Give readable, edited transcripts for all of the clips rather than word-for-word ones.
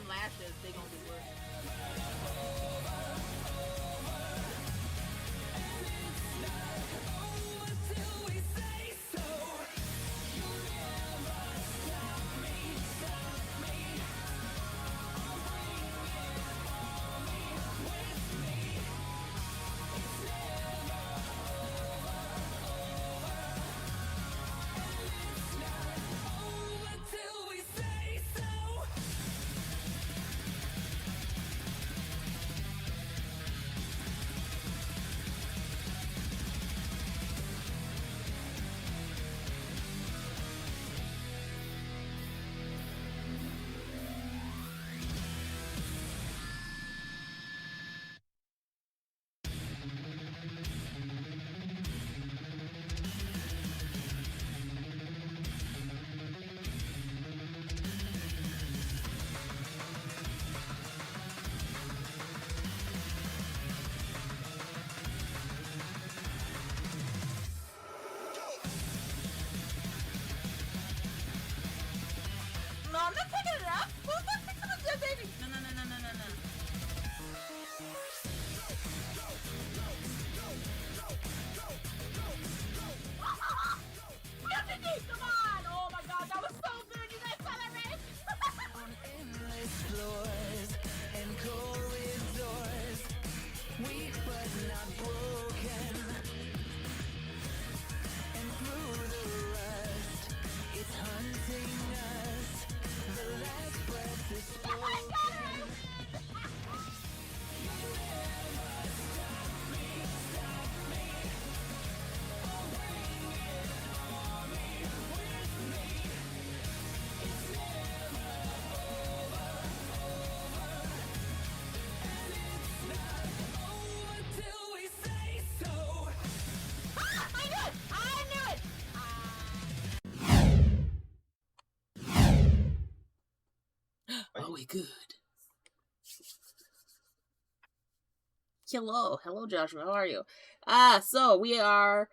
lashes, they gonna be worse. No, I'm not picking it up. Who's not picking up that baby? No. Come on! Oh my god, that was so good! You guys saw that, right? On endless floors and corridors, weak but not broken. And through the rust, it's hunting us. The last breath is spoken. Are we good? Hello, Joshua. How are you? So we are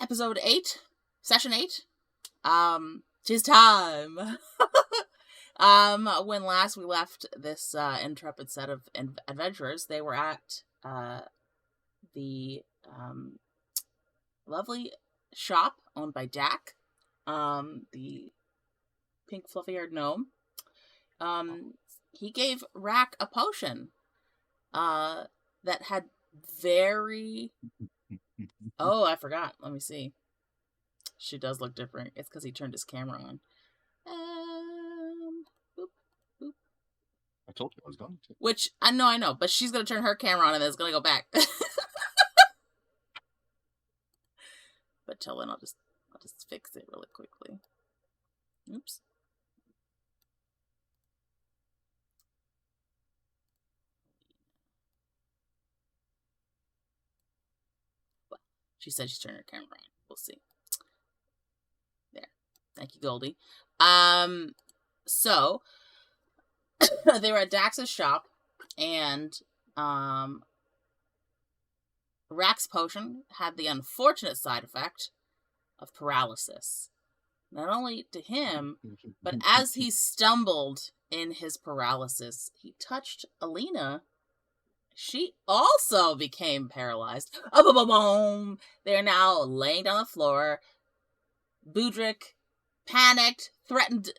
episode 8, session 8. 'Tis time. When last we left this intrepid set of adventurers, they were at the lovely shop owned by Dak, the pink fluffy-haired gnome. He gave Rahk a potion that had very... Oh, I forgot. Let me see. She does look different. It's because he turned his camera on. Boop, boop. I told you I was going to. Which, I know, but she's going to turn her camera on and then it's going to go back. But till then, I'll just fix it really quickly. Oops. Well, she said she's turning her camera on. We'll see. There. Thank you, Goldie. So they were at Dax's shop, and Rahk's potion had the unfortunate side effect of paralysis. Not only to him, but as he stumbled in his paralysis, he touched Alina. She also became paralyzed. They're now laying down the floor. Budrick panicked, threatened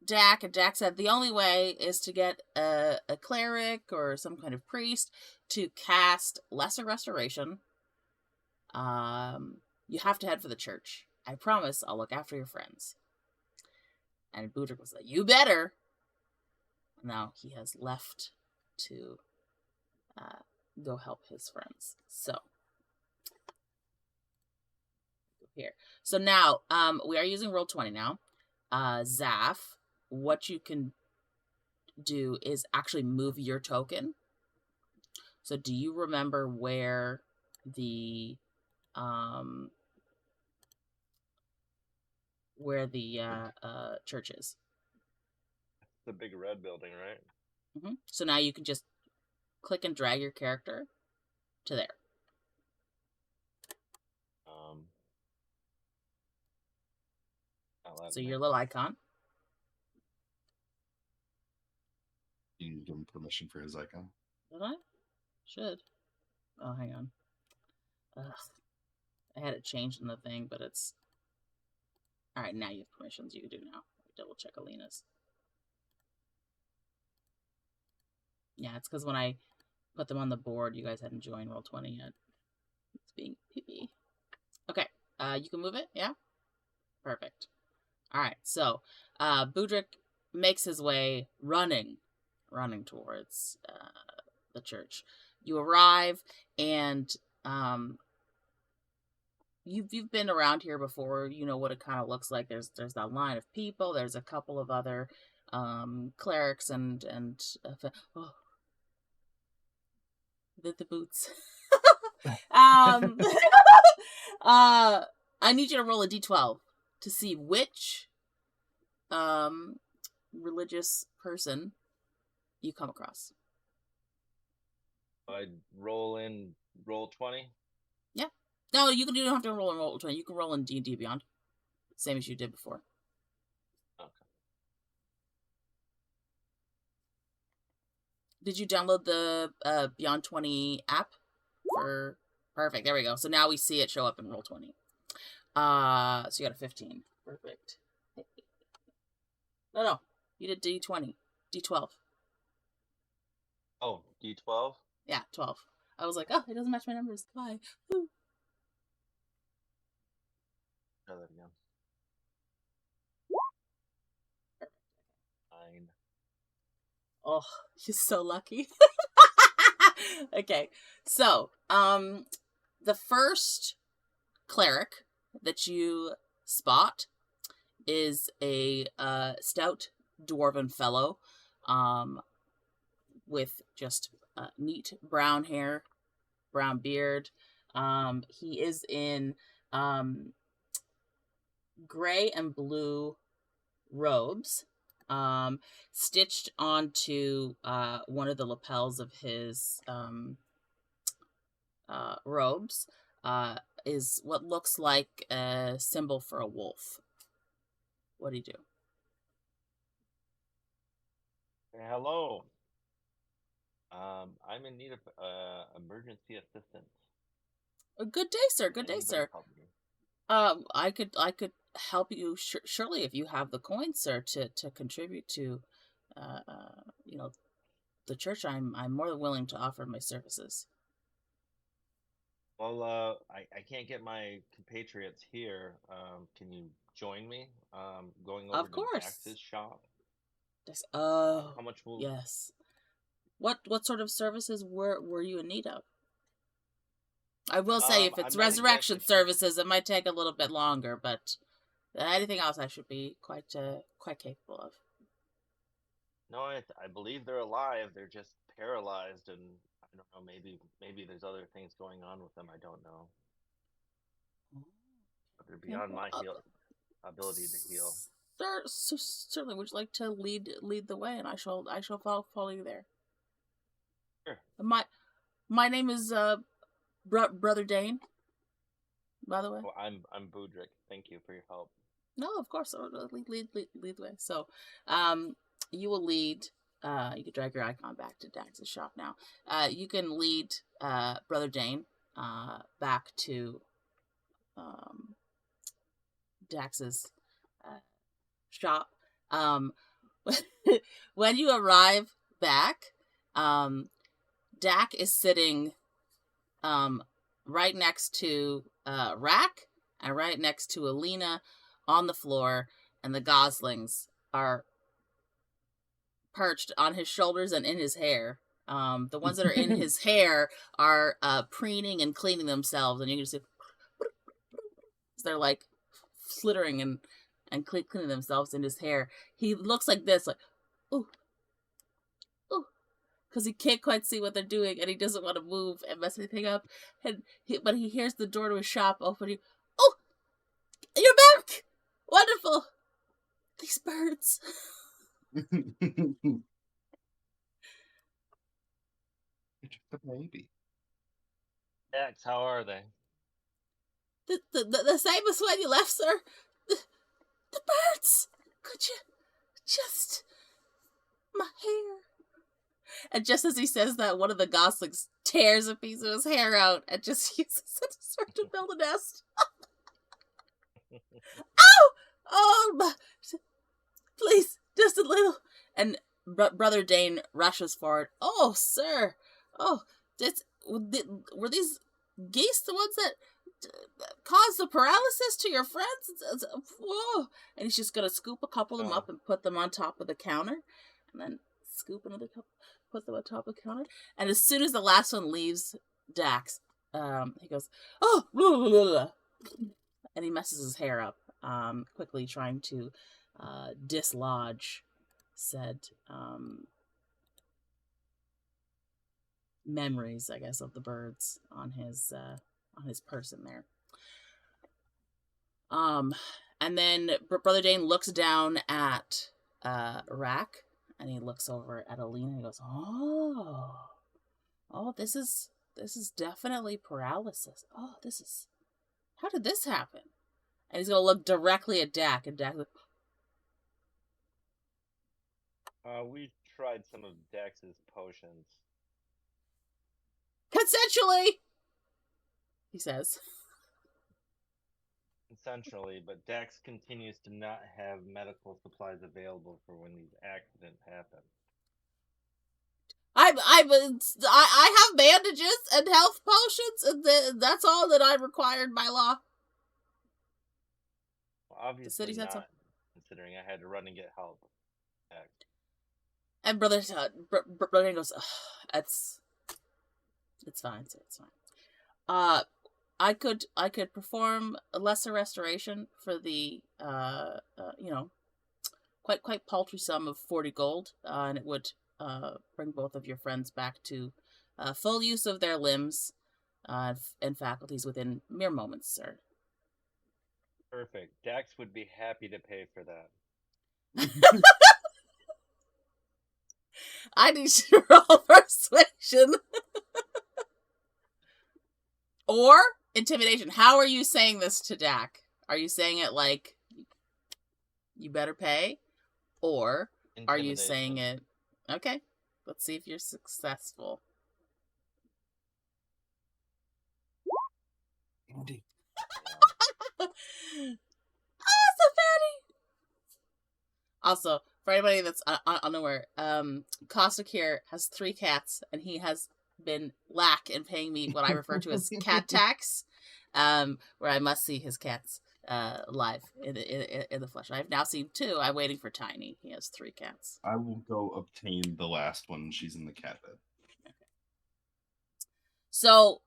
Dak, and Dak said the only way is to get a cleric or some kind of priest to cast Lesser Restoration. You have to head for the church. I promise I'll look after your friends. And Budrick was like, you better. Now he has left to go help his friends. So here. So now we are using Roll20 now. Zaf, what you can do is actually move your token. So do you remember where the church is? The big red building, right? Mm-hmm. So now you can just click and drag your character to there. So your little icon. give him permission for his icon. Did I? Should. Oh, hang on. Ugh. I had it changed in the thing, but it's... Alright, now you have permissions. You can do now. Double check Alina's. Yeah, it's because when I put them on the board, you guys hadn't joined Roll20 yet. It's being pee-pee. Okay, you can move it, yeah? Perfect. Alright, so, Budrick makes his way running towards the church. You arrive, and you've been around here before. You know what it kind of looks like. There's that line of people. There's a couple of other clerics and the boots. I need you to roll a d12 to see which religious person you come across. I'd roll in Roll20. Yeah. No, you don't have to roll in Roll20. You can roll in D&D Beyond. Same as you did before. Okay. Did you download the Beyond 20 app? Perfect. There we go. So now we see it show up in Roll20. So you got a 15. Perfect. No. You did D20. D12. Oh, D12? Yeah, 12. I was like, oh, it doesn't match my numbers. Bye. Woo. Try that again. 9. Oh, you're so lucky. Okay, so, the first cleric that you spot is a stout dwarven fellow, with just neat brown hair, brown beard. He is in gray and blue robes, stitched onto one of the lapels of his robes is what looks like a symbol for a wolf. What do you do? Hello. I'm in need of emergency assistance. Good day, sir. Good day, sir. I could help you surely if you have the coin, sir, to contribute to the church. I'm more than willing to offer my services. Well, I can't get my compatriots here. Can you join me? Going over to Dax's shop. Oh, how much will... Yes. What sort of services were you in need of? I will say, if it's resurrection services, it might take a little bit longer, but anything else I should be quite capable of. No, I believe they're alive. They're just paralyzed, and I don't know. Maybe there's other things going on with them. I don't know. But they're beyond my ability to heal. Sir, certainly. Would you like to lead the way, and I shall follow you there. Sure. My name is Brother Dane. By the way. Oh, I'm Budrick. Thank you for your help. No, of course. Lead the way. So, you will lead. You can drag your icon back to Dax's shop now. You can lead Brother Dane back to Dax's shop. When you arrive back, Dak is sitting right next to Rahk and right next to Alina on the floor, and the goslings are perched on his shoulders and in his hair. The ones that are in his hair are preening and cleaning themselves, and you can see they're like flittering and cleaning themselves in his hair. He looks like this, like, ooh, ooh, because he can't quite see what they're doing, and he doesn't want to move and mess anything up. But he hears the door to his shop opening. Oh, you're back! Wonderful. These birds. It's just a baby. Dax, how are they? The same as when you left, sir. The birds. Could you just... My hair. And just as he says that, one of the goslings tears a piece of his hair out and just uses it to start to build a nest. Ow! Oh, please, just a little. And Brother Dane rushes forward. Oh, sir. Oh, were these geese the ones that caused the paralysis to your friends? Whoa. And he's just going to scoop a couple of them up and put them on top of the counter. And then scoop another couple, put them on top of the counter. And as soon as the last one leaves Dax, he goes, oh, blah, blah, blah, blah. And he messes his hair up, quickly trying to dislodge said memories, I guess, of the birds on his person there. And then Brother Dane looks down at Rahk, and he looks over at Alina and he goes, oh, this is definitely paralysis. Oh, how did this happen? And he's gonna look directly at Dak, and Dak's like, we tried some of Dax's potions. consensually, he says. Consensually, but Dax continues to not have medical supplies available for when these accidents happen. I have bandages and health potions, and that's all that I required by law. Well, obviously not, considering I had to run and get help. Dax. And Brother goes, oh, it's fine, sir, it's fine. I could perform a lesser restoration for the quite paltry sum of 40 gold, and it would bring both of your friends back to full use of their limbs and faculties within mere moments, sir. Perfect. Dax would be happy to pay for that. I need to roll persuasion. Or intimidation. How are you saying this to Dak? Are you saying it like, you better pay? Or are you saying it... Okay, let's see if you're successful. Indeed. Oh, so fatty! Also, for anybody that's unaware, Caustic here has 3 cats, and he has been lack in paying me what I refer to as cat tax, where I must see his cats live in the flesh. I've now seen 2. I'm waiting for Tiny. He has 3 cats. I will go obtain the last one. She's in the cat bed. Okay. So,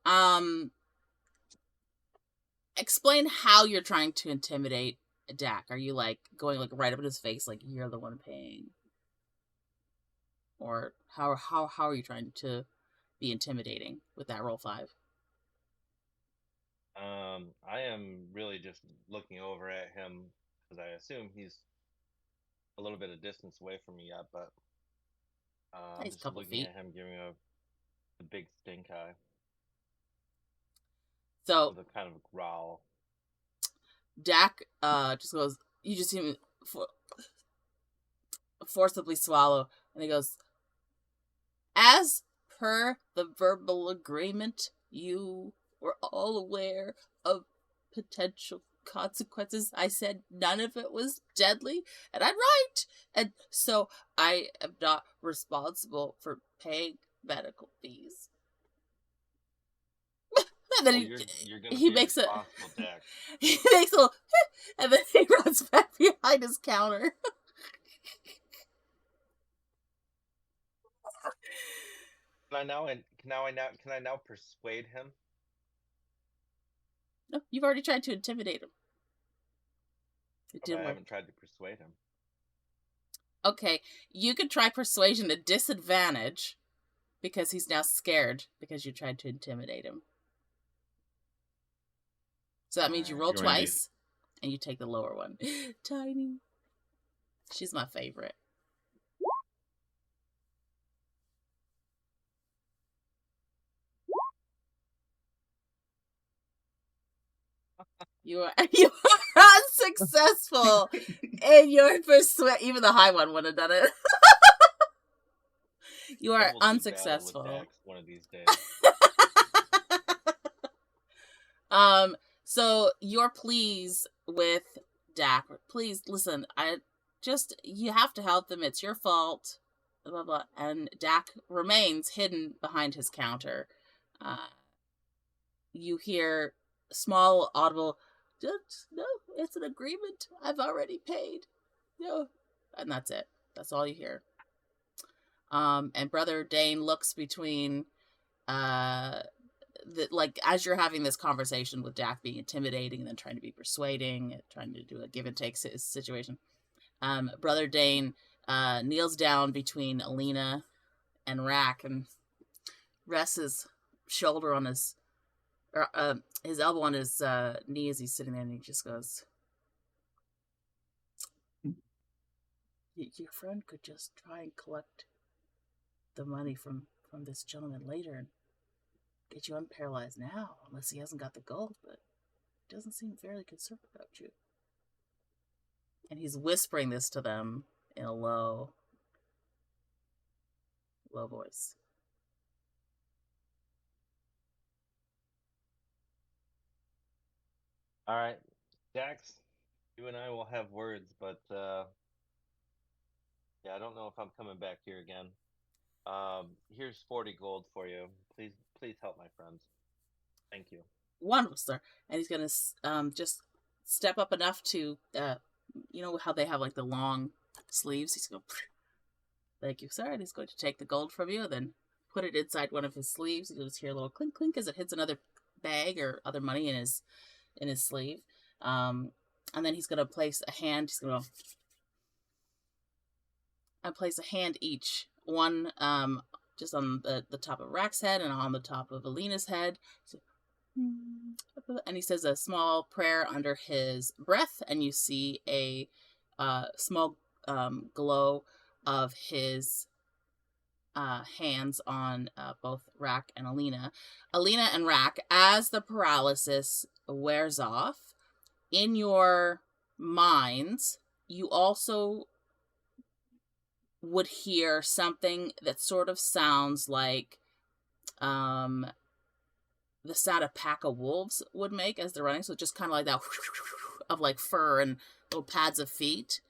explain how you're trying to intimidate Dak. Are you like going like right up in his face, like you're the one paying, or how are you trying to be intimidating with that roll 5? I am really just looking over at him because I assume he's a little bit of distance away from me yet, but I'm just looking at him, giving a big stink eye. So with a kind of growl. Dak just goes. You just see him forcibly swallow, and he goes, "As per the verbal agreement, you were all aware of potential consequences. I said none of it was deadly, and I'm right. And so I am not responsible for paying medical fees." And then he makes a he makes a little, and then he runs back behind his counter. Can I now persuade him? No, you've already tried to intimidate him. I haven't tried to persuade him. Okay, you could try persuasion at disadvantage because he's now scared because you tried to intimidate him. So that means you roll twice and you take the lower one. Tiny. She's my favorite. You are unsuccessful in your persuasion. Even the high one would have done it. You are I will do battle with unsuccessful. Dax one of these days. So you're pleased with Dak. Please listen. You have to help them. It's your fault. Blah blah blah. And Dak remains hidden behind his counter. You hear small audible. No, it's an agreement. I've already paid. No, and that's it. That's all you hear. And Brother Dane looks between like as you're having this conversation with Dak being intimidating and then trying to be persuading, trying to do a give and take situation. Brother Dane kneels down between Alina and Rahk and rests his shoulder on his elbow on his knee as he's sitting there, and he just goes, "Your friend could just try and collect the money from this gentleman later and get you unparalyzed now, unless he hasn't got the gold, but he doesn't seem fairly concerned about you." And he's whispering this to them in a low voice. All right, Dax, you and I will have words, but yeah, I don't know if I'm coming back here again. Here's 40 gold for you. Please help my friends. Thank you. Wonderful, sir. And he's gonna just step up enough to you know how they have like the long sleeves. He's going, "Thank you, sir." And he's going to take the gold from you and then put it inside one of his sleeves. You'll just hear a little clink clink as it hits another bag or other money in his sleeve. And then he's gonna place a hand. He's gonna place a hand each. One just on the top of Rahk's head and on the top of Alina's head. So, and he says a small prayer under his breath, and you see a small glow of his hands on both Rahk and Alina. Alina and Rahk, as the paralysis wears off, in your minds, you also would hear something that sort of sounds like the sound a pack of wolves would make as they're running. So just kind of like that of like fur and little pads of feet.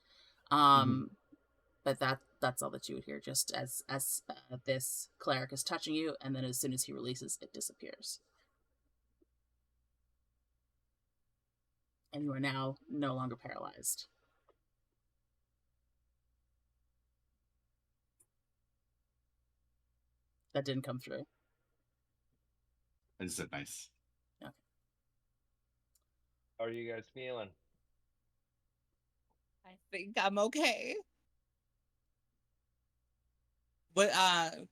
But that's all that you would hear, just as this cleric is touching you, and then as soon as he releases, it disappears. And you are now no longer paralyzed. That didn't come through. Is it nice? Okay. How are you guys feeling? I think I'm okay. But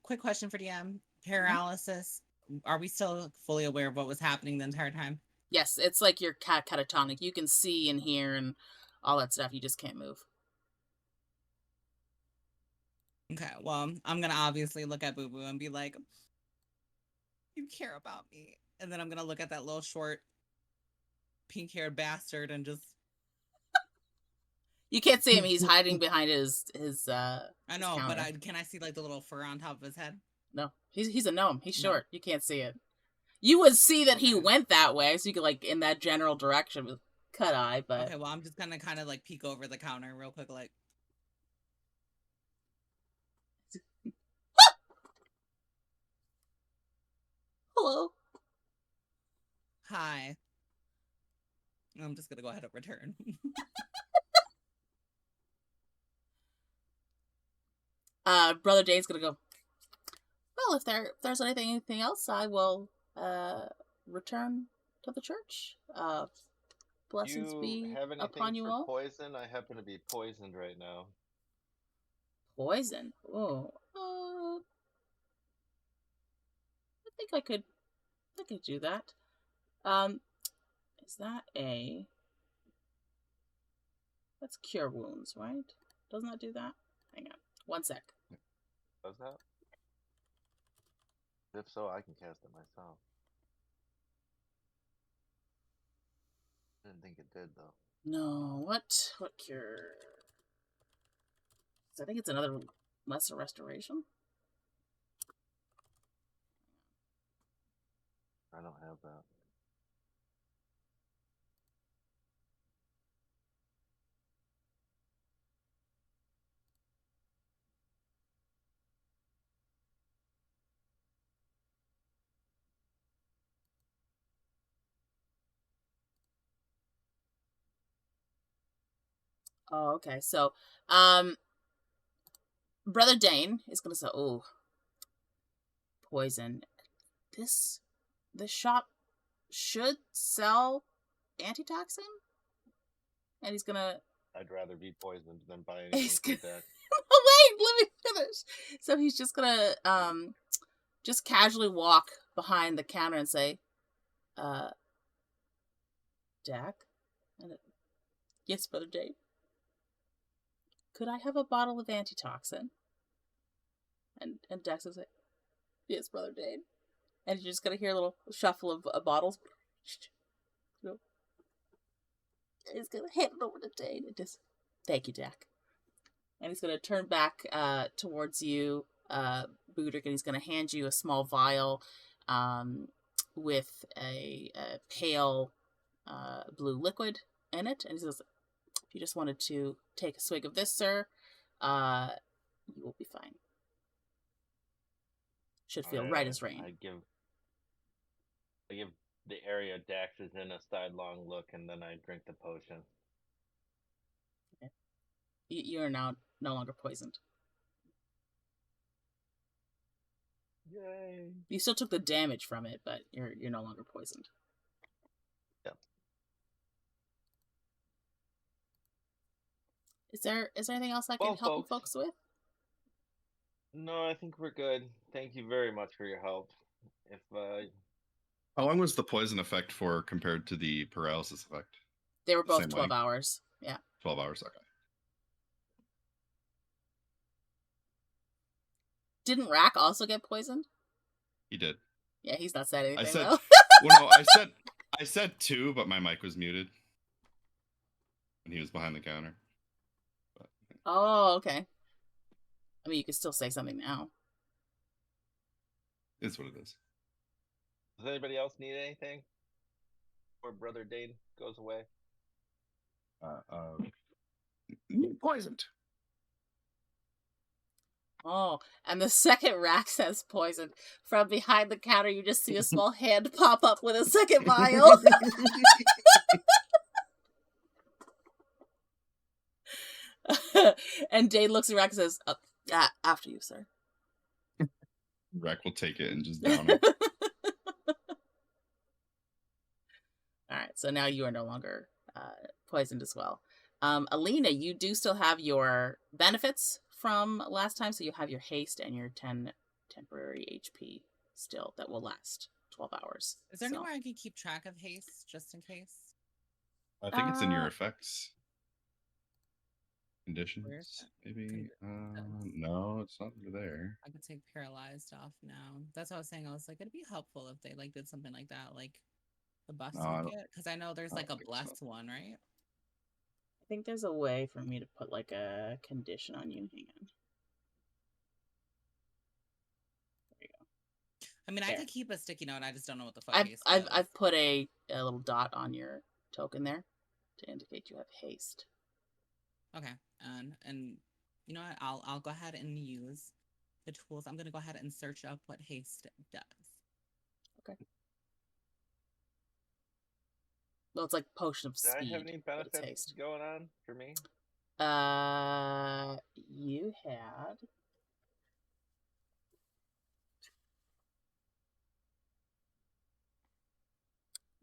quick question for DM. Paralysis. Are we still fully aware of what was happening the entire time? Yes, it's like you're catatonic. You can see and hear and all that stuff. You just can't move. Okay, well, I'm gonna obviously look at Boo Boo and be like, "You care about me," and then I'm gonna look at that little short, pink-haired bastard and just. You can't see him. He's hiding behind his. I know, counter. but can I see like the little fur on top of his head? No, he's a gnome. He's short. You can't see it. You would see that he went that way, so you could like in that general direction with cut eye. But okay, well, I'm just gonna kind of like peek over the counter real quick, like. Hello. Hi. I'm just gonna go ahead and return. Brother Dane's gonna go, "Well, if there's anything else, I will return to the church. Blessings be upon you all." Poison? I happen to be poisoned right now. Poison? Oh, I think I could do that. Is that that's cure wounds, right? Doesn't that do that? Hang on. One sec. Does that? If so, I can cast it myself. Didn't think it did though. No, what cure? I think it's another lesser restoration. I don't have that. Oh, okay. So, Brother Dane is gonna say, "Oh, poison. This shop should sell antitoxin," and he's gonna. I'd rather be poisoned than buy He's anything gonna. from Dex. Wait, let me finish. So he's just gonna just casually walk behind the counter and say, Dak, and yes, Brother Dane. Could I have a bottle of antitoxin? And Dax will say, yes, Brother Dane. And you're just gonna hear a little shuffle of bottles. You know, he's gonna hand it over to Dane and just, thank you, Dak. And he's gonna turn back towards you, Budrick, and he's gonna hand you a small vial with a pale blue liquid in it. And he says, if you just wanted to take a swig of this, sir, you will be fine. Should feel right as rain. I give the area Dax is in a sidelong look, and then I drink the potion. Okay. You are now no longer poisoned. Yay! You still took the damage from it, but you're no longer poisoned. Yep. Is there anything else I can help you folks with? No, I think we're good. Thank you very much for your help. If How long was the poison effect for compared to the paralysis effect? They were both 12 hours. Yeah. 12 hours, okay. Didn't Rahk also get poisoned? He did. Yeah, he's not saying anything, I said, though. well, no, I said 2, but my mic was muted. And he was behind the counter. But, oh, okay. I mean, you could still say something now. It's what it is. Does anybody else need anything? Before Brother Dane goes away? Poisoned. Oh, and the second Rahk says poison, from behind the counter, you just see a small hand pop up with a second vial. And Dane looks at Rahk and says, after you, sir. Rahk will take it and just down it. Alright, so now you are no longer poisoned as well. Alina, you do still have your benefits from last time, so you have your haste and your 10 temporary HP still that will last 12 hours. Is there any way I can keep track of haste, just in case? I think it's in your effects. Conditions, maybe? No, it's not there. I could take paralyzed off now. That's what I was saying. I was like, it'd be helpful if they did something like that, like the bus ticket, because I know there's a blessed one, right? I think there's a way for me to put a condition on you. Hang on. There you go. I mean, I could keep a sticky note. I just don't know what the fuck haste is. I've put a little dot on your token there to indicate you have haste. Okay, and you know what? I'll go ahead and use the tools. I'm gonna go ahead and search up what haste does. Okay. Well, it's like potion of speed. Do I have any benefits going on for me? You had.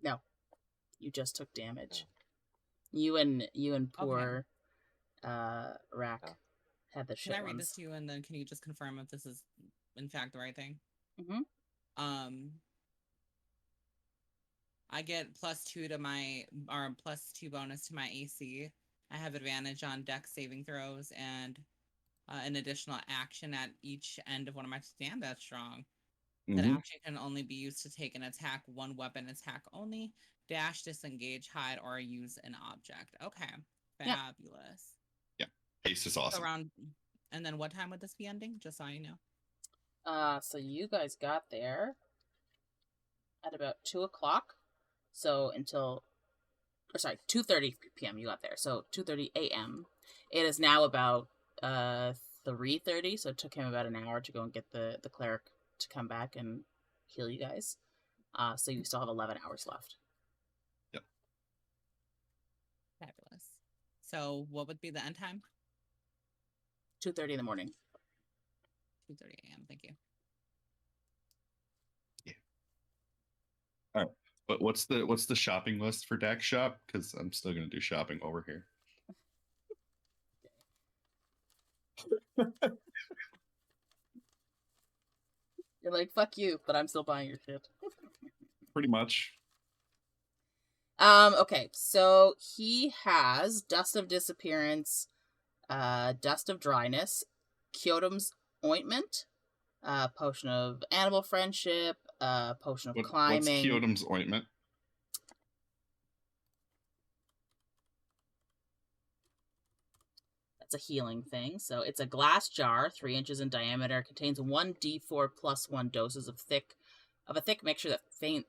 No, you just took damage. You and poor Rahk had the shit. Can I read this to you, and then can you just confirm if this is in fact the right thing? Mm-hmm. I get +2 to my, or +2 bonus to my AC. I have advantage on dex saving throws, and an additional action at each end of one of my. Damn, that's strong. That action can only be used to take an attack, one weapon attack only, dash, disengage, hide, or use an object. Okay, fabulous. Yeah, haste is awesome. And then what time would this be ending? Just so you know. So you guys got there. at about 2 o'clock. So until, 2:30 p.m. you got there. So 2:30 a.m. It is now about 3:30. So it took him about an hour to go and get the cleric to come back and heal you guys. So you still have 11 hours left. Yep. Fabulous. So what would be the end time? 2:30 in the morning. 2:30 a.m. Thank you. All right. But what's the shopping list for Dax Shop? Because I'm still gonna do shopping over here. You're like, fuck you, but I'm still buying your shit. Pretty much. Okay, so he has Dust of Disappearance, Dust of Dryness, Kyotom's Ointment, Potion of Animal Friendship, Potion of Climbing. What's Kyotom's Ointment? That's a healing thing. So it's a glass jar, 3 inches in diameter, contains 1d4 plus 1 doses of a thick mixture that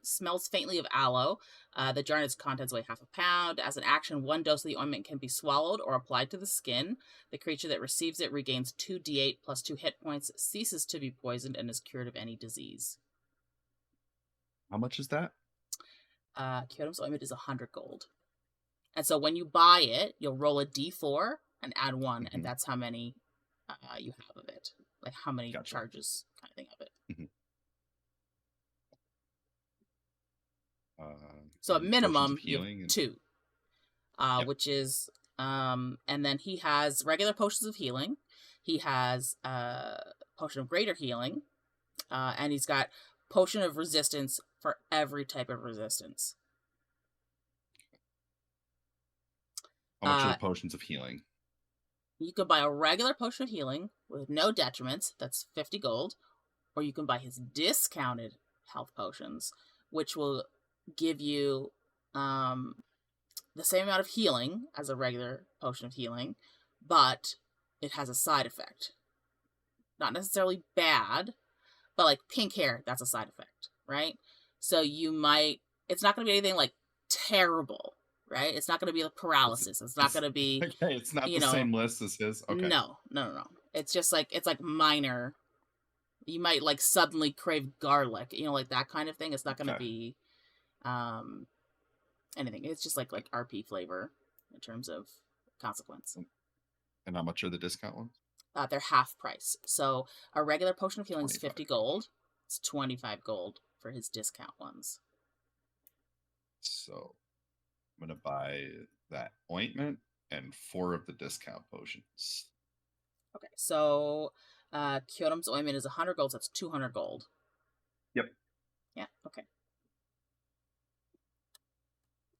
smells faintly of aloe. The jar and its contents weigh 1/2 pound. As an action, 1 dose of the ointment can be swallowed or applied to the skin. The creature that receives it regains 2d8 plus 2 hit points, ceases to be poisoned, and is cured of any disease. How much is that? Kyotom's Ointment is 100 gold. And so when you buy it, you'll roll a d4 and add 1, and that's how many you have of it. Like how many charges kind of thing of it. So at minimum, you have 2. Which is, and then he has regular potions of healing. He has Potion of Greater Healing. And he's got Potion of Resistance for every type of resistance. How much are the potions of healing? You could buy a regular potion of healing with no detriments, that's 50 gold, or you can buy his discounted health potions, which will give you the same amount of healing as a regular potion of healing, but it has a side effect. Not necessarily bad, but like pink hair, that's a side effect, right? So you might, it's not going to be anything like terrible, right? It's not going to be like paralysis. It's not going to be, okay, it's not the same list as his. Okay. No. It's just like, it's like minor. You might like suddenly crave garlic, like that kind of thing. It's not going to be anything. It's just like RP flavor in terms of consequence. And how much are the discount ones? They're half price. So a regular potion of healing is 50 gold. It's 25 gold for his discount ones. So I'm going to buy that ointment and 4 of the discount potions. Okay, so Kyotom's Ointment is 100 gold, so that's 200 gold. Yep. Yeah, okay.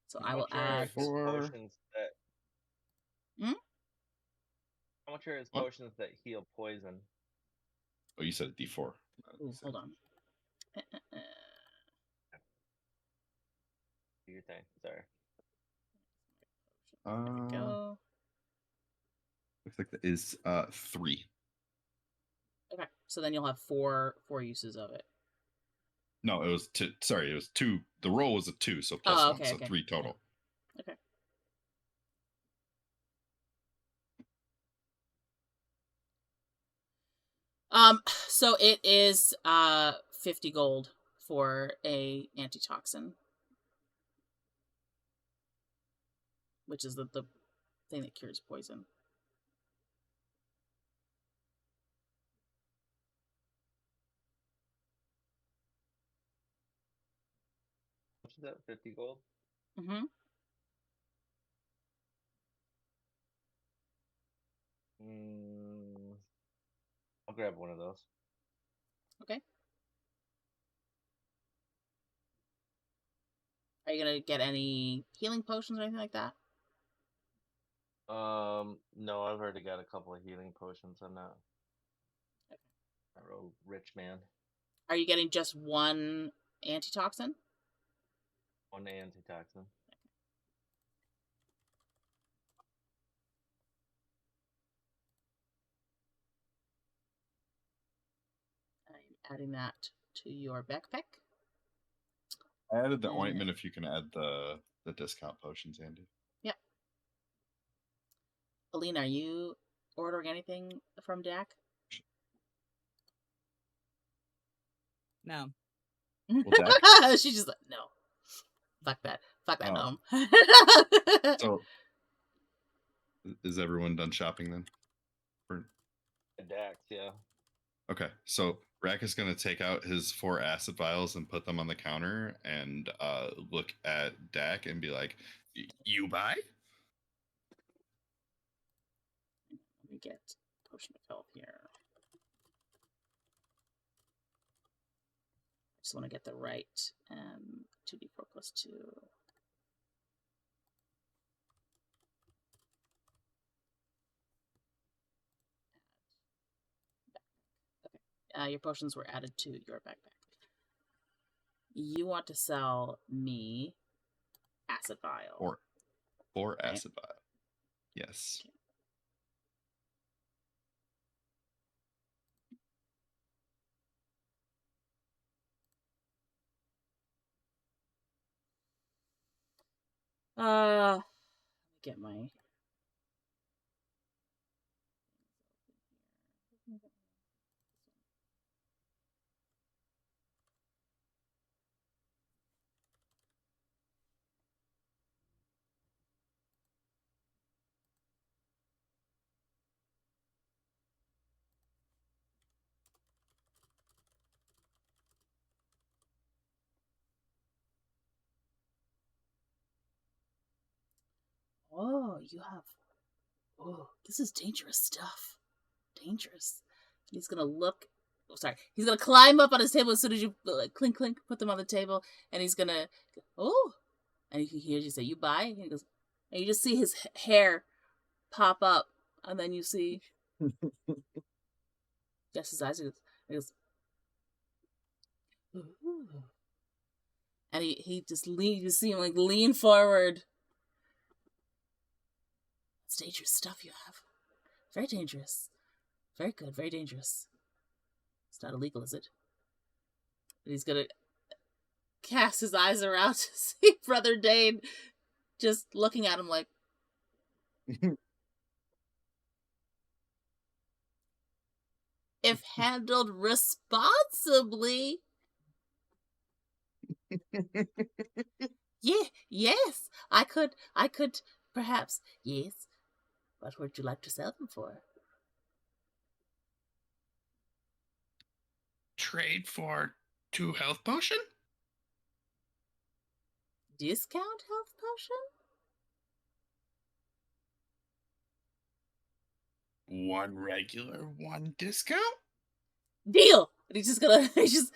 So I will add 4 potions that... How much are his potions that heal poison? Oh, you said D4. Ooh, hold on. Do your thing. Sorry. There we go. Looks like that is 3. Okay, so then you'll have four uses of it. No, it was 2. Sorry, it was 2. The roll was a 2, so plus 1, so 3 total. Okay. So it is 50 gold for a antitoxin, which is the thing that cures poison. What is that? 50 gold? Mm-hmm. I'll grab one of those. Okay. Are you gonna get any healing potions or anything like that? No, I've already got a couple of healing potions. I'm not a real rich man. Are you getting just one antitoxin? One antitoxin. I'm adding that to your backpack. I added the And- ointment if you can add the discount potions, Andy. Yep. Alina, are you ordering anything from Dak? No. Well, She's just like, no. Fuck that. Fuck that Oh. gnome. So, is everyone done shopping then? Dax, yeah. Okay, so Rahk is going to take out his 4 acid vials and put them on the counter and look at Dak and be like, "You buy?" Let me get potion of health here. I just want to get the right 2d4 plus 2. Okay. Your potions were added to your backpack. You want to sell me acid vial. 4 Okay. acid vial. Yes. Let me get my. Oh, you have. Oh, this is dangerous stuff. Dangerous. He's gonna look. Oh, sorry. He's gonna climb up on his table as soon as you like clink clink, put them on the table, and he's gonna. Oh, and he hears you say, "You buy?" And he goes, and you just see his hair pop up, and then you see. Yes, his eyes. He goes. Ooh. And he just lean. You see him like lean forward. It's dangerous stuff you have. Very dangerous. Very good. Very dangerous. It's not illegal, is it? And he's gonna cast his eyes around to see Brother Dane just looking at him like. If handled responsibly. Yeah, yes. I could perhaps, yes. What would you like to sell them for? Trade for 2 health potion? Discount health potion? 1 regular, 1 discount? Deal! And he's just gonna, he's just,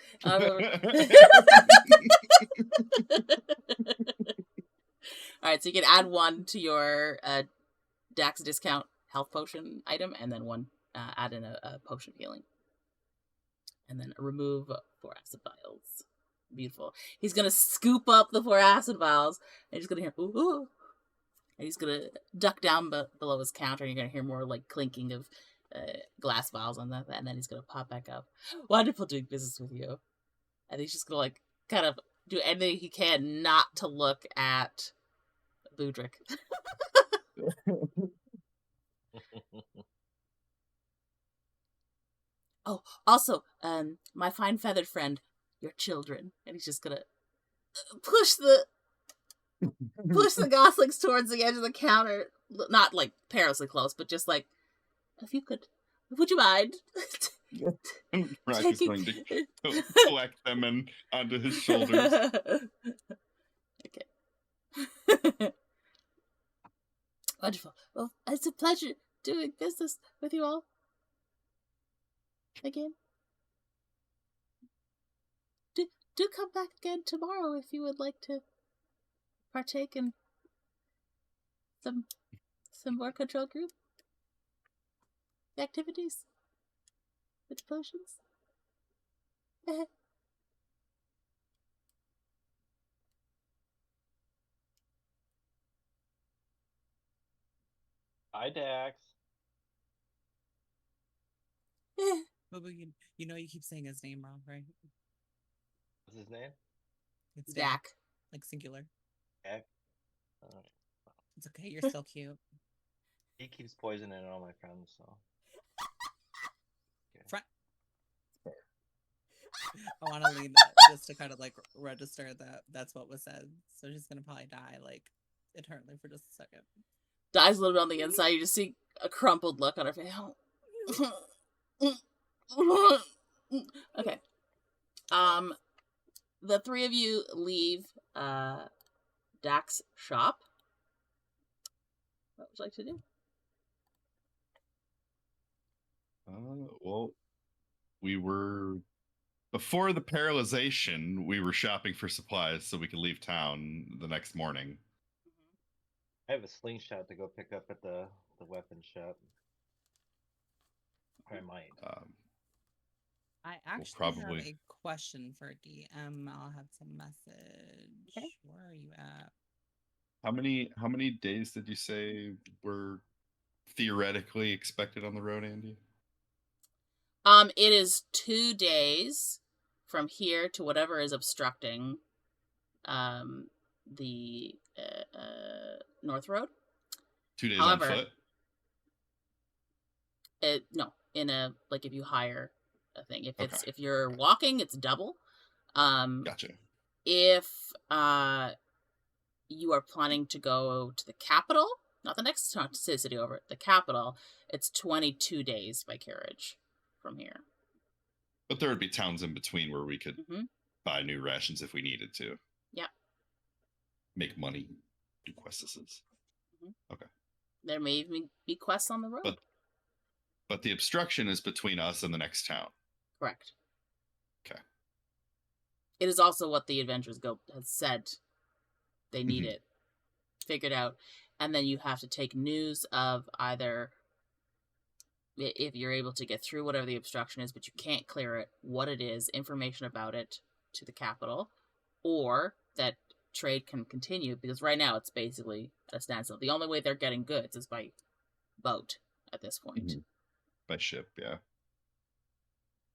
Alright, so you can add 1 to your Dax discount health potion item, and then 1, add in a potion of healing. And then remove 4 acid vials. Beautiful. He's gonna scoop up the 4 acid vials, and he's gonna hear, ooh, ooh. And he's gonna duck down below his counter, and you're gonna hear more like clinking of glass vials on that, and then he's gonna pop back up. Wonderful doing business with you. And he's just gonna like kind of do anything he can not to look at Budrick. Oh, also, my fine feathered friend, your children. And he's just gonna push the goslings towards the edge of the counter. Not like perilously close, but just like, if you could, would you mind? Rahk is going to collect them and onto his shoulders. Okay. Wonderful. Well, it's a pleasure doing business with you all. Again. Do come back again tomorrow if you would like to partake in some more control group activities with potions. Hi, Dax. But you know you keep saying his name wrong, right? What's his name? It's Dak. like singular. Dak. It's okay. You're still cute. He keeps poisoning all my friends, so. Front. I want to lean just to kind of like register that that's what was said. So she's gonna probably die like eternally for just a second. Dies a little bit on the inside. You just see a crumpled look on her face. Okay. The three of you leave Dak's shop. What would you like to do? Well, we were before the paralyzation. We were shopping for supplies so we could leave town the next morning. I have a slingshot to go pick up at the weapon shop. I might. I actually probably- have a question for DM. I'll have some message. Okay. Where are you at? How many days did you say were theoretically expected on the road, Andy? It is 2 days from here to whatever is obstructing the North Road. 2 days However, on foot? No, in a like if you hire a thing. If it's Okay. if you're walking, it's double. Gotcha. If you are planning to go to the capital, not the next city over, the capital, it's 22 days by carriage from here. But there would be towns in between where we could Mm-hmm. buy new rations if we needed to. Yep. Make money, do quests. There may even be quests on the road. But the obstruction is between us and the next town. Correct. Okay. It is also what the Adventurers Guild has said they need Mhm. it figured out. And then you have to take news of either if you're able to get through whatever the obstruction is, but you can't clear it, what it is, information about it to the capital, or that trade can continue, because right now it's basically at a standstill. The only way they're getting goods is by boat at this point. Mhm. By ship, yeah.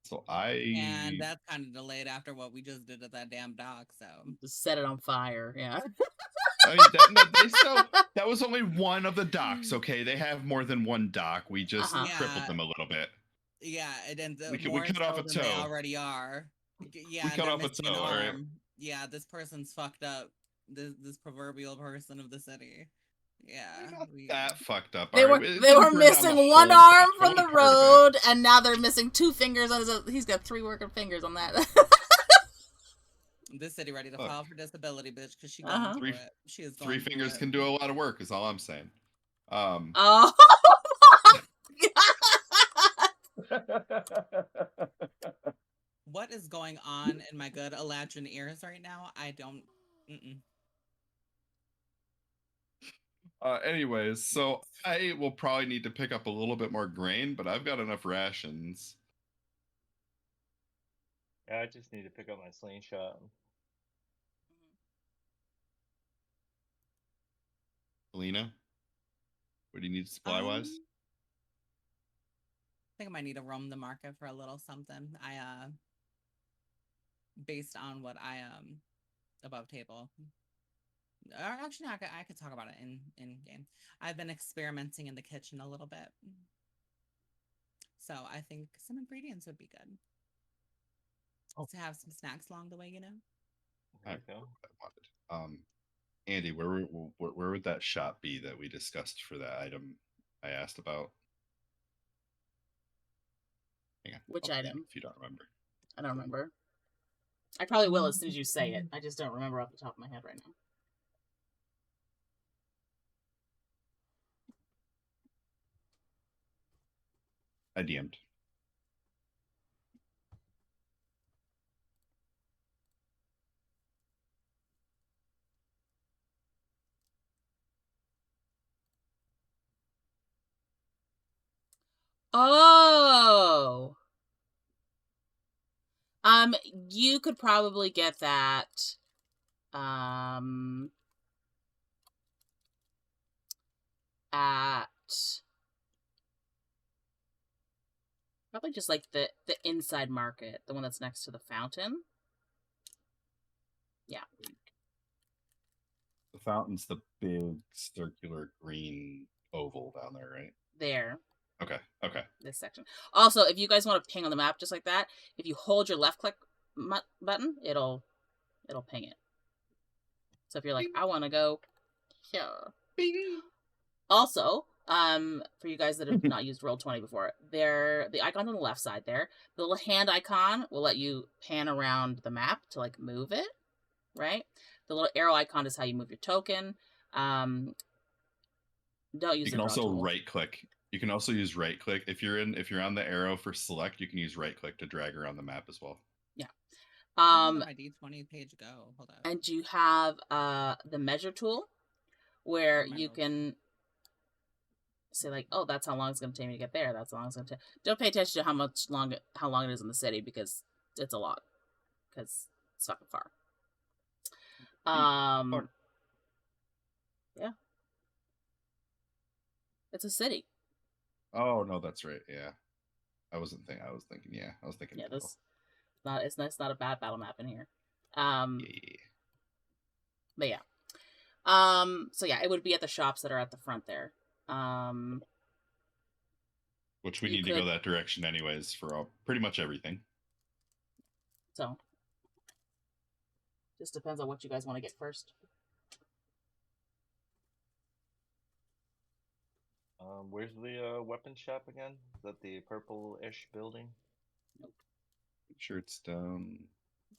So And that's kind of delayed after what we just did at that damn dock. So Just set it on fire, yeah. I mean, that was only one of the docks, okay? They have more than one dock. We just Uh-huh. crippled them a little bit. yeah, and then We more cut off a so than they toe. already are. Yeah, We and cut they're off a missing an toe, all right? arm. Yeah, this person's fucked up. This proverbial person of the city. Yeah, That fucked up. They all were right? It they were didn't burn down missing the one whole arm dock, from the only part of it. road, and now they're missing 2 fingers on his. He's got 3 working fingers on that. This city ready to Look. file for disability, bitch, because she Uh-huh. going through Three- it. She is going 3 through fingers it. can do a lot of work, is all I'm saying. Oh my God. What is going on in my good Eladrin ears right now? I don't. Anyways, so I will probably need to pick up a little bit more grain, but I've got enough rations. Yeah, I just need to pick up my slingshot. Alina, what do you need supply-wise? I think I might need to roam the market for a little something. Based on what I above table. Or actually, no, I could talk about it in game. I've been experimenting in the kitchen a little bit, so I think some ingredients would be good. To have some snacks along the way, you know. There you go. I wanted. Andy, where would that shop be that we discussed for that item I asked about? Hang on. Which I'll tell you item? if you don't remember. I don't remember. I probably will as soon as you say it. I just don't remember off the top of my head right now. I DM'd. Oh. You could probably get that. At probably just like the inside market, the one that's next to the fountain. Yeah. The fountain's the big circular green oval down there, right? There. Okay. This section. Also, if you guys want to ping on the map just like that, if you hold your left click button, it'll ping it. So if you're like, I want to go here. Bing. Also, for you guys that have not used Roll20 before, the icon on the left side there, the little hand icon will let you pan around the map to like move it, right? The little arrow icon is how you move your token. Don't use You can also right click. You can also use right click if you're on the arrow for select. You can use right click to drag around the map as well. Yeah. Where did my D20 page go? Hold on. And you have the measure tool where you can say like, oh, that's how long it's going to take me to get there. That's how long it's going to take. Don't pay attention to how long it is in the city because it's a lot. Because it's fucking far. Yeah. It's a city. Oh no, that's right. Yeah, I was thinking. Yeah, I was thinking. Yeah, it's not a bad battle map in here. But yeah. So yeah, it would be at the shops that are at the front there. Which we need to go that direction anyways for pretty much everything. So just depends on what you guys want to get first. Where's the weapon shop again? Is that the purple-ish building? Nope. I'm sure it's down.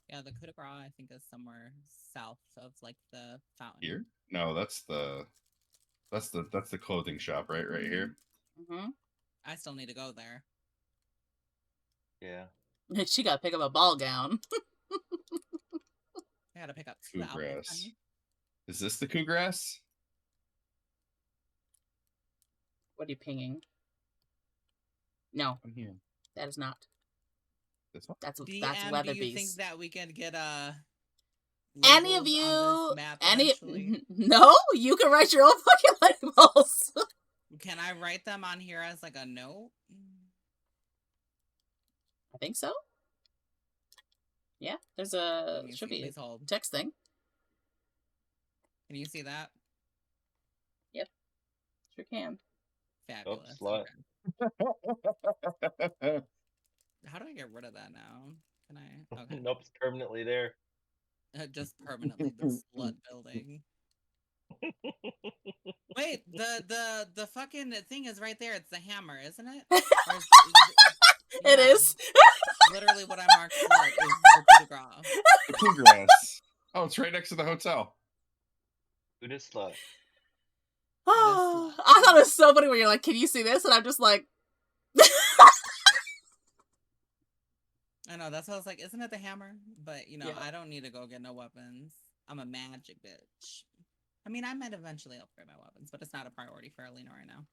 Yeah, the coup de grace I think is somewhere south of like the fountain. Here? No, that's the clothing shop, right here. Mm-hmm. I still need to go there. Yeah. She got to pick up a ball gown. I gotta pick up 2 outfits. Is this the coup grass? What are you pinging? No, I'm here. that is not. This one? That's DM, Weatherbeast. do you think that we can get any of you? On this map eventually? No, you can write your own fucking labels. Can I write them on here as like a note? I think so. Yeah, there's should be a text thing. Can you see that? Yep, sure can. Fabulous. Oh, slut. How do I get rid of that now? Can I? Okay. Nope, it's permanently there. Just permanently the slut building. Wait, the fucking thing is right there. It's the hammer, isn't it? It is. Literally what I marked slut is the coup de grace. The coup grass. Oh, it's right next to the hotel. Who is slut? Oh, I thought it was so funny when you're like, can you see this? And I'm just like... I know, that's why I was like, isn't it the hammer? But, you know, yeah. I don't need to go get no weapons. I'm a magic bitch. I mean, I might eventually upgrade my weapons, but it's not a priority for Alina right now.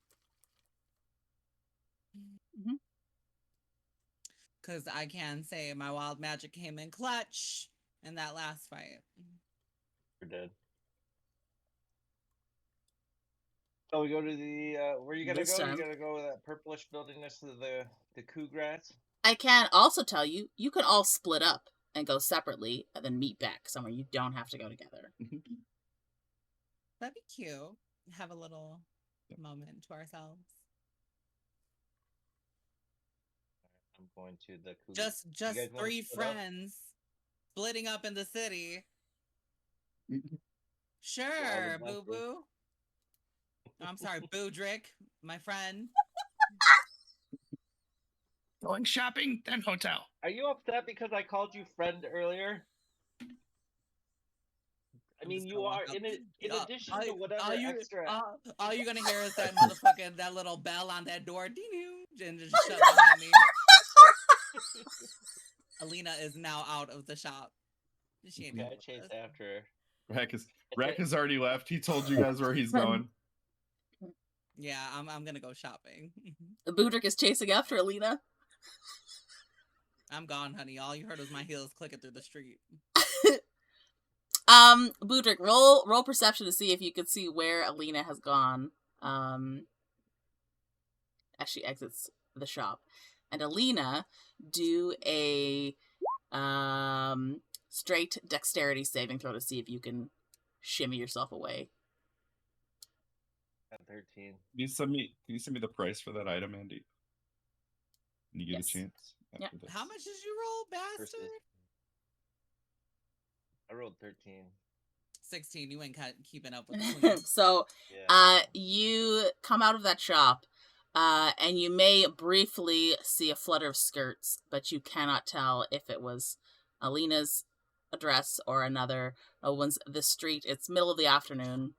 Mm-hmm. Because I can say my wild magic came in clutch in that last fight. You're dead. So we go to the, where you gotta go? You gotta go to that purplish building next to the coup grass? I can also tell you, you can all split up and go separately and then meet back somewhere. You don't have to go together. That'd be cute. Have a little moment to ourselves. I'm going to the coup. Just 3 friends splitting up in the city. Sure, Boo Boo. I'm sorry, Budrick, my friend. Going shopping, then hotel. Are you upset because I called you friend earlier? I mean, you are in addition to whatever extra. All you're gonna hear is that motherfucking that little bell on that door, and just shut behind me. Alina is now out of the shop. She ain't I chase after her. Rahk has already left. He told you guys where he's going. Yeah, I'm gonna go shopping. Budrick is chasing after Alina. I'm gone, honey. All you heard was my heels clicking through the street. Budrick, roll perception to see if you can see where Alina has gone. As she exits the shop. And Alina, do a straight dexterity saving throw to see if you can shimmy yourself away. At 13. Can you send me the price for that item, Andy? When you get Yes. a chance. Yeah. after this? How much did you roll, bastard? I rolled 13. 16. You ain't keeping up with the queen. So, Yeah. you come out of that shop, and you may briefly see a flutter of skirts, but you cannot tell if it was Alina's address or another one's. The street. It's middle of the afternoon.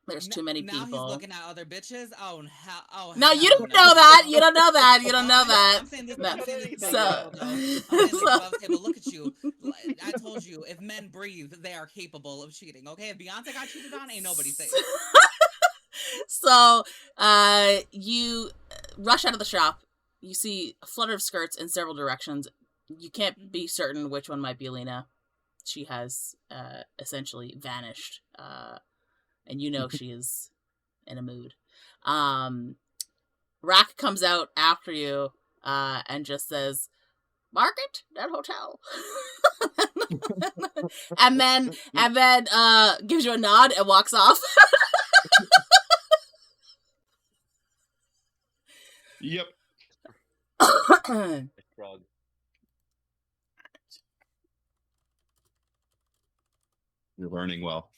There's too many Now people. he's looking at other bitches. Oh, hell. Oh, No, you hell don't know that. You don't know that. You don't know I'm that. saying this. No. I'm saying this So- above table, though. I'm saying this above table. Look at you. I told you, if men breathe, they are capable of cheating. Okay, if Beyonce got cheated on, ain't nobody safe. So, you rush out of the shop. You see a flutter of skirts in several directions. You can't be certain which one might be Alina. She has essentially vanished, and you know she is in a mood. Rahk comes out after you and just says, "Market, that hotel," and then gives you a nod and walks off. Yep. I shrug. You're learning well.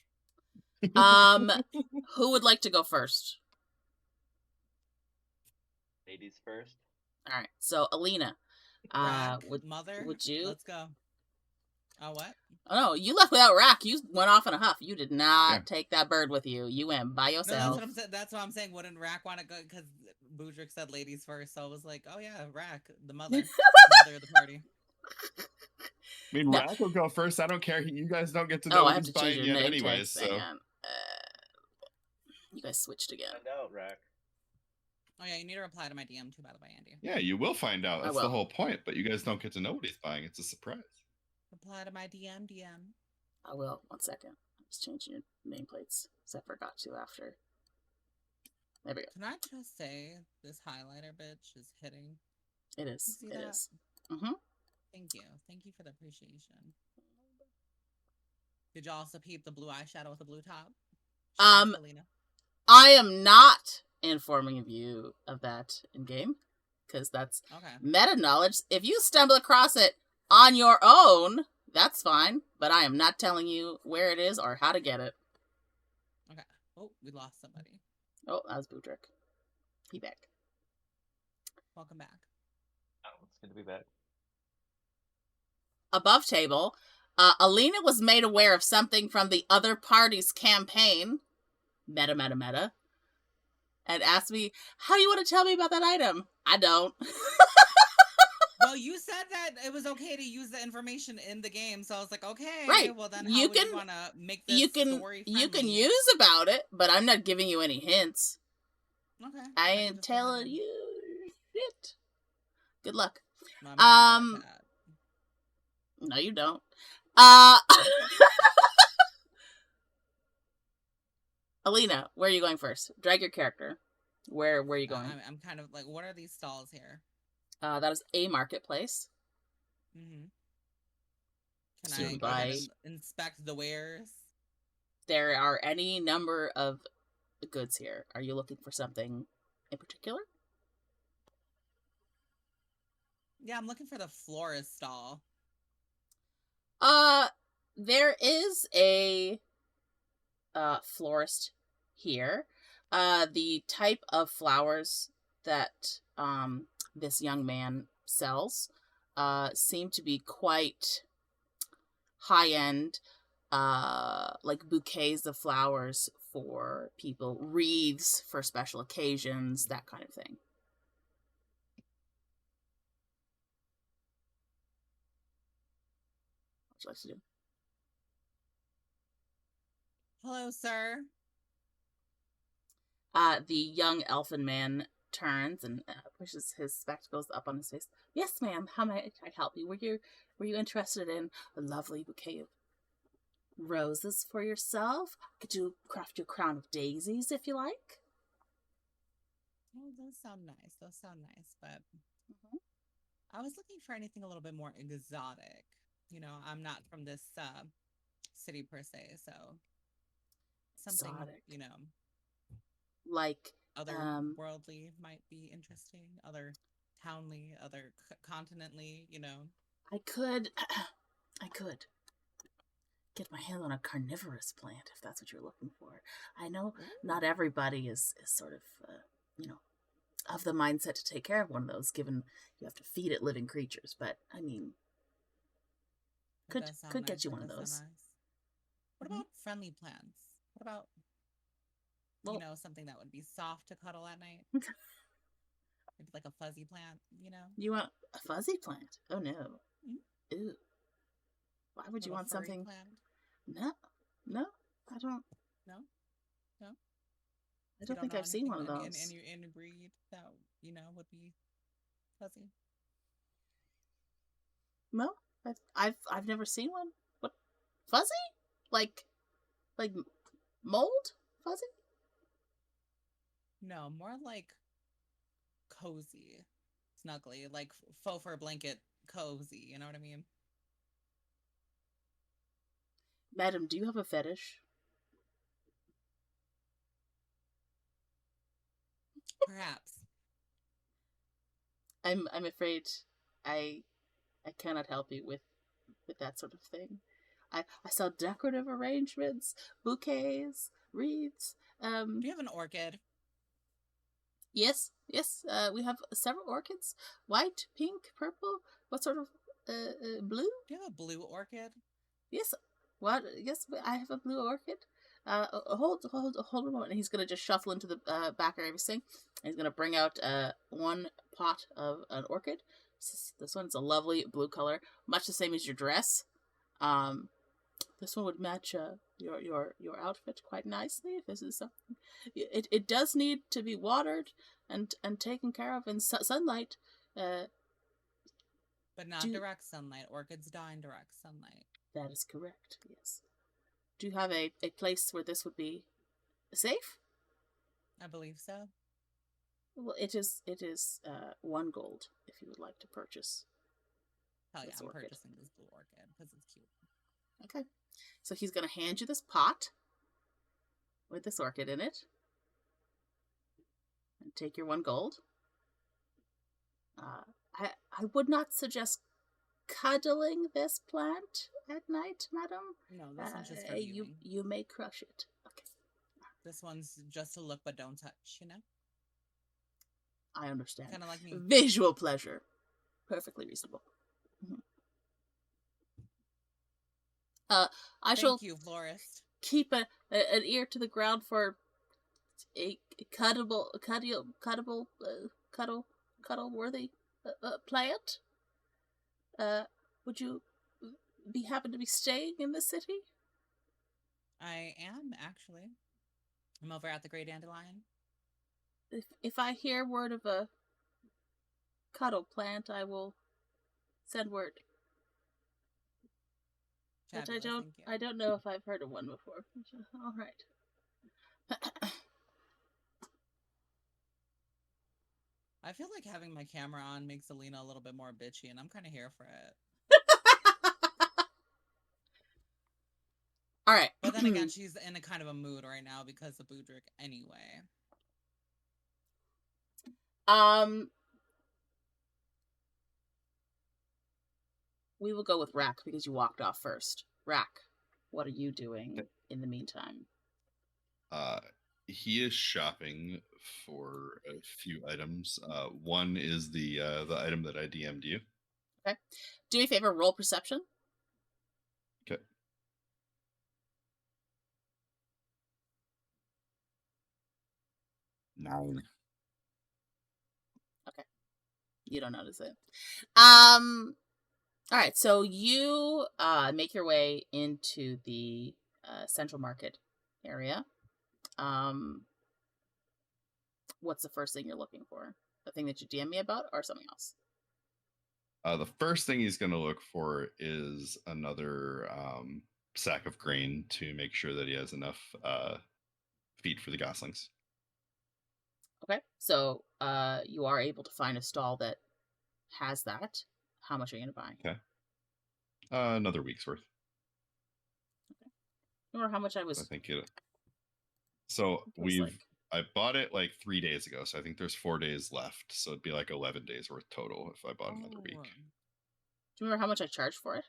Who would like to go first? Ladies first. All right, so Alina, Rahk, would mother, you? let's go. Oh, what? Oh no, you left without Rahk. You went off in a huff. You did not take that bird with you. You went by No, yourself. that's what I'm saying. Wouldn't Rahk want to go? Because Budrick said ladies first, so I was like, oh yeah, Rahk, the mother of the party. I mean, No. Rahk will go first. I don't care. You guys don't get to Oh, know I have who's to change buying your yet name anyways, tags. so... Hang on. You guys switched again. Find out, Rahk. Oh yeah, you need to reply to my DM too, by the way, Andy. Yeah, you will find out. I That's will. the whole point, but you guys don't get to know what he's buying. It's a surprise. Reply to my DM. I will. 1 second. I'm just changing your nameplates. Because I forgot to after. There we go. Can I just say this highlighter bitch is hitting? It is. see It that? is. Mm-hmm. Thank you. Thank you for the appreciation. Did you also peep the blue eyeshadow with the blue top? Shout out to Alina. I am not informing you of that in game. Because that's Okay. meta knowledge. If you stumble across it on your own, that's fine. But I am not telling you where it is or how to get it. Okay. Oh, we lost somebody. Oh, that was Budrick. He back. Welcome back. Oh, it's good to be back. Above table, Alina was made aware of something from the other party's campaign. Meta. And asked me, how do you want to tell me about that item? I don't. Well, you said that it was okay to use the information in the game, so I was like, okay, Right. well then You how would can- you want to make this You can story you can friendly? use about it, but I'm not giving you any hints. Okay. I can ain't just go ahead telling and- you shit. Good luck. My man like that. No, you don't. Alina, where are you going first? Drag your character. Where are you going? I'm kind of like, what are these stalls here? That is a marketplace. Mm-hmm. Can So I go ahead and inspect the wares? There are any number of goods here. Are you looking for something in particular? Yeah, I'm looking for the florist stall. There is a florist here. The type of flowers that this young man sells seem to be quite high-end, like bouquets of flowers for people, wreaths for special occasions, that kind of thing. What would you like to do? Hello, sir. The young elfin man turns and pushes his spectacles up on his face. Yes, ma'am. How may I help you? Were you interested in a lovely bouquet of roses for yourself? Could you craft you a crown of daisies if you like? Oh, those sound nice. But I was looking for anything a little bit more exotic. I'm not from this city per se, so something Exotic. Like otherworldly might be interesting, other townly, other continently. I could get my hand on a carnivorous plant if that's what you're looking for. I know not everybody is sort of of the mindset to take care of one of those, given you have to feed it living creatures. But I mean, could get you one of those. Nice. What about friendly plants? What about something that would be soft to cuddle at night? Maybe like a fuzzy plant, You want a fuzzy plant? Oh no. Mm-hmm. Ew. Why would you want something? Plant? No, I don't. No. I don't think I've seen one of those. Any breed that would be fuzzy. No, I've never seen one. What, fuzzy? Like mold fuzzy? No, more like cozy, snuggly, like faux fur blanket cozy. You know what I mean? Madam, do you have a fetish? Perhaps. I'm afraid I cannot help you with that sort of thing. I saw decorative arrangements, bouquets, wreaths. Do you have an orchid? Yes. We have several orchids: white, pink, purple. What sort of blue? Do you have a blue orchid? Yes. What? Yes, I have a blue orchid. Hold a moment. He's gonna just shuffle into the back of everything. He's gonna bring out one pot of an orchid. This one's a lovely blue color, much the same as your dress. This one would match your outfit quite nicely. If this is something, it does need to be watered and taken care of in sunlight. But not direct sunlight. Orchids die in direct sunlight. That is correct. Yes. Do you have a place where this would be safe? I believe so. Well, it is 1 gold if you would like to purchase. Hell yeah, I'm purchasing this blue orchid because it's cute. Okay. So he's going to hand you this pot with this orchid in it. And take your 1 gold. I would not suggest cuddling this plant at night, madam. No, this one's just for viewing. You may crush it. Okay. This one's just to look but don't touch, I understand. Kind of like me. Visual pleasure. Perfectly reasonable. Mm-hmm. Thank you, florist. Keep an ear to the ground for a cuddle worthy plant. Would you happen to be staying in the city? I am, actually. I'm over at the Grey Dandelion. If I hear word of a cuddle plant, I will send word. Fabulous, but I don't know if I've heard of one before. All right. I feel like having my camera on makes Alina a little bit more bitchy, and I'm kind of here for it. All right. But then again, she's in a kind of a mood right now because of Budrick anyway. We will go with Rahk because you walked off first. Rahk, what are you doing in the meantime? He is shopping for a few items. One is the item that I DM'd you. Okay. Do me a favor, roll perception. Okay. Nine. Okay. You don't notice it. All right, so you make your way into the Central Market area. What's the first thing you're looking for? The thing that you DM me about, or something else? The first thing he's going to look for is another sack of grain to make sure that he has enough feed for the goslings. Okay, so you are able to find a stall that has that. How much are you going to buy? Okay. Another week's worth. Remember how much I I was? think it. So it was like- I bought it like 3 days ago, so I think there's 4 days left. So it'd be like 11 days worth total if I bought another week. Oh. Do you remember how much I charged for it?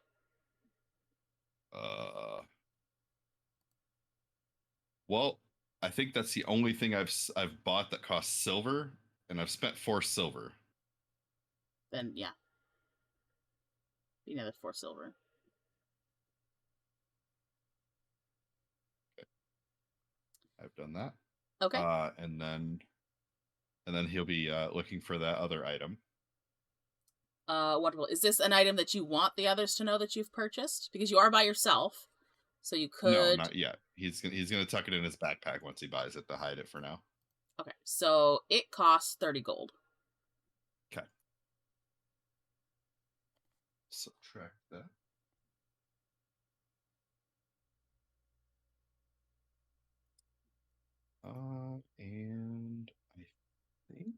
Well, I think that's the only thing I've bought that costs silver, and I've spent 4 silver. Then yeah, be another 4 silver. Okay. I've done that. Okay. And then he'll be looking for that other item. Wonderful. Is this an item that you want the others to know that you've purchased? Because you are by yourself, so you could. No, not yet. He's gonna tuck it in his backpack once he buys it to hide it for now. Okay, so it costs 30 gold. Okay. Subtract that. And I think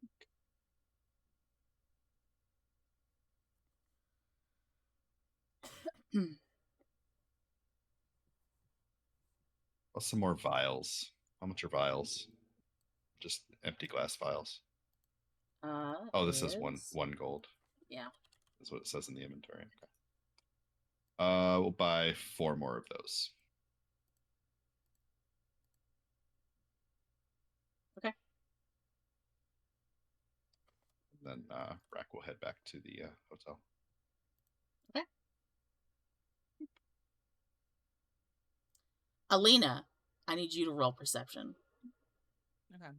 some more vials. How much are vials? Just empty glass vials. This is one gold. Yeah. That's what it says in the inventory. Okay. We'll buy 4 more of those. Okay. And then Rahk will head back to the hotel. Okay. Alina, I need you to roll perception. Okay.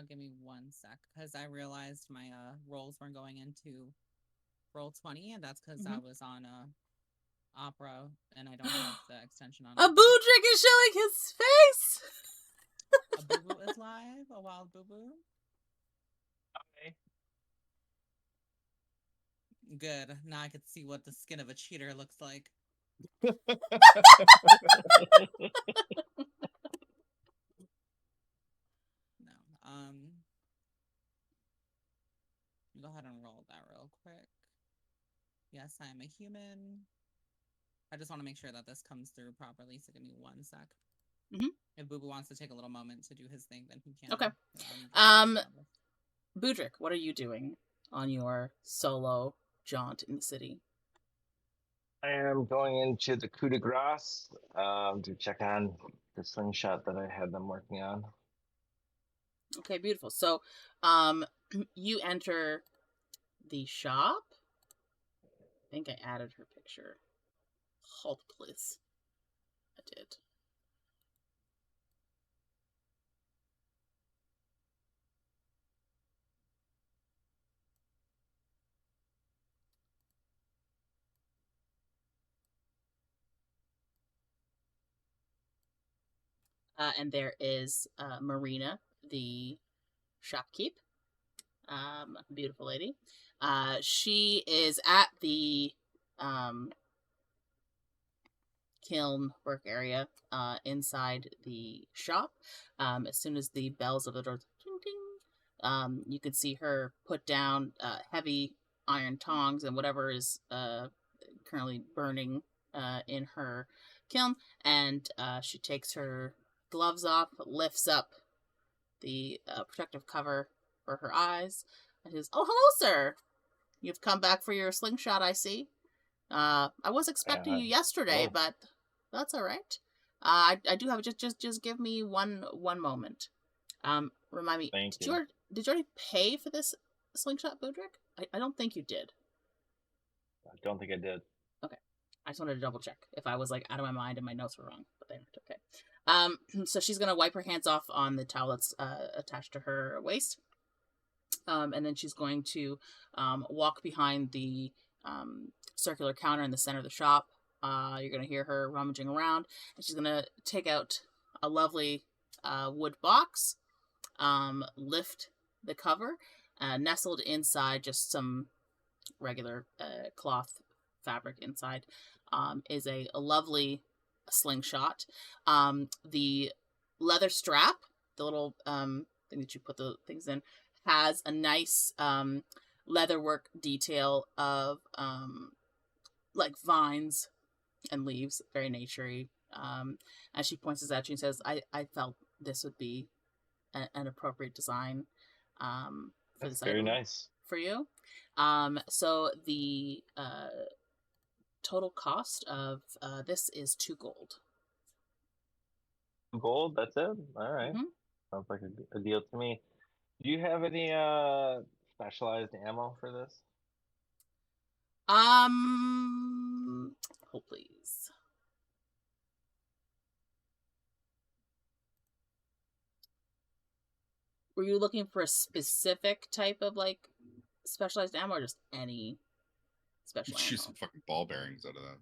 Give me 1 sec, because I realized my rolls weren't going into roll 20, and that's because I was on opera, and I don't have the extension on. A Budrick is showing his face! A boo-boo is live? A wild boo-boo? Okay. Good. Now I can see what the skin of a cheater looks like. Go ahead and roll that real quick. Yes, I am a human. I just want to make sure that this comes through properly, so give me 1 sec. If Boo Boo wants to take a little moment to do his thing, then he can. Okay. Budrick, what are you doing on your solo jaunt in the city? I am going into the coup de grace to check on the slingshot that I had them working on. Okay, beautiful. So, you enter the shop. I think I added her picture. Hold, please. I did. And there is Marina, the shopkeep. Beautiful lady. She is at the kiln work area inside the shop. As soon as the bells of the door ding, ding, you can see her put down heavy iron tongs and whatever is currently burning in her kiln, and she takes her gloves off, lifts up the protective cover for her eyes, and says, "Oh, hello, sir. You've come back for your slingshot, I see. I was expecting you yesterday, but that's all right. I do have just give me one moment. Remind me, did you already pay for this slingshot, Budrick? I don't think you did. I don't think I did. Okay, I just wanted to double check if I was like out of my mind and my notes were wrong, but they aren't. Okay. So she's gonna wipe her hands off on the towel that's attached to her waist. And then she's going to walk behind the circular counter in the center of the shop. You're going to hear her rummaging around, and she's going to take out a lovely wood box, lift the cover, nestled inside just some regular cloth fabric inside is a lovely slingshot. The leather strap, the little thing that you put the things in, has a nice leatherwork detail of like vines and leaves, very naturey. As she points this at you and says, I felt this would be an appropriate design for That's this very item nice. for you. So the total cost of this is 2 gold. Gold, that's it? All right. Mhm. Sounds like a deal to me. Do you have any specialized ammo for this? Hold please. Were you looking for a specific type of like specialized ammo, or just any special Shoot ammo? some fucking ball bearings out of that.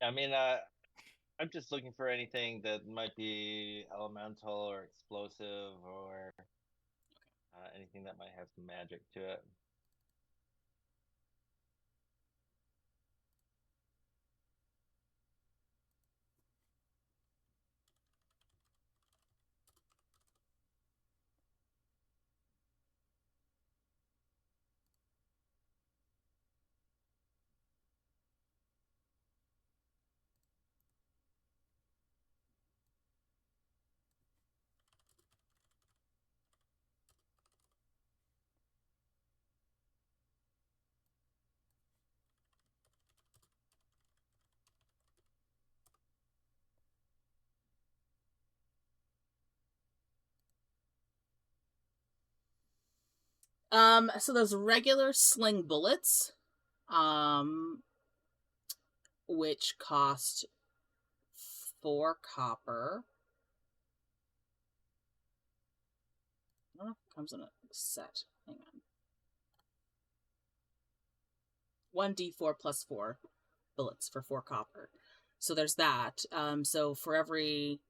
I mean, I'm just looking for anything that might be elemental or explosive or anything that might have some magic to it. So there's regular sling bullets, which cost 4 copper. I don't know if it comes in a set. Hang on. 1d4 plus 4 bullets for 4 copper. So there's that. So for every...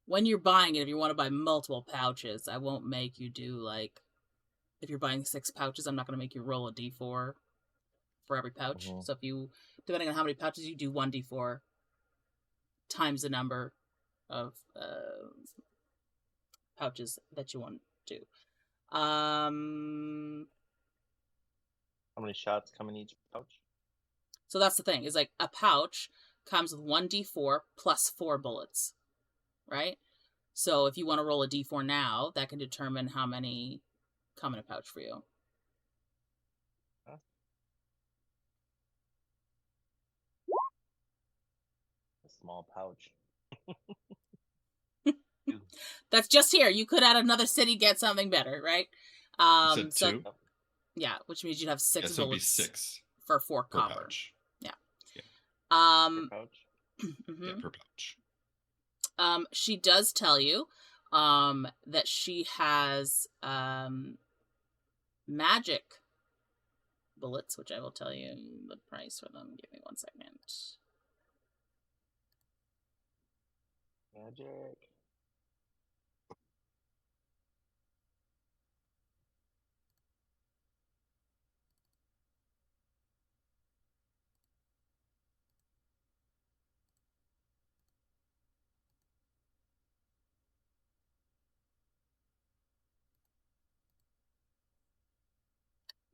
When you're buying it, if you want to buy multiple pouches, I won't make you do, like... If you're buying 6 pouches, I'm not going to make you roll a d4 for every pouch. Mm-hmm. So if you... Depending on how many pouches you do, 1d4 times the number of pouches that you want to do. How many shots come in each pouch? So that's the thing, is like a pouch comes with 1d4 plus 4 bullets, right? So if you want to roll a d4 now, that can determine how many come in a pouch for you. Huh? A small pouch. That's just here. You could at another city get something better, right? You said So 2? yeah, which means you'd have 6 Yeah, so it'd be bullets 6 for 4 per copper. pouch. Yeah. Per pouch? Mhm. Yeah, per pouch. She does tell you that she has magic bullets, which I will tell you the price for them. Give me 1 second. Magic.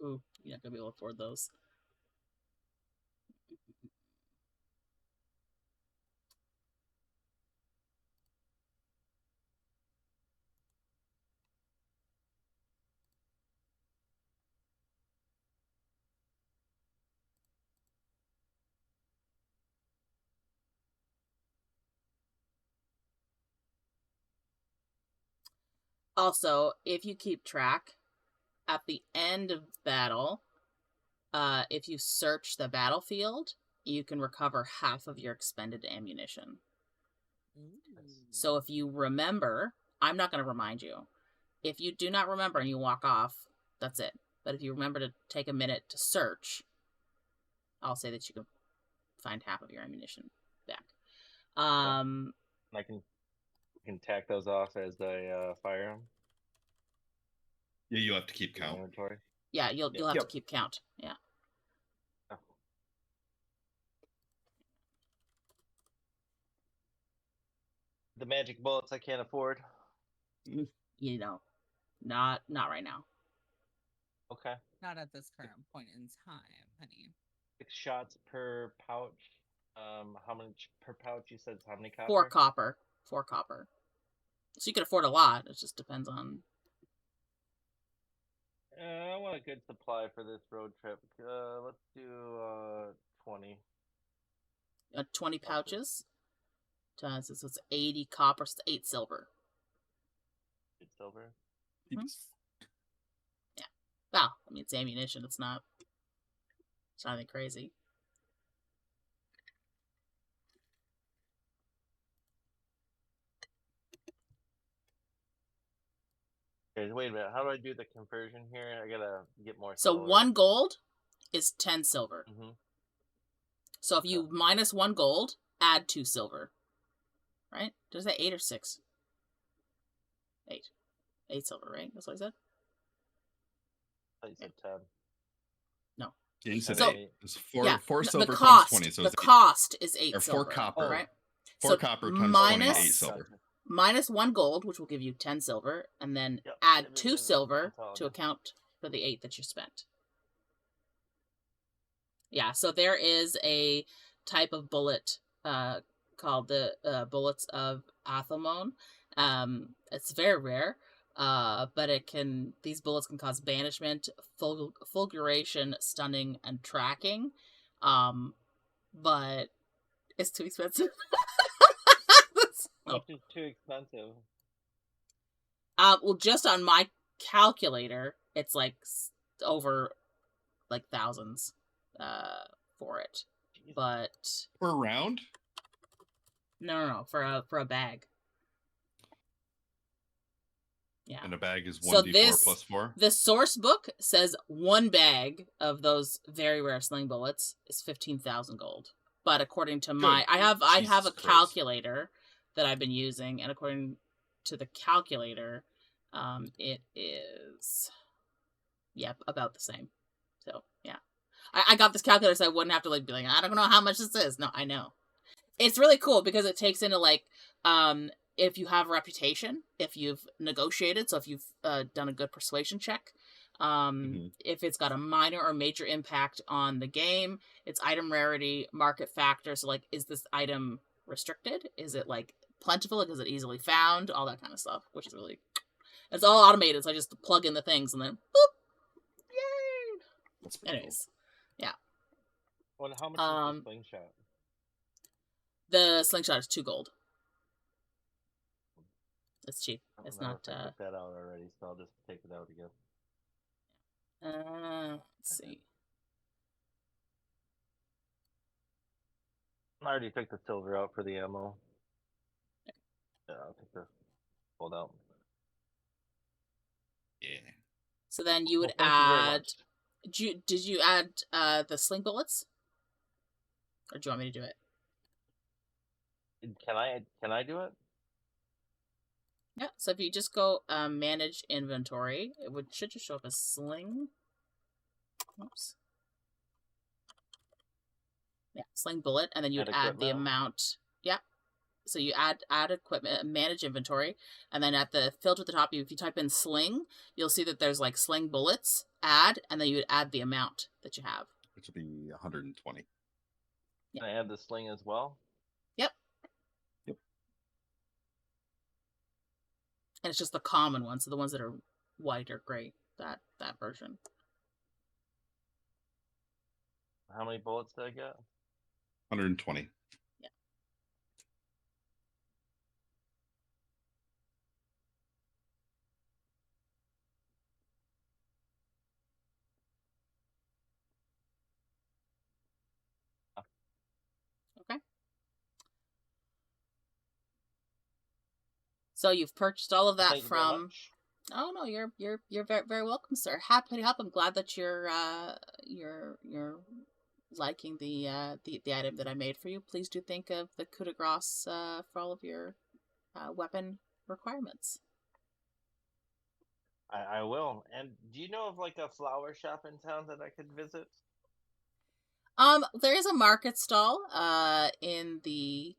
Ooh, you're not gonna be able to afford those. Also, if you keep track, at the end of battle, if you search the battlefield, you can recover half of your expended ammunition. So if you remember, I'm not going to remind you. If you do not remember and you walk off, that's it. But if you remember to take a minute to search, I'll say that you can find half of your ammunition back. I can tack those off as I fire them. Yeah, you have to keep in count. inventory. Yeah, you'll have to keep count. Yeah. Oh. The magic bullets I can't afford. You know, not right now. Okay. Not at this current point in time, honey. 6 shots per pouch. How much per pouch? You said how many copper? 4 copper. 4 copper. So you can afford a lot. It just depends on. I want a good supply for this road trip. Let's do 20. 20 pouches. So it's 80 copper, so 8 silver. 8 silver. Yeah. Well, I mean, it's ammunition. It's not anything crazy. Okay, wait a minute. How do I do the conversion here? I gotta get more. So silver. 1 gold is 10 silver. Mm-hmm. So if you minus 1 gold, add 2 silver. Right? Did I say 8 or 6? 8. 8 silver, right? That's what I said? I thought you said 10. No. Yeah, you said So- 8. It's 4 silver the times cost, 20. So the it's cost is 8 or 4 silver. copper. Right? 4 So copper times 20, 8 minus- silver. Minus 1 gold, which will give you 10 silver, and then Yep, add yep, 2 yep, silver that's all to good. account for the 8 that you spent. Yeah, so there is a type of bullet called the bullets of Athelmon. It's very rare, but these bullets can cause banishment, fulguration, stunning, and tracking. But it's too expensive. How much is too expensive? Well, just on my calculator, it's like over like thousands for it. Jeez. But Per round? no, for a bag. Yeah. And a bag is So 1d4 this- plus 4? The source book says 1 bag of those very rare sling bullets is 15,000 gold. But according to Good. I have Jesus a Christ. calculator that I've been using, and according to the calculator, it is about the same. So yeah, I got this calculator so I wouldn't have to like be like, I don't know how much this is. No, I know. It's really cool because it takes into like if you have reputation, if you've negotiated, so if you've done a good persuasion check, if it's got a minor or major impact on the game, its item rarity, market factor. So like, is this item restricted? Is it like plentiful? Like, is it easily found? All that kind of stuff, which is really, it's all automated. So I just plug in the things and then boop, yay! That's pretty Anyways, Well, how much is the slingshot? the slingshot is 2 gold. It's cheap. I don't It's know not. if I took that out already, so I'll just take it out again. Let's see. I already took the silver out for the ammo. Yeah, I'll take the gold out. Yeah. So then you would Well, thank you very add. much. Did you add the sling bullets, or do you want me to do it? Can I do it? Yeah. So if you just go manage inventory, should just show up as sling. Oops. Yeah, sling bullet, and then you would Add add the equipment. amount. Yeah. So you add equipment, manage inventory, and then at the filter at the top, if you type in sling, you'll see that there's like sling bullets, add, and then you would add the amount that you have. Which would be 120. Can I add the sling as well? And it's just the common ones, so the ones that are white or gray, that version. How many bullets did I get? 120. Okay. So you've purchased all of that Thank you very from. much. Oh no, you're very very welcome, sir. Happy to help. I'm glad that you're liking the item that I made for you. Please do think of the coup de grace for all of your weapon requirements. I will. And do you know of like a flower shop in town that I could visit? There is a market stall in the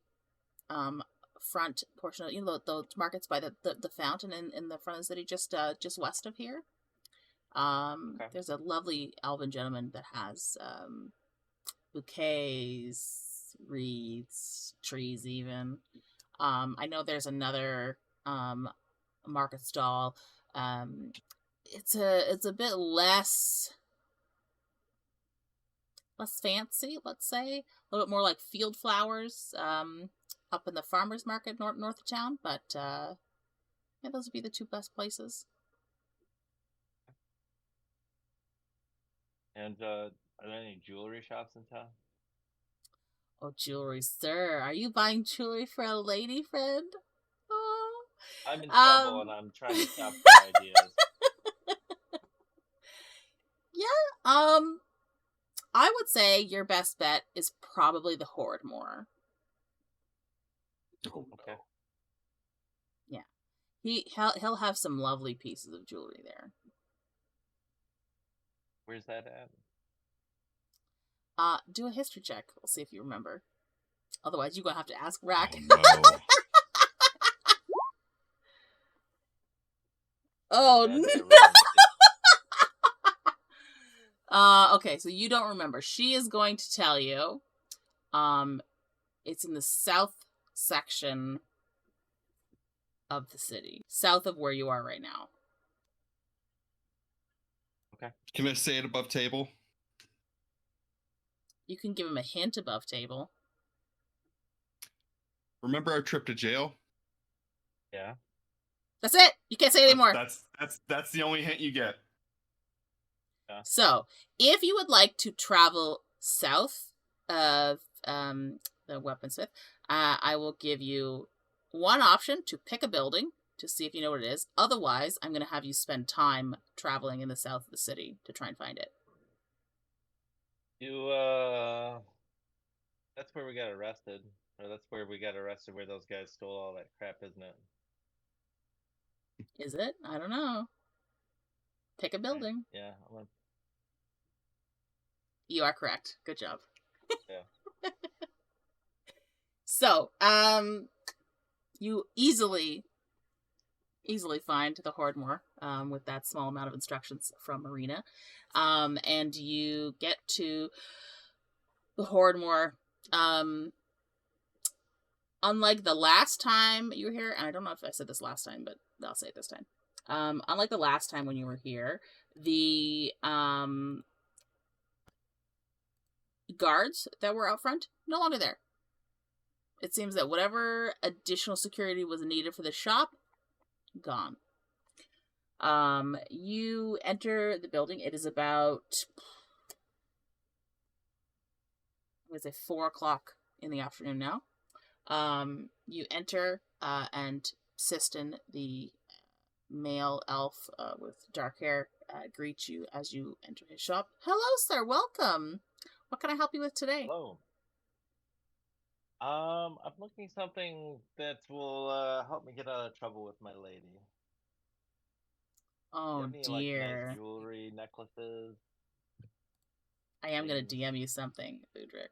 front portion of those markets by the fountain in the front of the city, just west of here. Okay. There's a lovely elven gentleman that has bouquets, wreaths, trees even. I know there's another market stall. It's a bit less fancy, let's say. A little bit more like field flowers up in the farmers market north of town, but yeah, those would be the two best places. And are there any jewelry shops in town? Oh, jewelry, sir. Are you buying jewelry for a lady friend? Oh. I'm in trouble and I'm trying to shop for ideas. Yeah, I would say your best bet is probably the Hordmore. Okay. Yeah. He'll have some lovely pieces of jewelry there. Where's that at? Do a history check. We'll see if you remember. Otherwise, you're gonna have to ask Rahk. Oh, Oh no! Okay, so you don't remember. She is going to tell you. It's in the south section of the city, south of where you are right now. Okay. Can I say it above table? You can give him a hint above table. Remember our trip to jail? Yeah. That's it. You can't say it anymore. That's the only hint you get. Yeah. So, if you would like to travel south of the weaponsmith, I will give you one option to pick a building to see if you know what it is. Otherwise, I'm going to have you spend time traveling in the south of the city to try and find it. That's where we got arrested. Or that's where we got arrested where those guys stole all that crap, isn't it? Is it? I don't know. Pick a building. Yeah. You are correct. Good job. Yeah. So, you easily find the Hordmore with that small amount of instructions from Marina. And you get to the Hordmore. Unlike the last time you were here, and I don't know if I said this last time, but I'll say it this time. Unlike the last time when you were here, the guards that were out front, no longer there. It seems that whatever additional security was needed for the shop, gone. You enter the building. It is about, I would say, 4 o'clock in the afternoon now. You enter, and Siston, the male elf with dark hair, greets you as you enter his shop. Hello, sir. Welcome. What can I help you with today? Hello. I'm looking something that will help me get out of trouble with my lady. Oh, Do you have any, dear. like, nice jewelry, necklaces? I am going to DM you something, Budrick.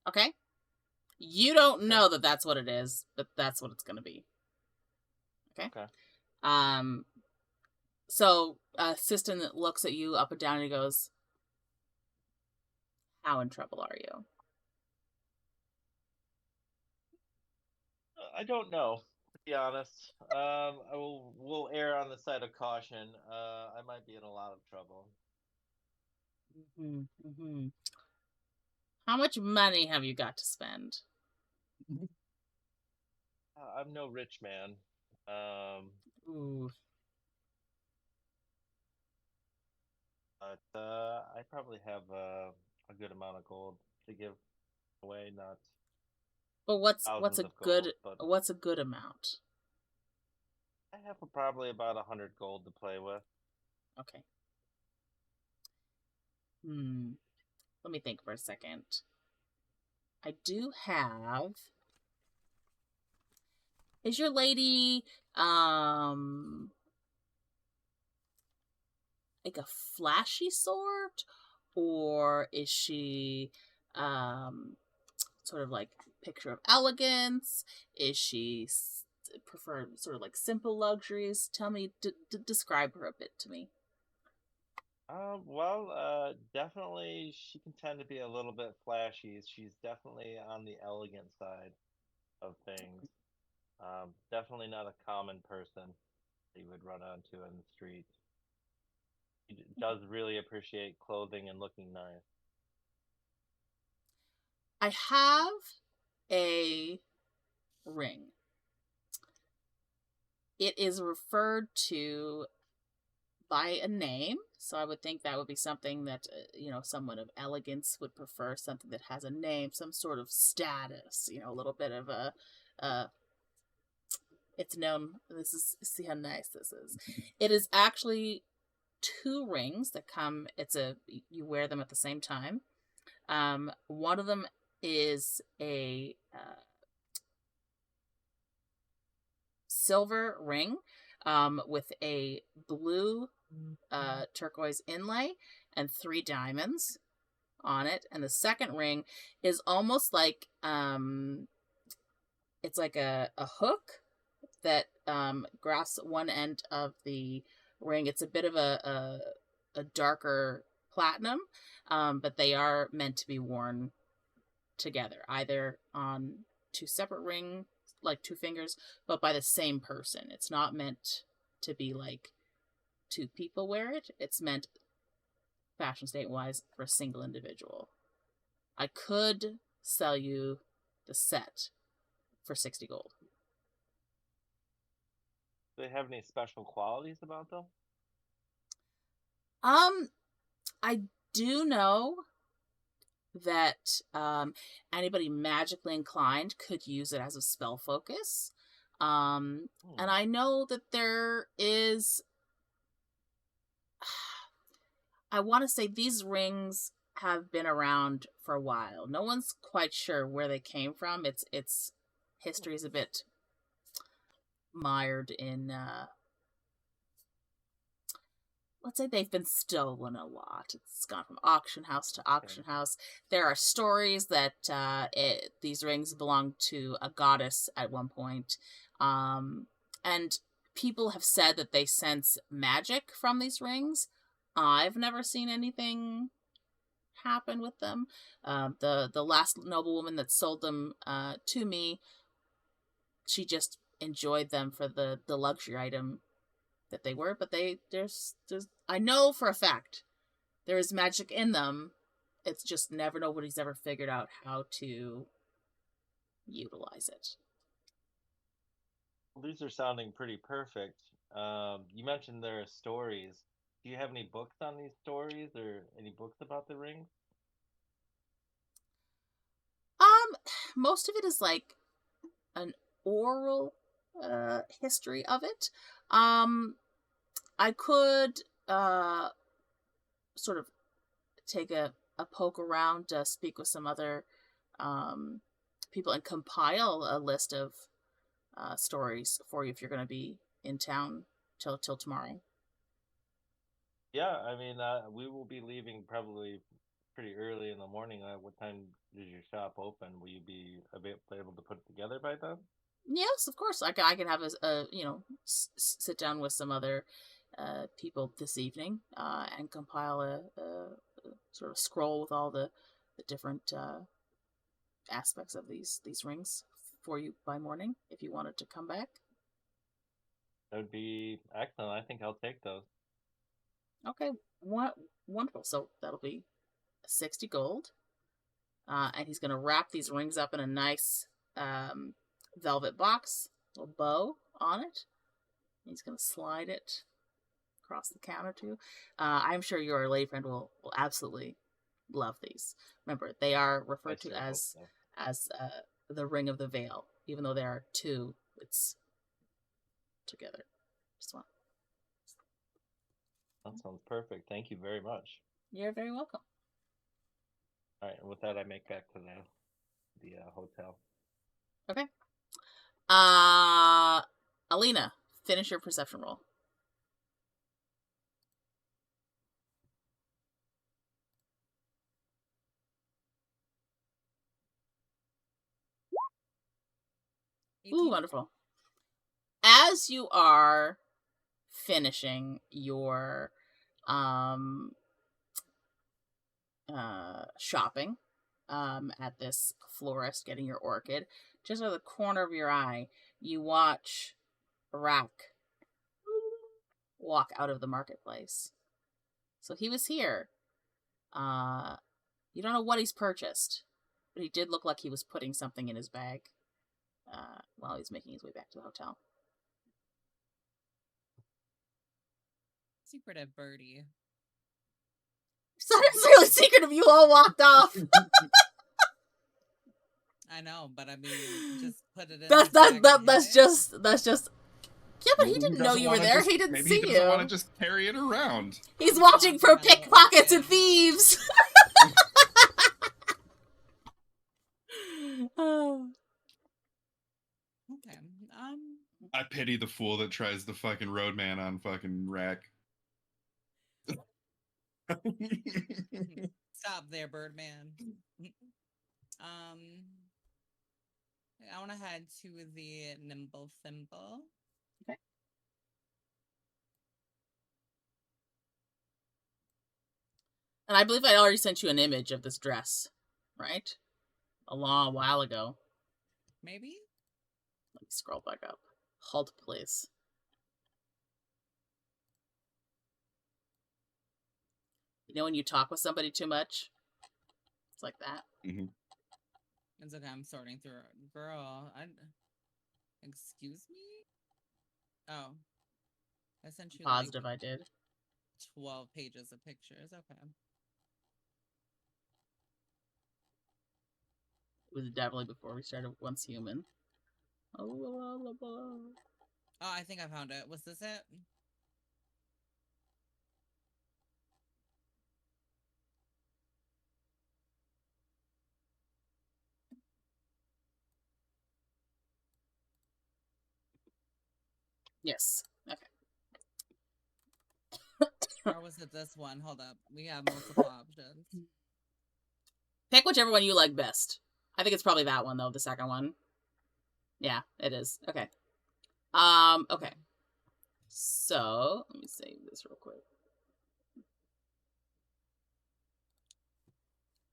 Okay? You don't know that that's what it is, but that's what it's going to be. Okay? So, Siston looks at you up and down and he goes, how in trouble are you? I don't know, to be honest. We'll err on the side of caution. I might be in a lot of trouble. How much money have you got to spend? I'm no rich man. Ooh. But I probably have a good amount of gold to give away. Not. But what's a good gold, what's a good amount? I have probably about 100 gold to play with. Okay. Let me think for a second. I do have Is your lady like a flashy sort, or is she sort of like picture of elegance? Is she prefer sort of like simple luxuries? Tell me, describe her a bit to me. Definitely she can tend to be a little bit flashy. She's definitely on the elegant side of things. Definitely not a common person that you would run onto in the street. She does really appreciate clothing and looking nice. I have a ring. It is referred to by a name, so I would think that would be something that someone of elegance would prefer, something that has a name, some sort of status, a little bit of a it's known. See how nice this is. It is actually 2 rings that come. You wear them at the same time. One of them is a silver ring with a blue turquoise inlay and 3 diamonds on it. And the second ring is almost like it's like a hook that grasps one end of the ring. It's a bit of a darker platinum, but they are meant to be worn together, either on 2 separate rings, like 2 fingers, but by the same person. It's not meant to be like 2 people wear it. It's meant fashion state wise for a single individual. I could sell you the set for 60 gold. Do they have any special qualities about them? I do know that anybody magically inclined could use it as a spell focus. And I know that there is... I want to say these rings have been around for a while. No one's quite sure where they came from. Its history is a bit mired in... let's say they've been stolen a lot. It's gone from auction house to auction house. There are stories that these rings belonged to a goddess at one point. And people have said that they sense magic from these rings. I've never seen anything happen with them. The last noblewoman that sold them to me, she just enjoyed them for the luxury item that they were, but there's I know for a fact there is magic in them. It's just nobody's ever figured out how to utilize it. Well, these are sounding pretty perfect. You mentioned there are stories. Do you have any books on these stories, or any books about the rings? Most of it is like an oral history of it. I could sort of take a poke around, speak with some other people, and compile a list of stories for you if you're going to be in town till tomorrow. Yeah, I mean, we will be leaving probably pretty early in the morning. What time does your shop open? Will you be able to put it together by then? Yes, of course. I can have a sit down with some other people this evening and compile a sort of scroll with all the different aspects of these rings for you by morning if you wanted to come back. That would be excellent. I think I'll take those. Okay, wonderful. So that'll be 60 gold. And he's going to wrap these rings up in a nice velvet box, little bow on it. He's going to slide it across the counter to you. I'm sure your lady friend will absolutely love these. Remember, they are referred to as the Ring of the Veil, even though there are 2. It's together. Just one. That sounds perfect. Thank you very much. You're very welcome. All right, and with that, I make back to the hotel. Okay. Alina, finish your perception roll. Ooh, wonderful. As you are finishing your shopping at this florist, getting your orchid, just out of the corner of your eye, you watch Rahk walk out of the marketplace. So he was here. You don't know what he's purchased, but he did look like he was putting something in his bag while he's making his way back to the hotel. Secretive birdie. It's not necessarily secretive. You all walked off. I know, but I mean, just put it in. That's just. Yeah, but he didn't know you were there. He didn't see you. Maybe he doesn't want to just carry it around. He's watching for pickpockets and thieves. Oh. Okay. I pity the fool that tries the fucking roadman on fucking Rahk. Stop there, Birdman. I want to head to the Nimble Thimble. Okay. And I believe I already sent you an image of this dress, right? A long while ago. Maybe? Let me scroll back up. Halt, please. You know when you talk with somebody too much? It's like that. Mm-hmm. It's okay, I'm sorting through it. Girl, excuse me? Oh. I sent you Positive like I did. 12 pages of pictures. Okay. It was definitely before we started Once Human. Oh, blah, blah, blah. Oh, I think I found it. Was this it? Yes. Okay. Or was it this one? Hold up. We have multiple options. Pick whichever one you like best. I think it's probably that one, though, the second one. Yeah, it is. Okay. Okay. So, let me save this real quick.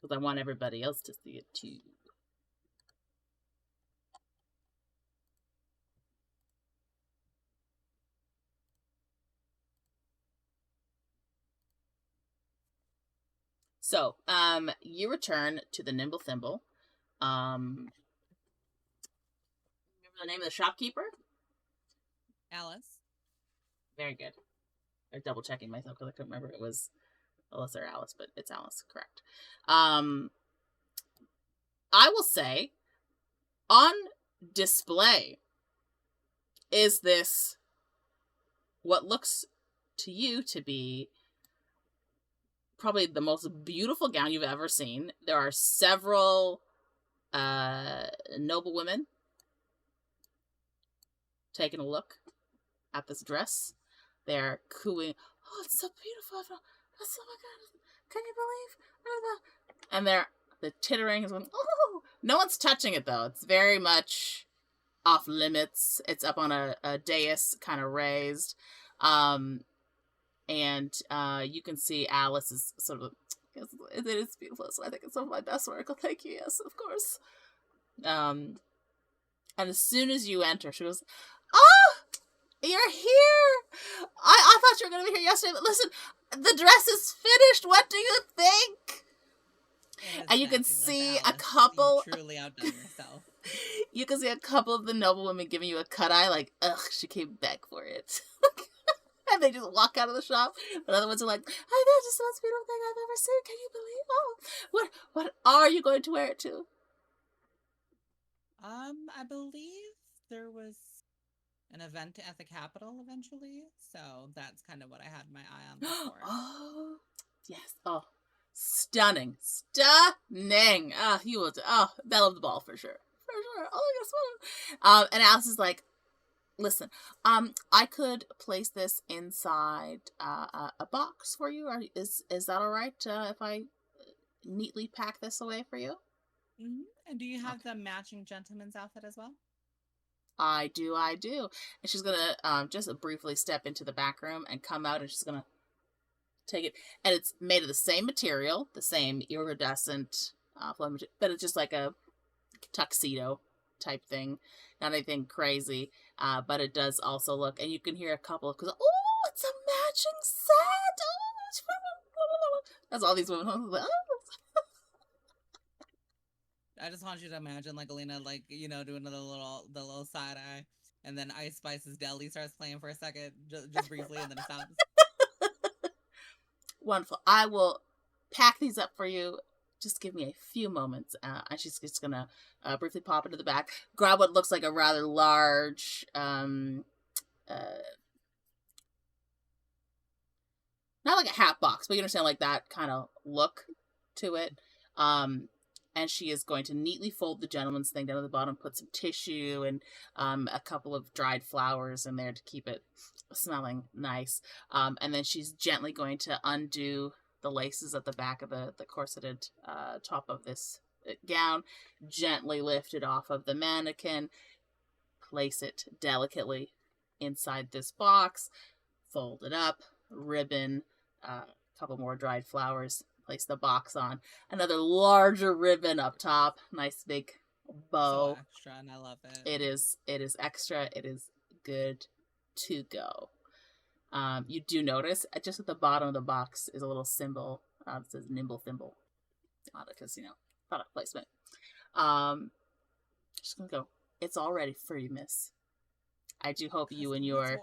Because I want everybody else to see it, too. So, you return to the Nimble Thimble. Remember the name of the shopkeeper? Alice. Very good. I was double checking myself because I couldn't remember if it was Alyssa or Alice, but it's Alice, correct. I will say, on display is this what looks to you to be probably the most beautiful gown you've ever seen. There are several noble women taking a look at this dress. They're cooing, "Oh, it's so beautiful. That's, oh my God. Can you believe?" And they're tittering is going, "Oh!" No one's touching it, though. It's very much off limits. It's up on a dais, kind of raised. And you can see Alice is sort of, it is beautiful. So I think it's some of my best work. Oh, thank you. Yes, of course. And as soon as you enter, she goes, "Oh, you're here. I thought you were going to be here yesterday, but listen, the dress is finished. What do you think?" And you can see Alice. a couple. You truly outdone yourself. You can see a couple of the noble women giving you a cut eye, like, "Ugh, she came back for it." And they just walk out of the shop. But other ones are like, "Oh, that's just the most beautiful thing I've ever seen. Can you believe? Oh, what are you going to wear it to?" I believe there was an event at the Capitol eventually, so that's kind of what I had my eye on before. Oh, yes. Oh, stunning. You will, Belle of the Ball for sure. For sure. Oh, yes. And Alice is like, listen, I could place this inside a box for you. Is that all right if I neatly pack this away for you? Mm-hmm. And do you have the matching gentleman's outfit as well? I do. And she's gonna just briefly step into the back room and come out, and she's gonna take it. And it's made of the same material, the same iridescent flame, but it's just like a tuxedo type thing. Not anything crazy, but it does also look, and you can hear a couple of, because, oh, it's a matching set. Oh, that's all these women. I just want you to imagine, like, Alina, like, you know, doing the little side eye, and then Ice Spice's Deli starts playing for a second, just briefly, and then it stops. Wonderful. I will pack these up for you. Just give me a few moments. And she's just gonna briefly pop into the back, grab what looks like a rather large, not like a hat box, but you understand, like that kind of look to it. And she is going to neatly fold the gentleman's thing down at the bottom, put some tissue and a couple of dried flowers in there to keep it smelling nice. And then she's gently going to undo the laces at the back of the corseted top of this gown, gently lift it off of the mannequin, place it delicately inside this box, fold it up, ribbon, a couple more dried flowers, place the box on, another larger ribbon up top, nice big bow. So extra, and I love it. It is extra. It is good to go. You do notice just at the bottom of the box is a little symbol. It says Nimble Thimble, because product placement. Just gonna go. It's all ready for you, miss. I do hope you and your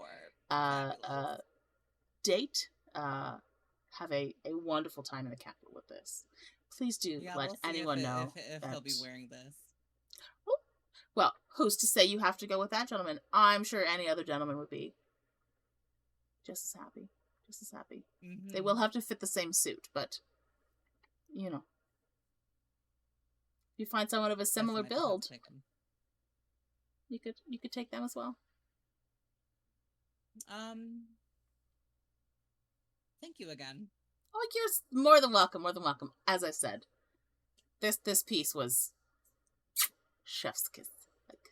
date have a wonderful time in the capital with this. Please do let anyone know if he'll be wearing this. Well, who's to say you have to go with that gentleman? I'm sure any other gentleman would be just as happy. Mm-hmm. They will have to fit the same suit, but if you find someone of a similar build, you could take them as well. Thank you again. Oh, you're more than welcome. As I said, this piece was chef's kiss. Like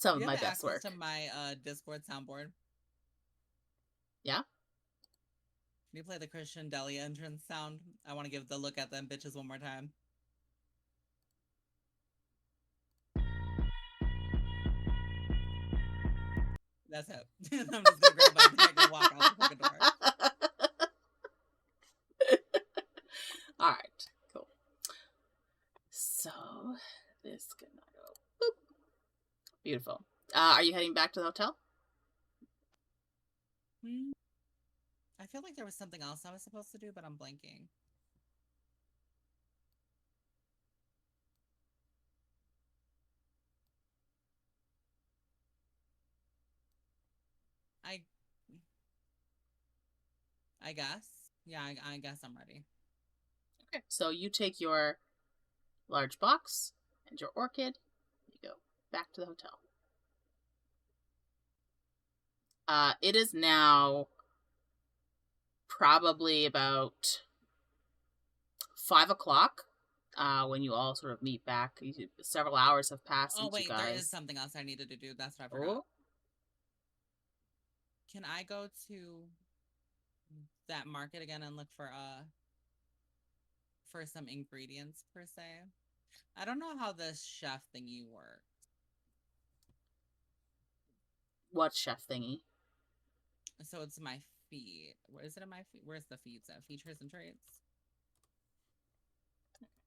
some of my best work. To my Discord soundboard. Yeah. Can you play the Christian Deli entrance sound? I want to give the look at them bitches one more time. That's it. I'm just gonna grab my bag and walk out the fucking door. All right, cool. So this gonna go. Boop. Beautiful. Are you heading back to the hotel? I feel like there was something else I was supposed to do, but I'm blanking. I guess. Yeah, I guess I'm ready. Okay, so you take your large box and your orchid. You go back to the hotel. It is now probably about 5 o'clock when you all sort of meet back. Several hours have passed since you guys... there is something else I needed to do. That's what I forgot. Can I go to that market again and look for some ingredients per se? I don't know how this chef thingy works. What chef thingy? So it's my feed. Where is it in my feed? Where's the feeds at? Features and traits.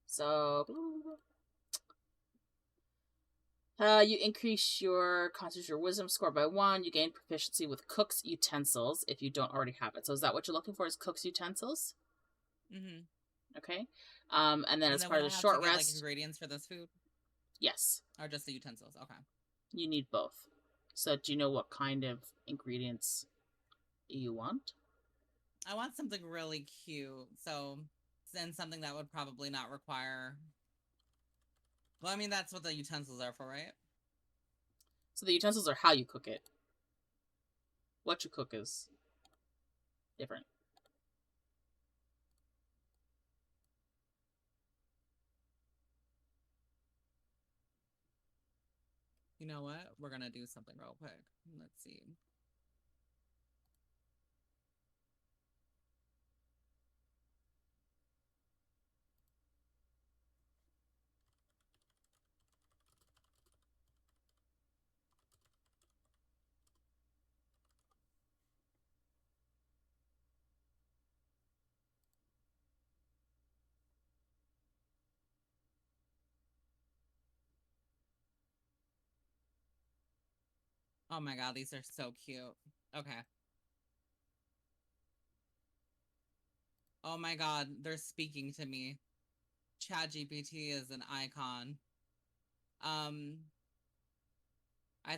So you increase your Constitution or Wisdom score by 1. You gain proficiency with cook's utensils if you don't already have it. So is that what you're looking for? Is cook's utensils? Mm-hmm. Okay. And then as part of the short rest, like ingredients for this food. Yes. Or just the utensils? Okay. You need both. So do you know what kind of ingredients you want? I want something really cute. So then something that would probably not require Well, I mean, that's what the utensils are for, right? So the utensils are how you cook it. What you cook is different. You know what? We're gonna do something real quick. Let's see. Oh my god, these are so cute. Okay. Oh my god, they're speaking to me. ChatGPT is an icon. I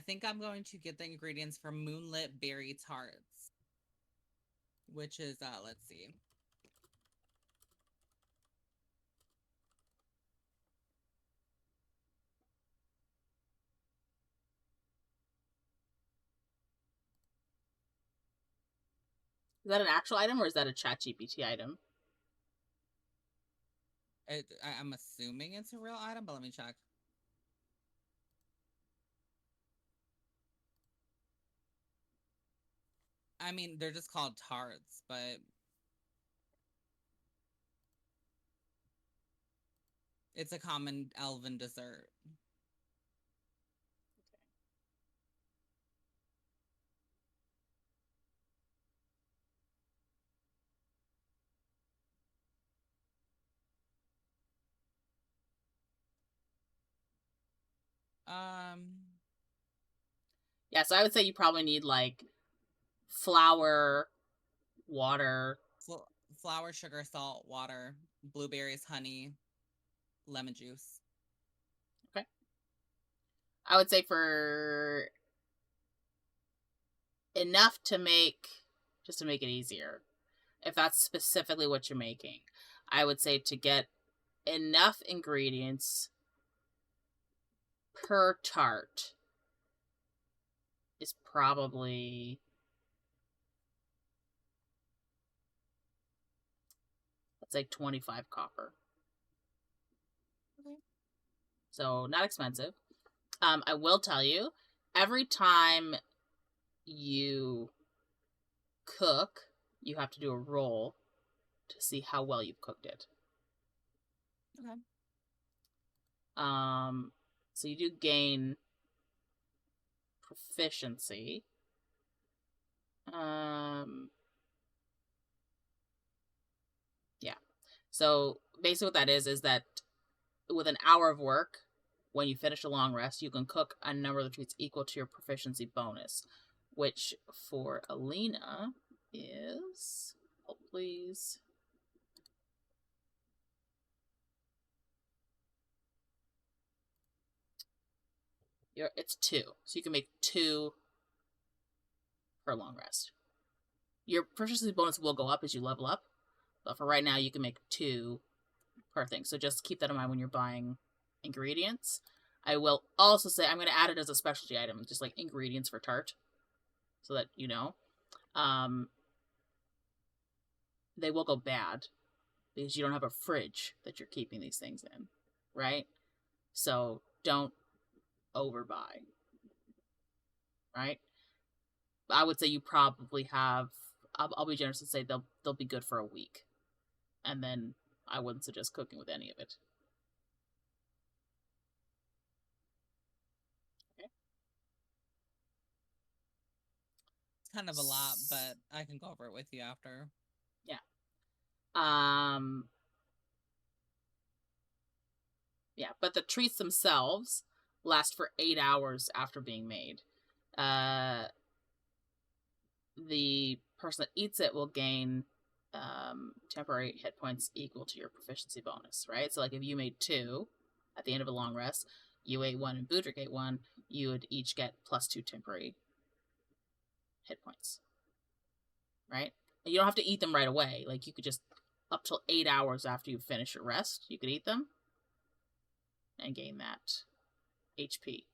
think I'm going to get the ingredients for Moonlit Berry Tarts. Which is, let's see. Is that an actual item or is that a ChatGPT item? I'm assuming it's a real item, but let me check. I mean, they're just called tarts, but it's a common elven dessert. Yeah, so I would say you probably need like flour, water. Flour, sugar, salt, water, blueberries, honey, lemon juice. Okay. I would say for enough to make, just to make it easier, if that's specifically what you're making, I would say to get enough ingredients per tart is probably, let's say 25 copper. Okay. So not expensive. I will tell you, every time you cook, you have to do a roll to see how well you've cooked it. Okay. So you do gain proficiency. Yeah. So basically what that is that with an hour of work, when you finish a long rest, you can cook a number of the treats equal to your proficiency bonus, which for Alina is, oh please, it's 2. So you can make 2 per long rest. Your proficiency bonus will go up as you level up, but for right now you can make 2 per thing. So just keep that in mind when you're buying ingredients. I will also say I'm going to add it as a specialty item, just like ingredients for tart, so that you know. They will go bad because you don't have a fridge that you're keeping these things in, right? So don't overbuy, right? I would say you probably have. I'll be generous and say they'll be good for a week, and then I wouldn't suggest cooking with any of it. Okay. It's kind of a lot, but I can go over it with you after. Yeah. Yeah, but the treats themselves last for 8 hours after being made. The person that eats it will gain temporary hit points equal to your proficiency bonus, right? So like if you made 2 at the end of a long rest, you ate 1 and Budrick ate 1, you would each get +2 temporary hit points, right? You don't have to eat them right away. Like you could just, up till 8 hours after you finish your rest, you could eat them. and gain that HP.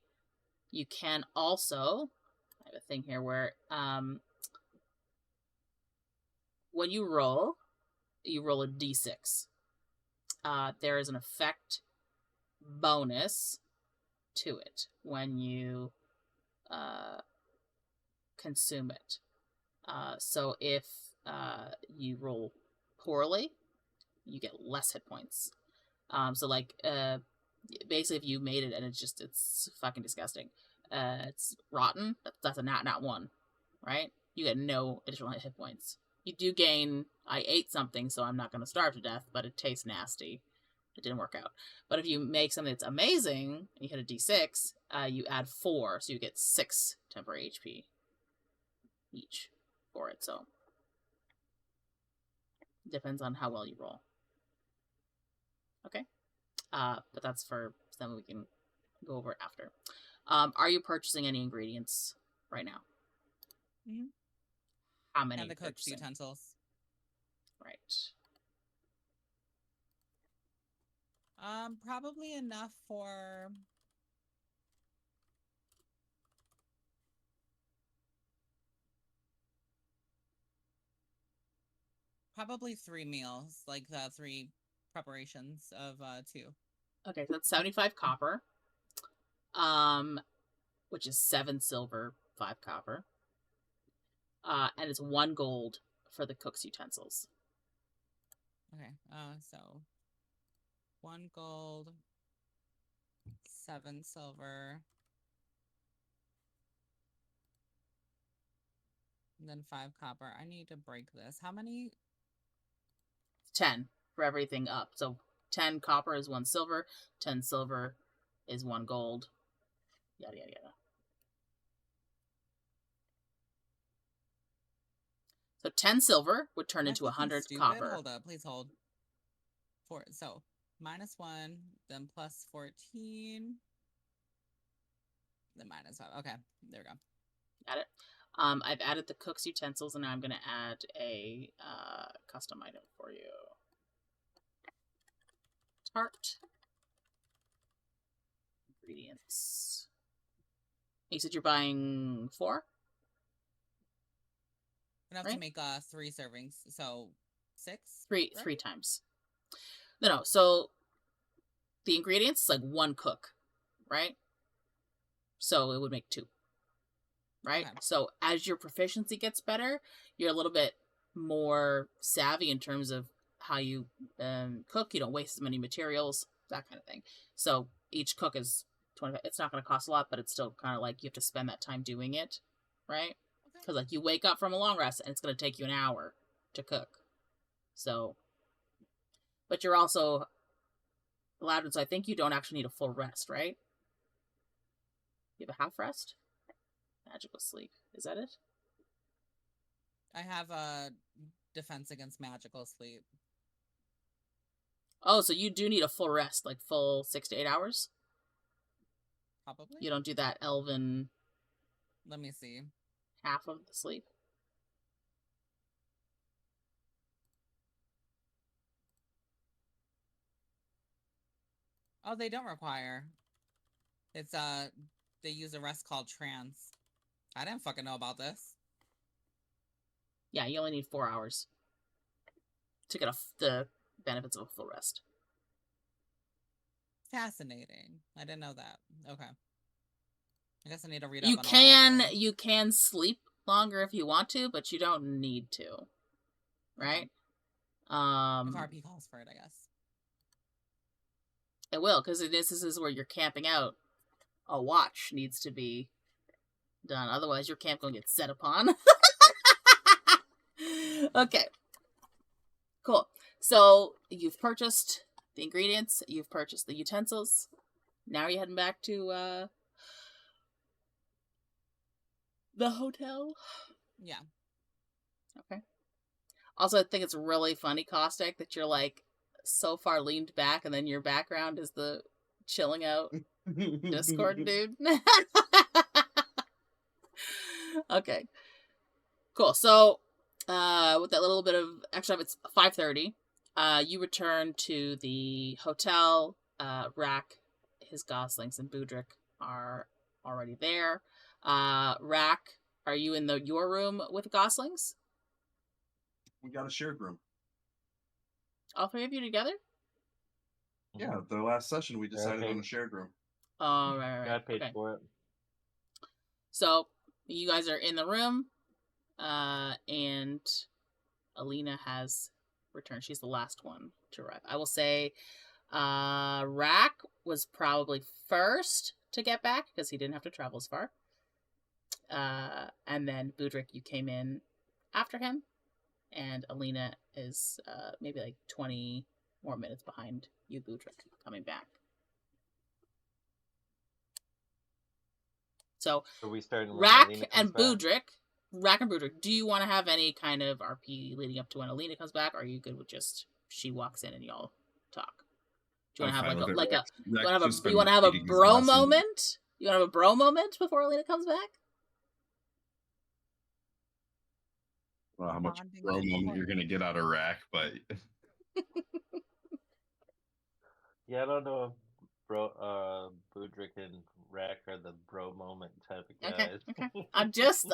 You can also, I have a thing here where when you roll a d6. There is an effect bonus to it when you consume it. So if you roll poorly, you get less hit points. So like basically if you made it and it's fucking disgusting, it's rotten, that's a not one, right? You get no additional hit points. You do gain, I ate something, so I'm not going to starve to death, but it tastes nasty. It didn't work out. But if you make something that's amazing, and you hit a d6, you add 4, so you get 6 temporary HP each for it. So it depends on how well you roll. Okay. But that's for something we can go over after. Are you purchasing any ingredients right now? Mm-hmm. How many? And the cooked utensils. Right. Probably enough for probably 3 meals, like 3 preparations of 2. Okay, so that's 75 copper. Which is 7 silver, 5 copper. And it's 1 gold for the cook's utensils. Okay, so 1 gold, 7 silver, and then 5 copper. I need to break this. How many? 10 for everything up. So 10 copper is 1 silver, 10 silver is 1 gold, yada, yada, yada. So 10 silver would turn into 100 copper. Hold up, please hold. So -1, then +14, then -5. Okay, there we go. Got it. I've added the cook's utensils, and now I'm going to add a custom item for you. Tart. Ingredients. You said you're buying 4? Enough right? To make 3 servings, so 6? 3 right? 3 times. No, so the ingredients is like 1 cook, right? So it would make 2. Right? Okay. So as your proficiency gets better, you're a little bit more savvy in terms of how you cook. You don't waste as many materials, that kind of thing. So each cook is 25. It's not going to cost a lot, but it's still kind of like you have to spend that time doing it, right? Because like you wake up from a long rest and it's going to take you an hour to cook. So, but you're also allowed, so I think you don't actually need a full rest, right? You have a half rest? Magical sleep. Is that it? I have a defense against magical sleep. Oh, so you do need a full rest, like full 6 to 8 hours? Probably. You don't do that elven... Let me see. Half of the sleep? Oh, they don't require. It's, they use a rest called trance. I didn't fucking know about this. Yeah, you only need 4 hours to get the benefits of a full rest. Fascinating. I didn't know that. Okay. I guess I need to read up on you can sleep longer if you want to, but you don't need to. Right? If RP calls for it, I guess. It will, because this is where you're camping out. A watch needs to be done. Otherwise, your camp gonna get set upon. Okay. Cool. So, you've purchased the ingredients. You've purchased the utensils. Now you're heading back to, the hotel? Yeah. Okay. Also, I think it's really funny, Caustic, that you're, like, so far leaned back, and then your background is the chilling out Discord dude. Okay. Cool. So, with that little bit of extra, it's 5:30. You return to the hotel. Rahk his goslings, and Budrick are already there. Rahk, are you in your room with goslings? We got a shared room. All three of you together? Yeah, the last session we decided on a shared room. Oh, right. I paid Okay. for it. So you guys are in the room, and Alina has returned. She's the last one to arrive. I will say Rahk was probably first to get back because he didn't have to travel as far. And then Budrick, you came in after him, and Alina is maybe like 20 more minutes behind you, Budrick, coming back. So Are we starting when Rahk Alina and comes back? Budrick, do you want to have any kind of RP leading up to when Alina comes back? Or are you good with just she walks in and y'all talk? Do you want to have you want to have a bro moment? You want to have a bro moment before Alina comes back? Well, how much Bonding bro is moment you're important. gonna get out of Rahk, but Yeah, I don't know if Budrick and Rahk are the bro moment type of guys. Okay. I just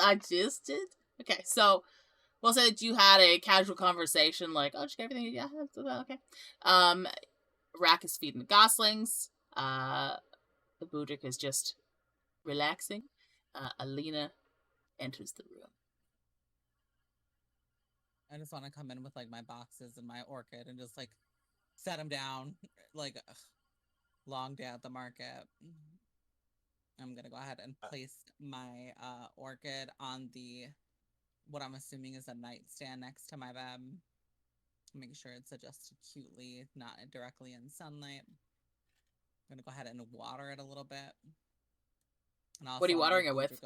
did. Okay, so we'll say that you had a casual conversation, like, oh, just get everything. Yeah, okay. Rahk is feeding the goslings. The Budrick is just relaxing. Alina enters the room. I just want to come in with like my boxes and my orchid and just like set them down. Like, long day at the market. I'm gonna go ahead and place my orchid on what I'm assuming is a nightstand next to my bed. Make sure it's adjusted cutely, not directly in sunlight. I'm gonna go ahead and water it a little bit. And also, What are you watering it with?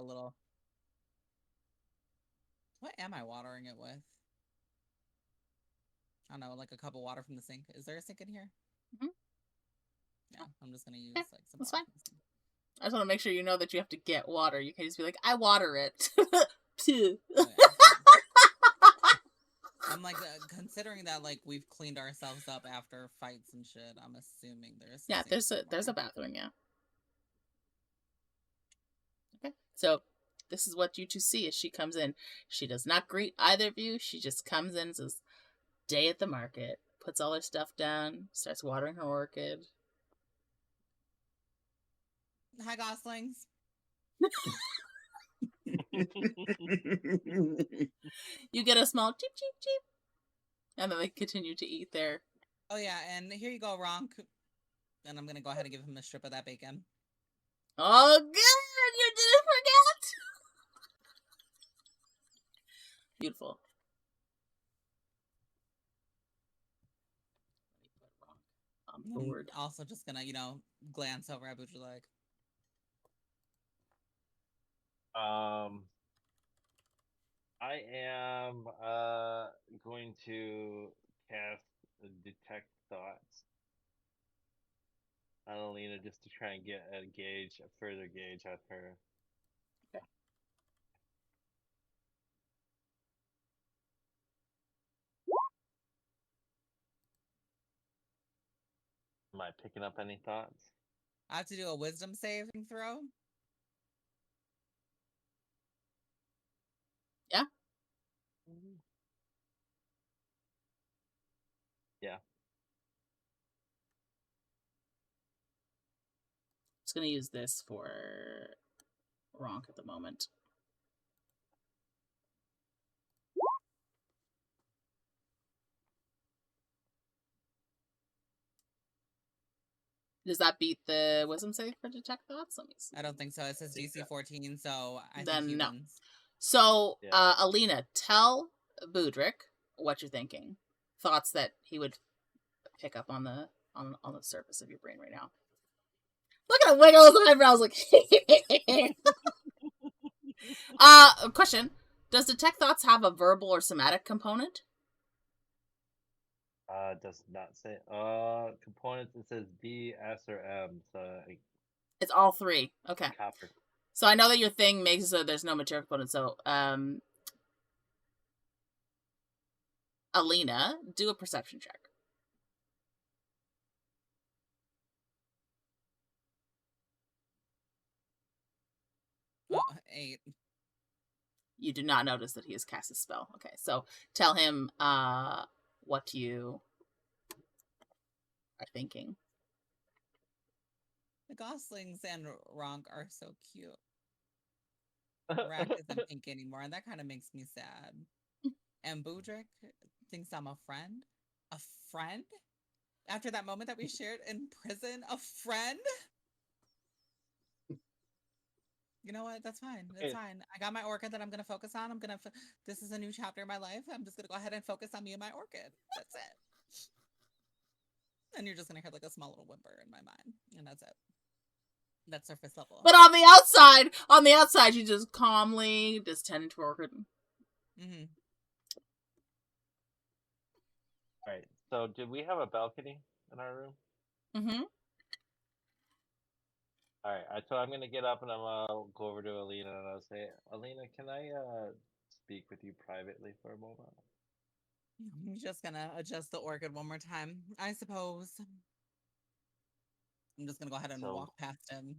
What am I watering it with? I don't know, like a cup of water from the sink. Is there a sink in here? Mm-hmm. Yeah, I'm just gonna use Okay, like some that's water. fine. I just want to make sure you know that you have to get water. You can't just be like, I water it. Oh, yeah. I'm like, considering that like we've cleaned ourselves up after fights and shit, I'm assuming there's Yeah, there's a bathroom, yeah. Okay, so this is what you two see as she comes in. She does not greet either of you. She just comes in and says, day at the market, puts all her stuff down, starts watering her orchid. Hi, goslings. You get a small cheep, cheep, cheep. And then they continue to eat their... Oh, yeah, and here you go, Rahk. And I'm going to go ahead and give him a strip of that bacon. Oh, good! You didn't forget! Beautiful. Forward. Also just gonna, glance over at Budrick. I am going to cast Detect Thoughts on Alina just to try and get a further gauge of her. Okay. Am I picking up any thoughts? I have to do a wisdom saving throw. Yeah. Yeah. Just gonna use this for Rahk at the moment. Does that beat the wisdom save for detect thoughts? Let me see. I don't think so. It says DC 14, so I then think he no. wins. So, Yeah. Alina, tell Budrick what you're thinking. Thoughts that he would pick up on the surface of your brain right now. Look at him wiggle his eyebrows like. Question: does detect thoughts have a verbal or somatic component? Does not say. Components, it says B, S, or M. So It's all three. Okay. Copper. So I know that your thing makes it so there's no material component. So, Alina, do a perception check. 8. You do not notice that he has cast a spell. Okay, so tell him what you are thinking. The goslings and Rahk are so cute. Rahk isn't pink anymore, and that kind of makes me sad. And Budrick thinks I'm a friend. A friend? After that moment that we shared in prison, a friend? You know what? That's fine. That's fine. I got my orchid that I'm going to focus on. This is a new chapter in my life. I'm just going to go ahead and focus on me and my orchid. That's it. And you're just going to hear like a small little whimper in my mind. And that's it. That's surface level. But on the outside, you just calmly just tend to orchid. Mm-hmm. All right. So, did we have a balcony in our room? Mm-hmm. All right. So I'm gonna get up and I'm gonna go over to Alina and I'll say, Alina, can I speak with you privately for a moment? I'm just gonna adjust the orchid one more time, I suppose. I'm just gonna go ahead and walk past him.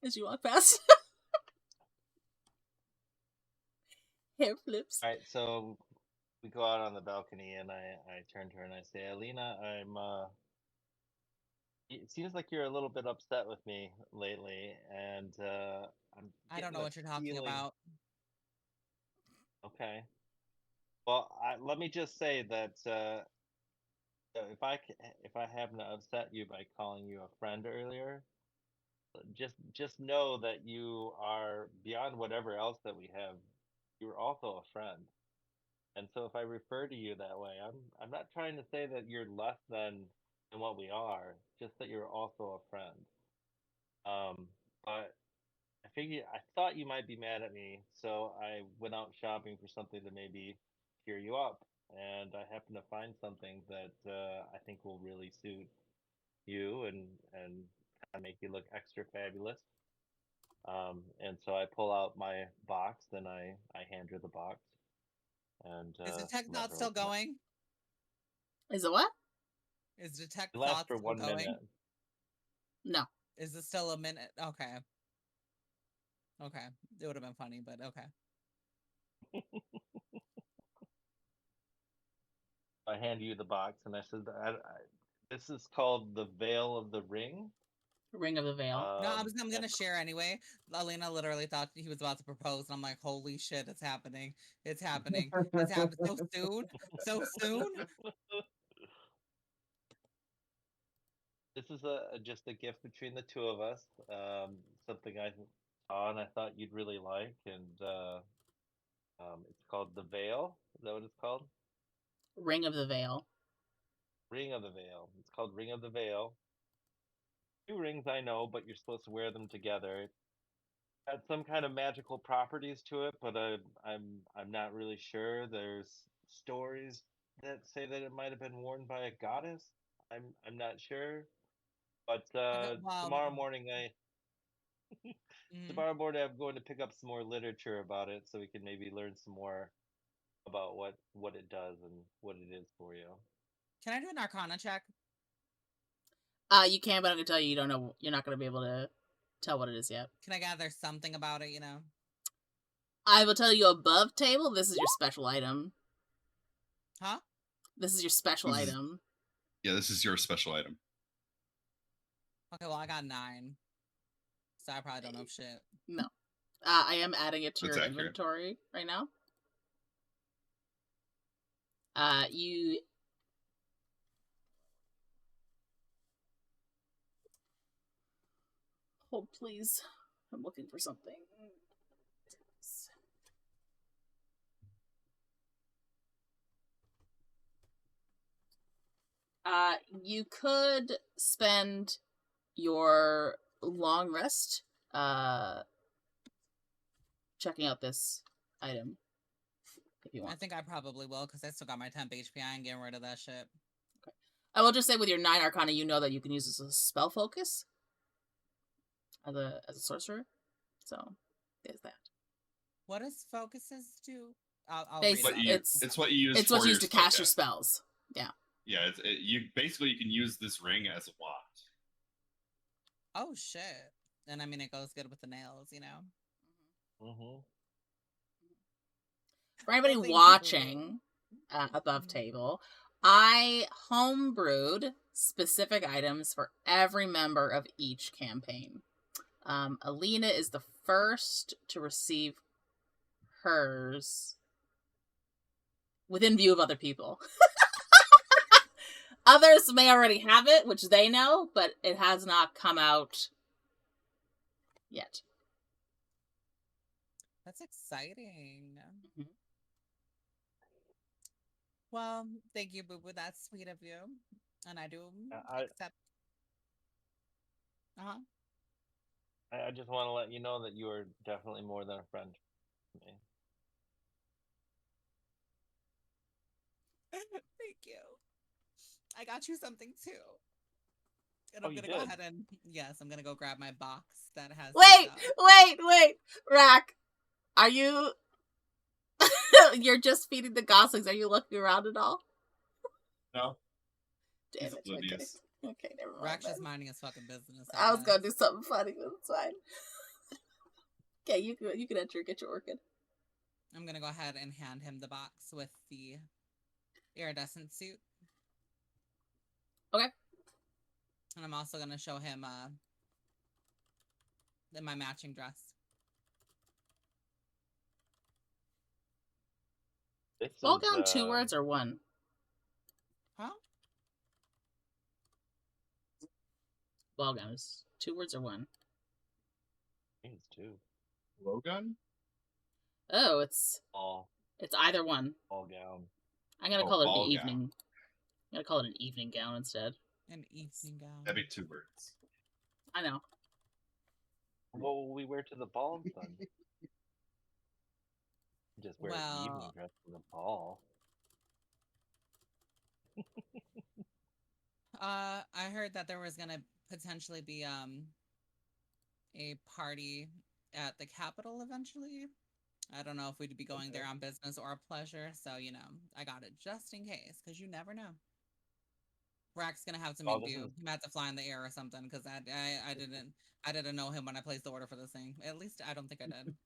As you walk past. Hair flips. All right, so we go out on the balcony and I turn to her and I say, Alina, it seems like you're a little bit upset with me lately, and I don't know what you're talking about. Okay. Well, let me just say that if I happen to upset you by calling you a friend earlier, just know that you are beyond whatever else that we have. You're also a friend, and so if I refer to you that way, I'm not trying to say that you're less than what we are, just that you're also a friend. But I thought you might be mad at me, so I went out shopping for something to maybe cheer you up, and I happened to find something that I think will really suit you and kind of make you look extra fabulous. And so I pull out my box, then I hand her the box. And is Detect Thought still going? Is it what? Is Detect It Thought lasts for still 1 going? minute. No. Is it still a minute? Okay. Okay. It would have been funny, but okay. I hand you the box, and I said, "This is called the Veil of the Ring." Ring of the Veil. No, I'm gonna share anyway. Alina literally thought he was about to propose, and I'm like, "Holy shit, it's happening! It's happening! It's happening so soon, so soon." This is just a gift between the two of us. Something I saw and I thought you'd really like, and it's called the Veil. Is that what it's called? Ring of the Veil. Ring of the Veil. It's called Ring of the Veil. 2 rings I know, but you're supposed to wear them together. It had some kind of magical properties to it, but I'm not really sure. There's stories that say that it might have been worn by a goddess. I'm not sure. But tomorrow morning tomorrow morning I'm going to pick up some more literature about it so we can maybe learn some more about what it does and what it is for you. Can I do an Arcana check? You can, but I'm gonna tell you, you don't know. You're not gonna be able to tell what it is yet. Can I gather something about it? I will tell you above table. This is your special item. Huh? This is your special item. Yeah, this is your special item. Okay, well I got 9, so I probably don't know shit. No, I am adding it to That's your accurate. inventory right now. You. Hold, please. I'm looking for something. You could spend your long rest checking out this item if you want. I think I probably will, because I still got my temp HP. I ain't getting rid of that shit. Okay. I will just say with your 9 Arcana, you know that you can use this as a spell focus as a sorcerer. So there's that. What does focuses do? I'll It's read what it. It's what you use. It's what you use to cast your spells. Yeah. Yeah, you basically you can use this ring as a wand. Oh shit! And I mean, it goes good with the nails, you know? Mm-hmm. For anybody Well, thank you. watching above table, I homebrewed specific items for every member of each campaign. Alina is the first to receive hers within view of other people. Others may already have it, which they know, but it has not come out yet. That's exciting. Mhm. Well, thank you, Boo Boo. That's sweet of you. And I do I accept. Uh-huh. I just want to let you know that you are definitely more than a friend to me. Thank you. I got you something too. And Oh, I'm you gonna go did? ahead and yes, I'm gonna go grab my box that has Wait, Rahk, are you? You're just feeding the goslings. Are you looking around at all? No. Damn He's it. oblivious. Okay, never mind. Rack's just then. minding his fucking business. I was guess. gonna do something funny, but it's fine. Okay, you can enter. Get your orchid. I'm gonna go ahead and hand him the box with the iridescent suit. Okay. And I'm also gonna show him my matching dress. Ball gown, 2 words or 1? Huh? Ball gown is 2 words or 1? I think it's 2. Blowgun? Oh, it's Ball either one. ball gown. I'm gonna Oh, call it an ball gown. evening. I'm gonna call it an evening gown instead. An evening gown. That'd be 2 words. I know. What will we wear to the ball then? Just wear an evening Well, dress to the ball. I heard that there was gonna potentially be a party at the Capitol eventually. I don't know if we'd be going there on business or pleasure, so you know, I got it just in case, because you never know. Rack's gonna have to Oh, meet this you. is- He might have to fly in the air or something, because I didn't know him when I placed the order for this thing. At least I don't think I did.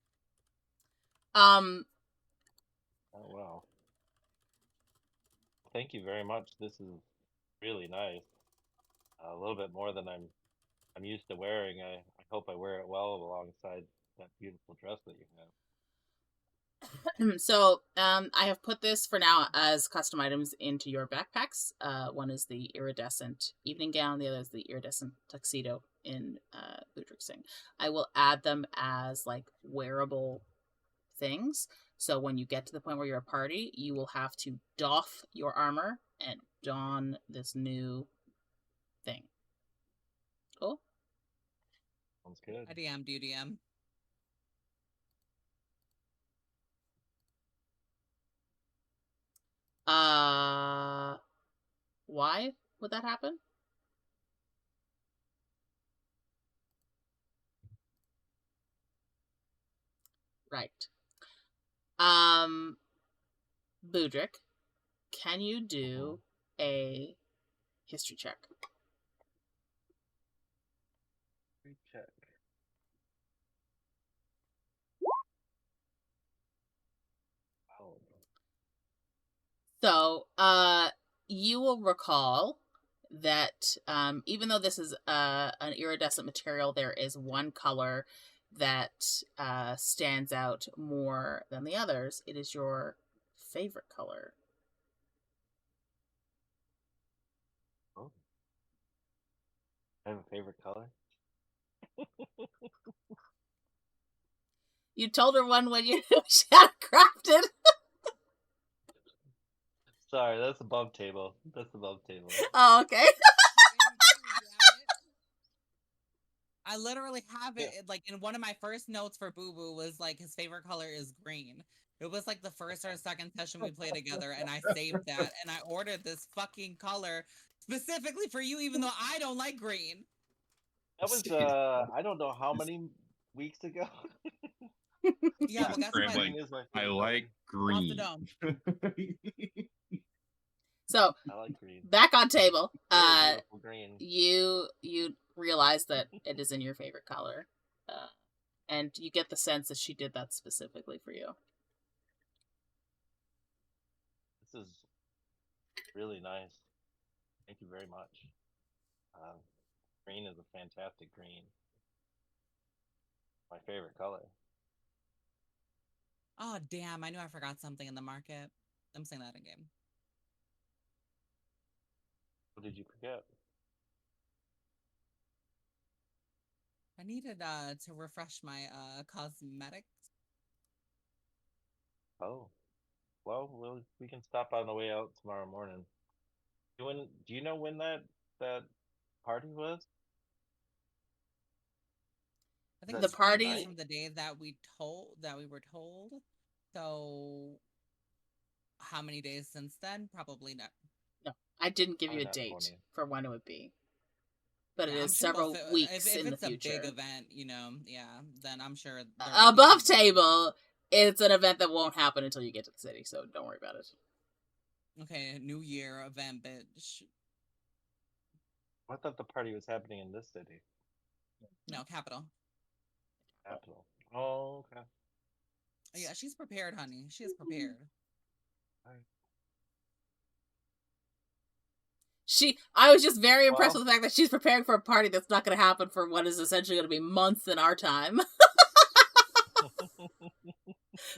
Oh wow. Thank you very much. This is really nice. A little bit more than I'm used to wearing. I hope I wear it well alongside that beautiful dress that you have. So, I have put this for now as custom items into your backpacks. One is the iridescent evening gown. The other is the iridescent tuxedo in Budrick Singh. I will add them as like wearable things. So when you get to the point where you're a party, you will have to doff your armor and don this new thing. Cool? Sounds good. I DM, do you DM? Why would that happen? Right. Budrick, can you do a history check? Check. Wow. So, you will recall that even though this is an iridescent material, there is one color that stands out more than the others. It is your favorite color. Oh. I have a favorite color. You told her one when you she had it crafted. Sorry, that's above table. That's above table. Oh, okay. I literally have it like in one of my first notes for Boo Boo was like his favorite color is green. It was like the first or second session we played together, and I saved that and I ordered this fucking color specifically for you, even though I don't like green. That was I don't know how many weeks ago. Yeah, well, guess what? Like, I like Off the green. dome. So I like green. back on table. Really beautiful green. You realize that it is in your favorite color, and you get the sense that she did that specifically for you. This is really nice. Thank you very much. Green is a fantastic green. My favorite color. Oh, damn. I knew I forgot something in the market. I'm saying that in game. What did you forget? I needed to refresh my cosmetics. Oh. Well, we can stop on the way out tomorrow morning. Do you know when that party was? I think The it's 3 party- days from the day that we were told. So how many days since then? Probably not. No, I didn't give you Probably a not date 20. for when it would be. But Yeah, it I'm is sure several weeks if in the it's future. a big event, yeah, then I'm sure. Above table, it's an event that won't happen until you get to the city, so don't worry about it. Okay, New Year event, bitch. I thought the party was happening in this city. No, capital. Capital. Oh, okay. Oh, yeah, she's prepared, honey. She is prepared. I was just very impressed with the fact that she's preparing for a party that's not going to happen for what is essentially going to be months in our time.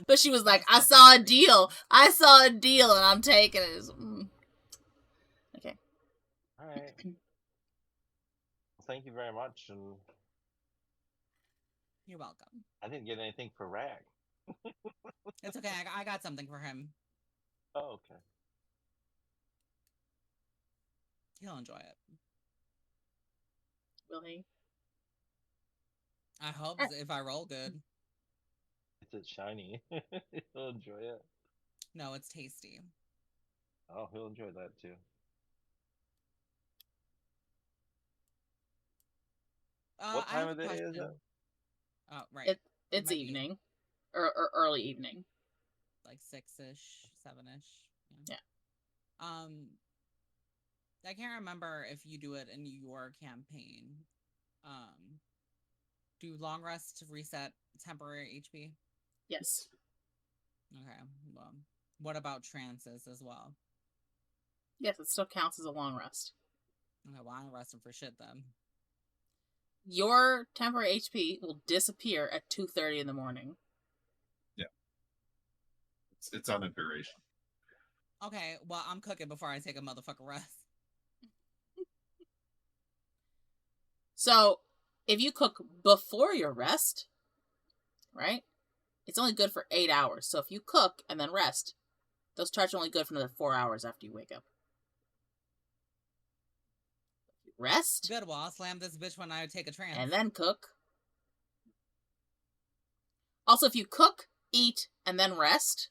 But she was like, I saw a deal, and I'm taking it. Okay. All right. Well, thank you very much, and You're welcome. I didn't get anything for Rahk. It's okay. I got something for him. Oh, okay. He'll enjoy it. Will he? I hope if I roll good. It's shiny. He'll enjoy it. No, it's tasty. Oh, he'll enjoy that too. What time of day is it? Oh, right. It's evening. Or early evening. Like 6-ish, 7-ish. Yeah. I can't remember if you do it in your campaign. Do long rests reset temporary HP? Yes. Okay. Well, what about trances as well? Yes, it still counts as a long rest. Okay, well, I ain't resting for shit then. Your temporary HP will disappear at 2:30 in the morning. Yeah. It's on a duration. Okay, well, I'm cooking before I take a motherfucking rest. So, if you cook before your rest, right, it's only good for 8 hours. So if you cook and then rest, those charts are only good for another 4 hours after you wake up. Rest. Good, well, I'll slam this bitch when I take a trance. And then cook. Also, if you cook, eat, and then rest,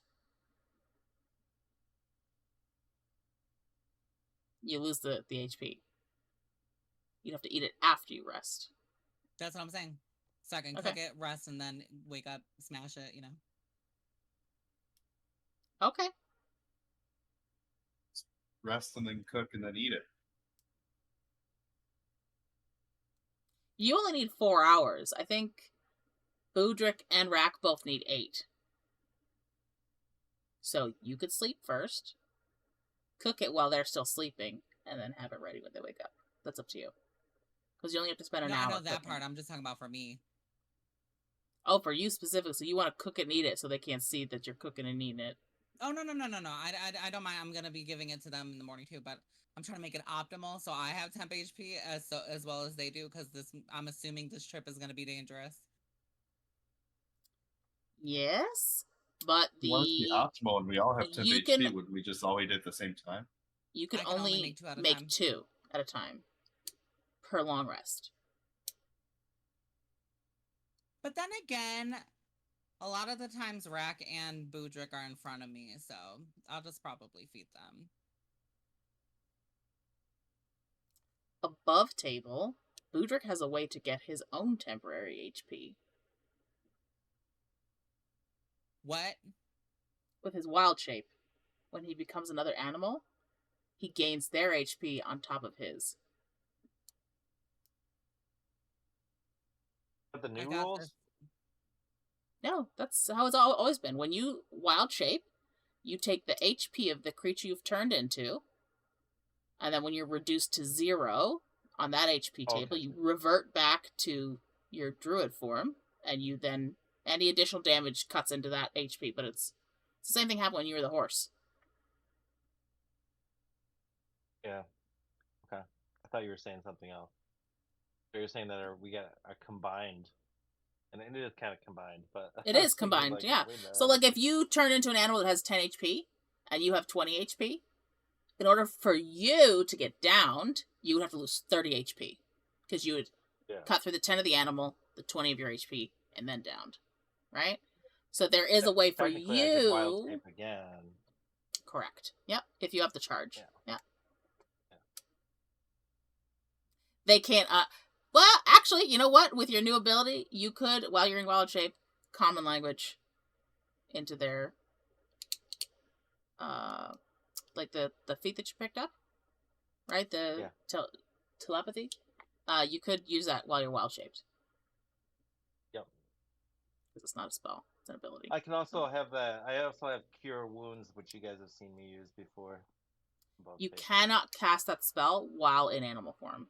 you lose the HP. You'd have to eat it after you rest. That's what I'm saying. So I can cook it, rest, and then wake up, smash it, Okay. Rest and then cook and then eat it. You only need 4 hours. I think Budrick and Rahk both need 8. So you could sleep first, cook it while they're still sleeping, and then have it ready when they wake up. That's up to you. Because you only have to spend an hour. I know that cooking. part. I'm just talking about for me. Oh, for you specifically. So you want to cook it and eat it so they can't see that you're cooking and eating it. Oh, no. I don't mind. I'm going to be giving it to them in the morning too, but I'm trying to make it optimal so I have temp HP as well as they do, because I'm assuming this trip is going to be dangerous. Yes, but What's the optimal and we all have 10 HP? Would we just all eat at the same time? You can only make 2 at a time per long rest. But then again, a lot of the times Rahk and Budrick are in front of me, so I'll just probably feed them. Above table, Budrick has a way to get his own temporary HP. What? With his wild shape. When he becomes another animal, he gains their HP on top of his. But the I new got rules? this. No, that's how it's always been. When you wild shape, you take the HP of the creature you've turned into, and then when you're reduced to 0 on that HP table, you revert back to your druid form, and you then any additional damage cuts into that HP. But it's the same thing happened when you were the horse. Yeah. Okay. I thought you were saying something else. So you're saying that we got a combined, and it is kind of combined, but It is combined, like, yeah. wait a minute. So, like, if you turn into an animal that has 10 HP, and you have 20 HP, in order for you to get downed, you would have to lose 30 HP. Because you would cut through the 10 of the animal, the 20 of your HP, and then downed. Right? So there is a way for Technically, I could wild you... shape again. Correct. Yep. If you have the charge. Yeah. They can't... Well, actually, you know what? With your new ability, you could, while you're in wild shape, common language into their... like the feat that you picked up, right? The telepathy. You could use that while you're wild shaped. Yep. Because it's not a spell; it's an ability. I can also have that. I also have Cure Wounds, which you guys have seen me use before. You cannot cast that spell while in animal form.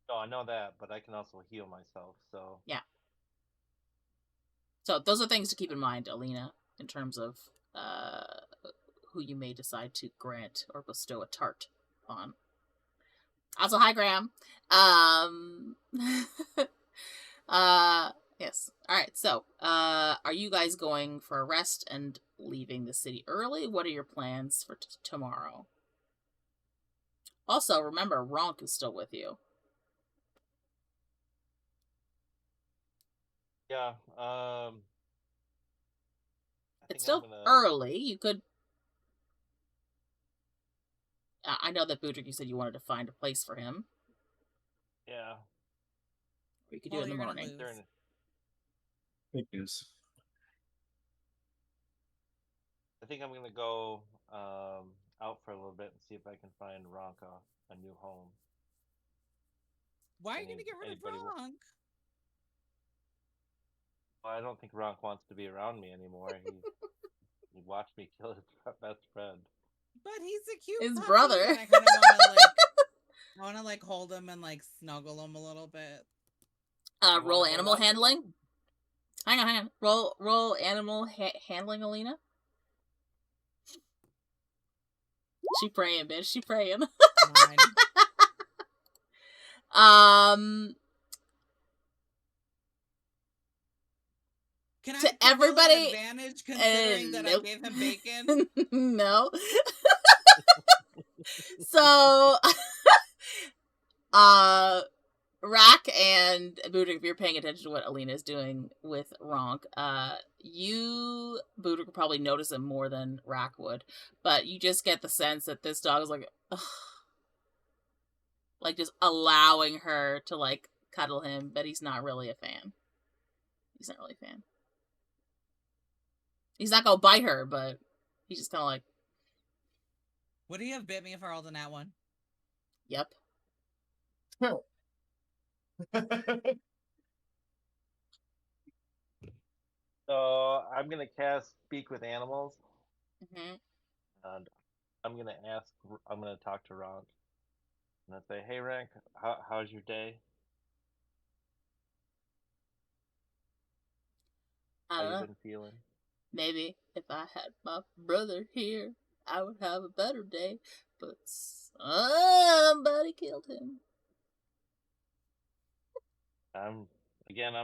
No, I know that, but I can also heal myself. So yeah. So those are things to keep in mind, Alina, in terms of who you may decide to grant or bestow a tart on. Also, hi, Graham. Yes. All right. So, are you guys going for a rest and leaving the city early? What are your plans for tomorrow? Also, remember, Rahk is still with you. Yeah. It's still early. You could. I know that Budrick, you said you wanted to find a place for him. Yeah. Or you could do it in the morning. Fake news. I think I'm gonna go out for a little bit and see if I can find Rahk a new home. Why are you gonna get rid of Rahk? Well, I don't think Rahk wants to be around me anymore. He watched me kill his best friend. But he's a cute his puppy, brother. And I kind of want to I want to hold him and snuggle him a little bit. Roll animal handling. Hang on. Roll animal handling, Alina. She praying, bitch. She praying. Can to I everybody advantage considering that I gave him bacon? No. So, Rahk and Budrick, if you're paying attention to what Alina is doing with Rahk, you, Budrick, would probably notice it more than Rahk would, but you just get the sense that this dog is just allowing her to cuddle him, but he's not really a fan. He's not really a fan. He's not gonna bite her, but he's just kind of Would he have bit me if I rolled a nat 1? Yep. So I'm gonna cast Speak with Animals, and I'm gonna talk to Rahk, and I say, "Hey, Rahk, how's your day? How you been feeling? Maybe if I had my brother here, I would have a better day, but somebody killed him." I'm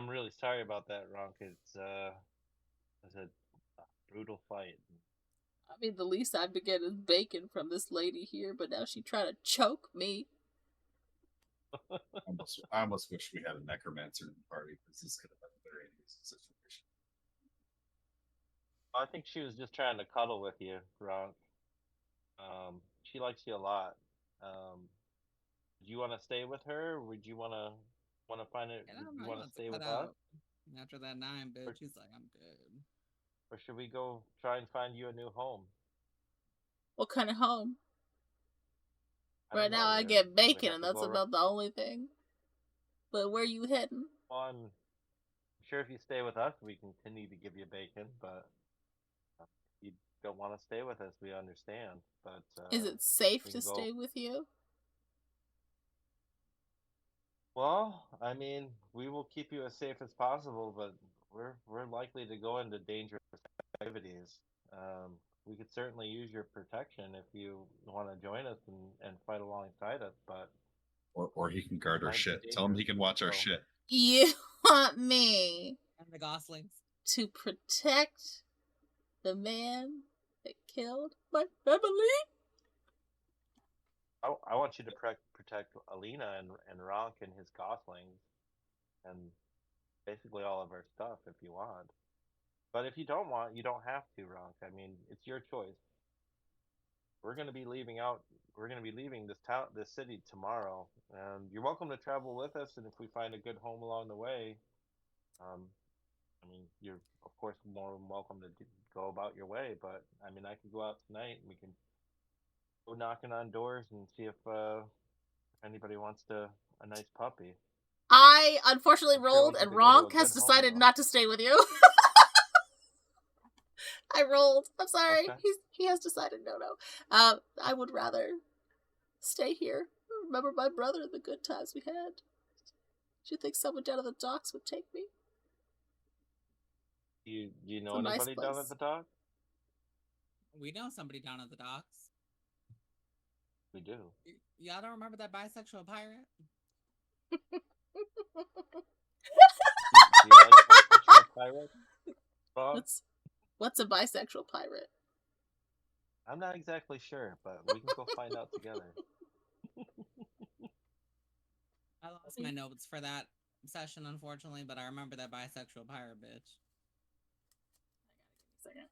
really sorry about that, Rahk. It's a brutal fight. I mean, the least I'd be getting is bacon from this lady here, but now she trying to choke me. I almost wish we had a necromancer in the party, because this could have been a very easy situation. I think she was just trying to cuddle with you, Rahk. She likes you a lot. Do you want to stay with her? Or would you want to find it? You want to stay with us? After that 9, bitch, he's like, I'm good. Or should we go try and find you a new home? What kind of home? Right now I get bacon, and that's about the only thing. But where you heading? Well, I'm sure if you stay with us, we continue to give you bacon, but if you don't want to stay with us, we understand. But is it safe we to can go- stay with you? Well, I mean, we will keep you as safe as possible, but we're likely to go into dangerous activities. We could certainly use your protection if you want to join us and fight alongside us, but Or he can guard our might be shit. Tell him he can watch our dangerous, so- shit. You want me And the goslings. to protect the man that killed my family? I want you to protect Alina and Rahk and his goslings, and basically all of our stuff if you want. But if you don't want, you don't have to, Rahk. I mean, it's your choice. We're going to be leaving this city tomorrow, and you're welcome to travel with us. And if we find a good home along the way, I mean, you're of course more than welcome to go about your way. But I mean, I could go out tonight and we can go knocking on doors and see if anybody wants a nice puppy. I unfortunately I'm sure rolled, we and could go to a Ronk has good home, decided though. not to stay with you. I rolled. I'm sorry. Okay. He has decided no. I would rather stay here. Remember my brother and the good times we had. Do you think someone down at the docks would take me? Do you know It's a nice anybody down place. at the dock? We know somebody down at the docks. We do. Y'all don't remember that bisexual pirate? Do you like bisexual pirates, Rob? What's a bisexual pirate? I'm not exactly sure, but we can go find out together. I lost my notes for that session, unfortunately, but I remember that bisexual pirate bitch. Give me a second.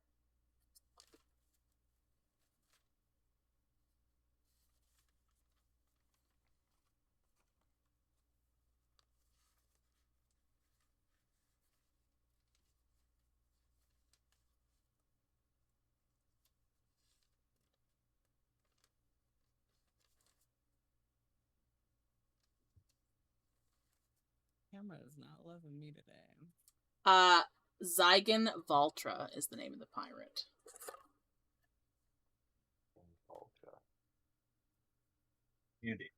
Camera is not loving me today. Zygon Valtra is the name of the pirate. Andy,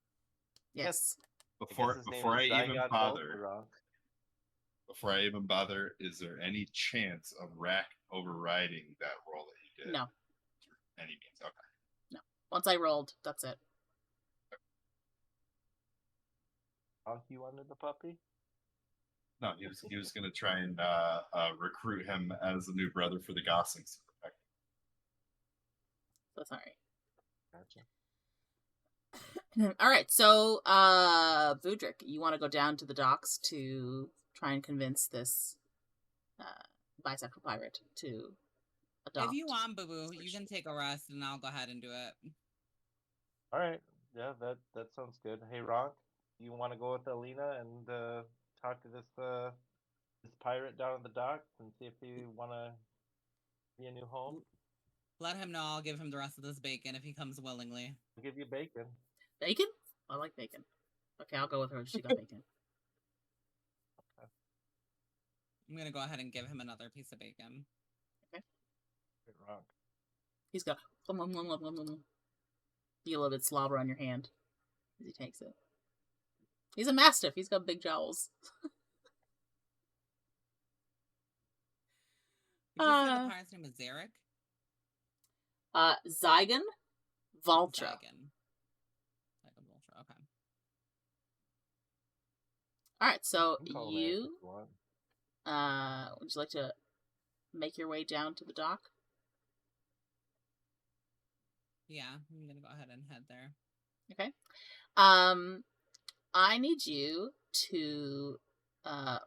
Yes. before I even bother, is there any chance of Rahk overriding that roll that you did? No. Any means, okay. No. Once I rolled, that's it. You wanted the puppy? No, he was going to try and recruit him as a new brother for the goslings. So sorry. Gotcha. All right, so Budrick, you want to go down to the docks to try and convince this bisexual pirate to adopt. If you want, Boo Boo, you can take a rest, and I'll go ahead and do it. All right. Yeah, that sounds good. Hey, Rahk, you want to go with Alina and talk to this pirate down at the docks and see if he want to be a new home? Let him know I'll give him the rest of this bacon if he comes willingly. I'll give you bacon. Bacon? I like bacon. Okay, I'll go with her. She got bacon. I'm gonna go ahead and give him another piece of bacon. Okay. Hey, Rahk. He's got you get a little bit slobber on your hand as he takes it. He's a mastiff. He's got big jowls. Did you say the pirate's name is Zarek? Zygon Valtra. Zygon Valtra, okay. Alright, so You can call him Eric if you want. would you like to make your way down to the dock? Yeah, I'm gonna go ahead and head there. Okay. I need you to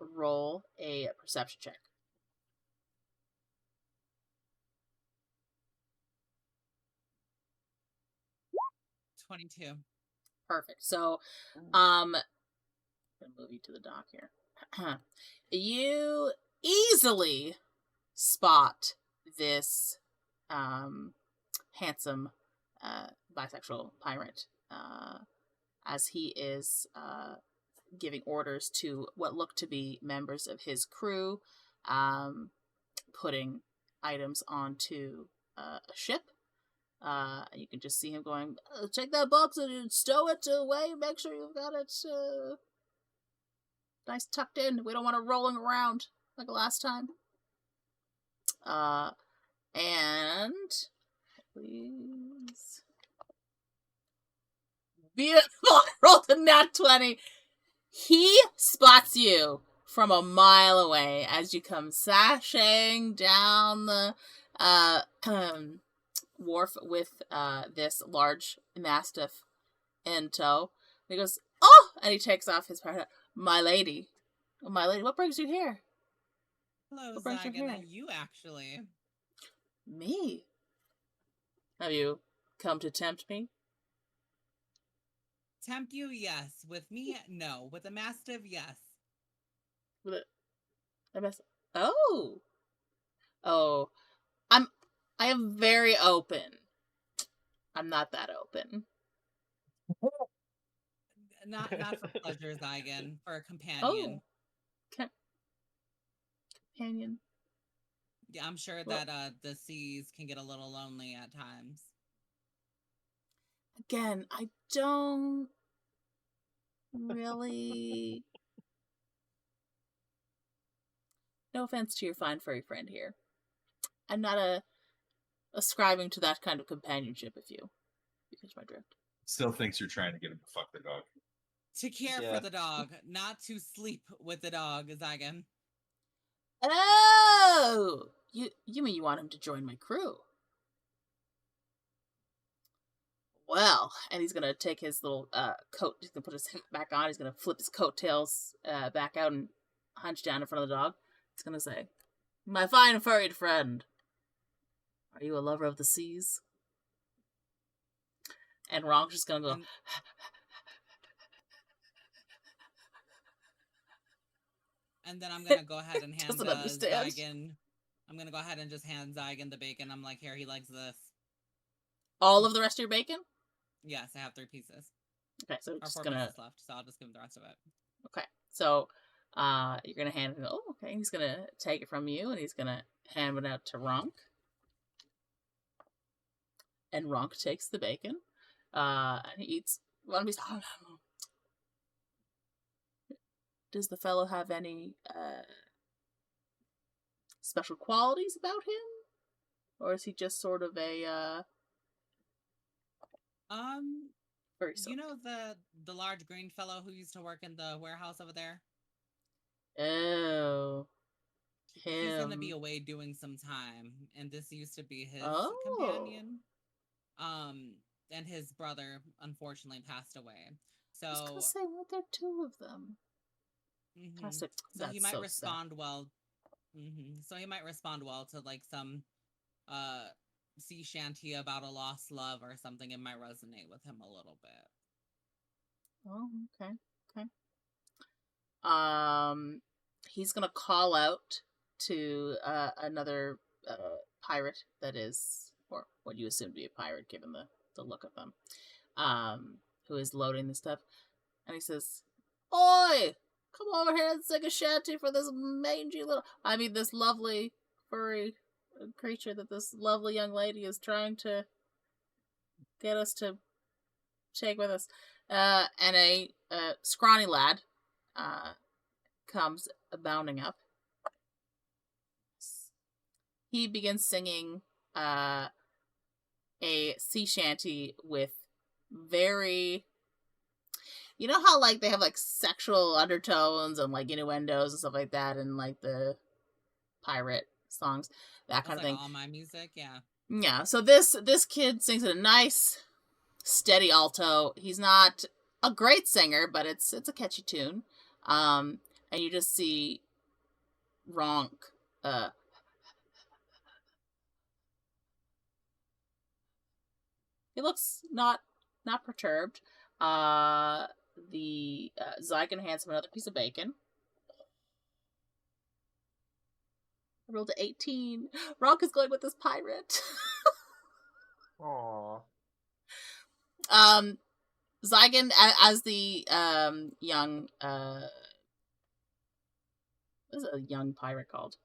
roll a perception check. 22. Perfect. So, I'm gonna move you to the dock here. You easily spot this handsome bisexual pirate as he is giving orders to what look to be members of his crew, putting items onto a ship. You can just see him going, take that box and stow it away. Make sure you've got it nice tucked in. We don't want it rolling around like last time. And please. Beautiful. Rolled a nat 20. He spots you from a mile away as you come sashing down the wharf with this large mastiff in tow. And he goes, oh! And he takes off his parrot. My lady, what brings you here? Hello, Zygon. You actually. Me? Have you come to tempt me? Tempt you, yes. With me, no. With a mastiff, yes. With a mastiff? Oh, I am very open. I'm not that open. Not for pleasure, Zygon. For a companion. Oh. Companion. Yeah, I'm sure that the seas can get a little lonely at times. Again, I don't really... No offense to your fine furry friend here. I'm not ascribing to that kind of companionship if you catch my drift. Still thinks you're trying to get him to fuck the dog. To care for the dog, not to sleep with the dog, Zygon. Oh! You mean you want him to join my crew? Well, and he's gonna take his little coat, he's gonna put his hat back on, he's gonna flip his coattails back out and hunch down in front of the dog. He's gonna say, my fine furried friend, are you a lover of the seas? And Rahk's just gonna go, and then I'm gonna go ahead and hand understand. Zygon. I'm gonna go ahead and just hand Zygon the bacon. I'm like, here, he likes this. All of the rest of your bacon? Yes, I have 3 pieces. Okay, so or just 4 gonna... pieces left, so I'll just give him the rest of it. Okay, so you're gonna hand it. Oh, okay. He's gonna take it from you, and he's gonna hand it out to Rahk. And Rahk takes the bacon, and he eats one piece. Oh, no. Does the fellow have any special qualities about him, or is he just sort of a very soft? You know the large green fellow who used to work in the warehouse over there? Oh, him. He's gonna be away doing some time, and this used to be his companion. And his brother unfortunately passed away. So I was gonna say, weren't there 2 of them? Mm-hmm. So he might respond well. Mm-hmm. So he might respond well to like some sea shanty about a lost love or something. It might resonate with him a little bit. Oh, okay. He's gonna call out to another pirate that is, or what you assume to be a pirate given the look of them, who is loading the stuff, and he says, "Oi! Come over here and sing a shanty for this this lovely furry creature that this lovely young lady is trying to get us to take with us." And a scrawny lad comes bounding up. He begins singing a sea shanty with very... You know how, like, they have, like, sexual undertones and, like, innuendos and stuff like that in, like, the pirate songs, that kind of thing. All my music, yeah. Yeah, so this kid sings in a nice, steady alto. He's not a great singer, but it's a catchy tune. And you just see Rahk, he looks not perturbed. The Zygon hands him another piece of bacon. I rolled an 18. Rahk is going with this pirate. Aww. Zygon, as the young what is a young pirate called?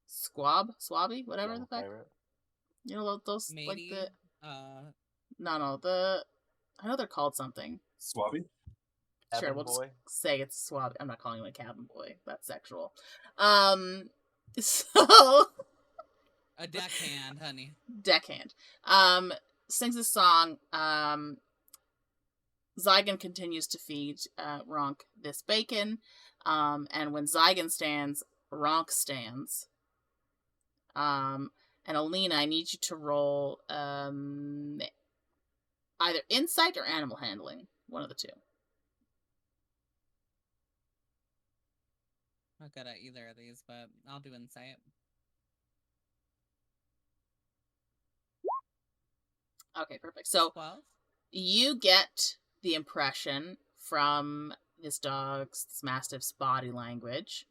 Swabby, whatever Young the fuck. pirate. You know those Matey, like the no I know they're called something. Swabby? Sure, Cabin we'll just boy. say it's Swabby. I'm not calling him a cabin boy. That's sexual. So a deckhand, honey. Deckhand. Sings a song. Zygon continues to feed Rahk this bacon. And when Zygon stands, Rahk stands. And Alina, I need you to roll either insight or animal handling. One of the two. Not good at either of these, but I'll do insight. Okay, perfect. So 12. You get the impression from this mastiff's body language,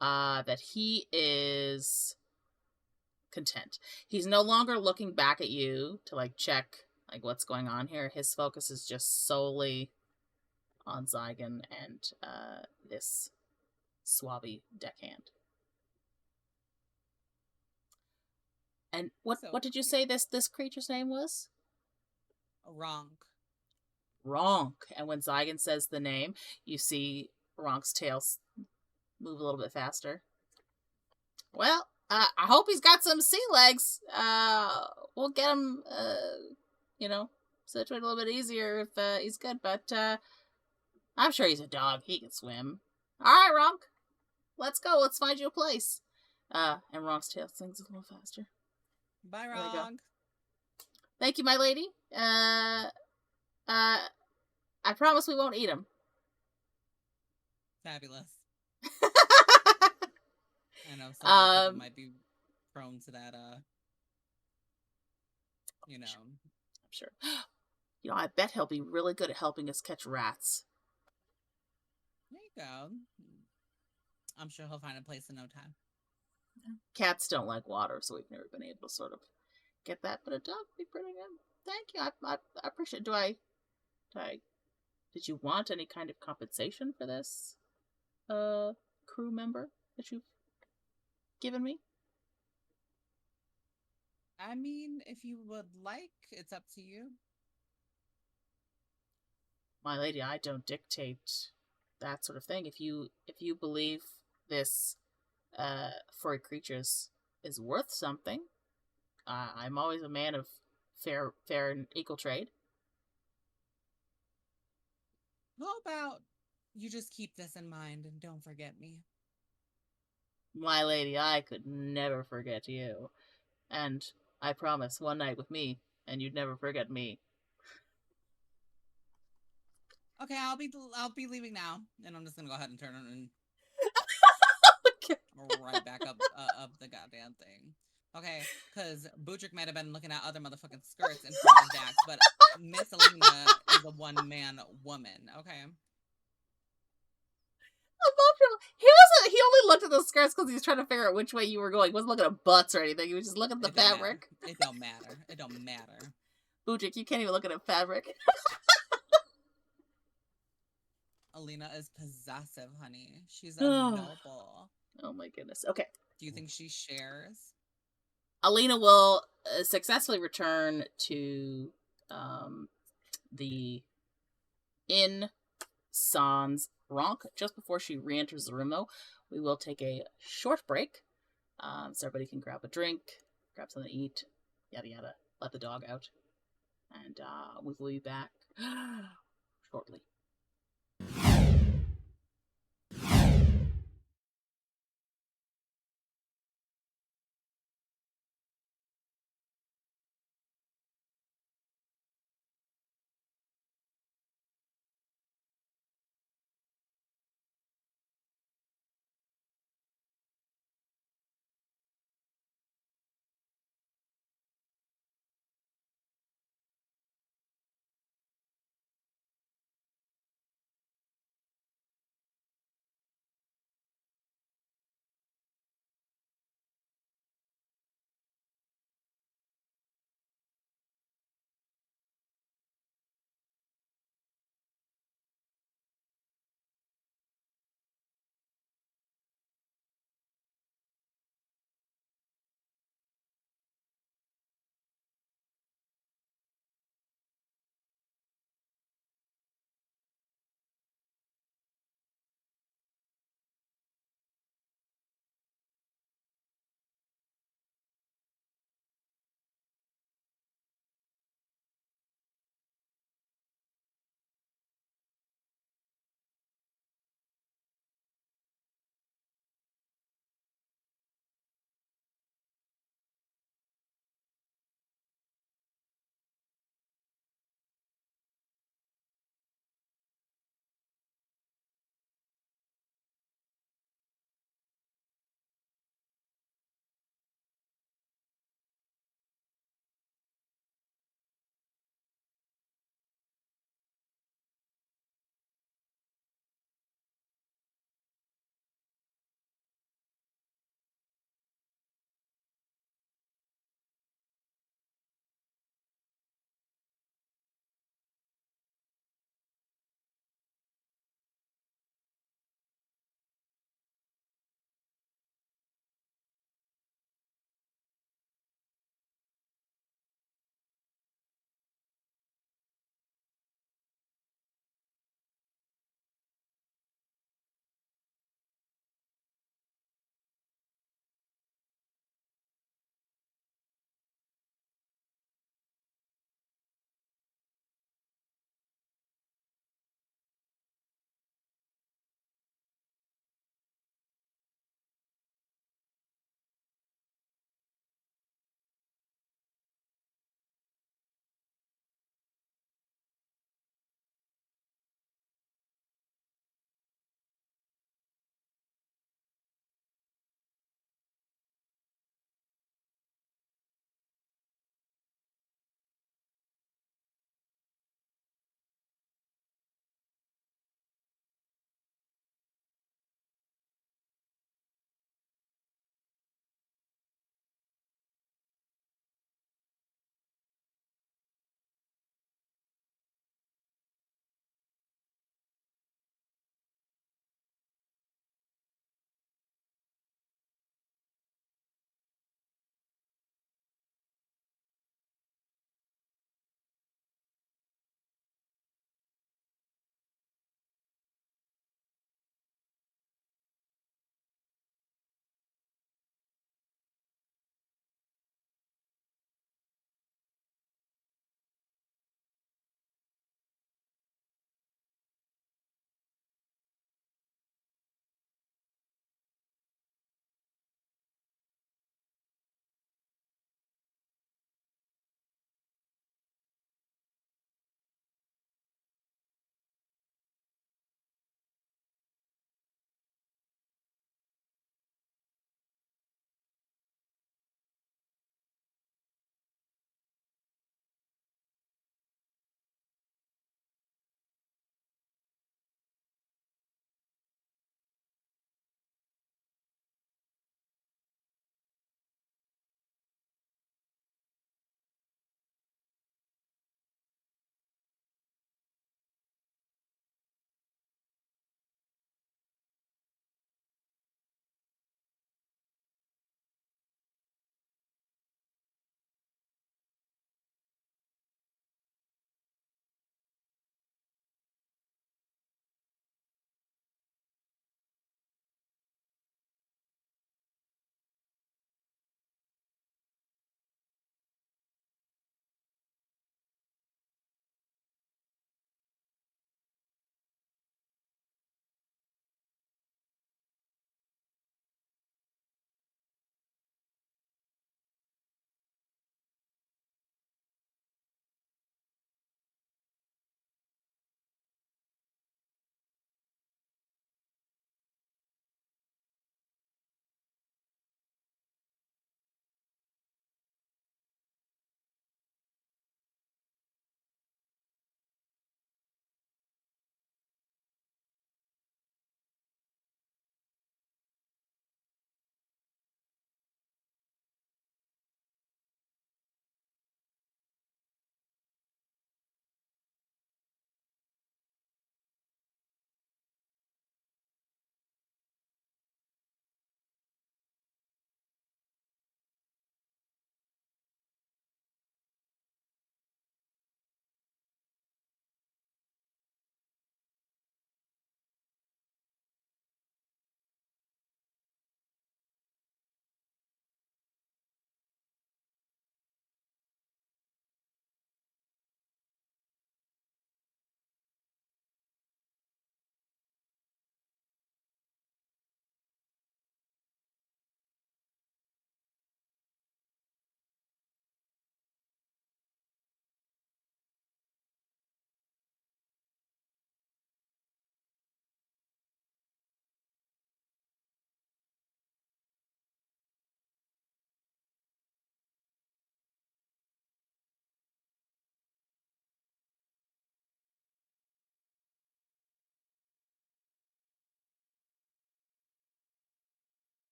that he is content. He's no longer looking back at you to like check like what's going on here. His focus is just solely on Zygon and this swabby deckhand. And what did you say this creature's name was? Rahk. And when Zygon says the name, you see Rahk's tail move a little bit faster. Well, I hope he's got some sea legs. We'll get him, situated a little bit easier if he's good. But I'm sure he's a dog. He can swim. All right, Rahk. Let's go. Let's find you a place. And Rahk's tail sings a little faster. Bye, Rahk. Thank you, my lady. I promise we won't eat him. Fabulous. I know some people might be prone to that, I'm sure. I bet he'll be really good at helping us catch rats. There you go. I'm sure he'll find a place in no time. Cats don't like water, so we've never been able to sort of get that, but a dog would be pretty good. Thank you. I appreciate it. Did you want any kind of compensation for this crew member that you've given me? I mean, if you would like, it's up to you. My lady, I don't dictate that sort of thing. If you believe this furry creatures is worth something, I'm always a man of fair and equal trade. How about you just keep this in mind and don't forget me? My lady, I could never forget you. And I promise, one night with me, and you'd never forget me. Okay, I'll be leaving now, and I'm just gonna go ahead and turn it and right back up the goddamn thing. Okay, because Budrick might have been looking at other motherfucking skirts in front of Dax, but Miss Alina is a one-man woman, okay? He only looked at the skirts because he was trying to figure out which way you were going. He wasn't looking at butts or anything. He was just looking at the fabric. It don't matter. It don't matter. Budrick, you can't even look at a fabric. Alina is possessive, honey. She's a noble. Oh my goodness. Okay. Do you think she shares? Alina will successfully return to the inn sans Rahk. Just before she re-enters the room, though, we will take a short break, so everybody can grab a drink, grab something to eat, yada yada, let the dog out, and we will be back shortly.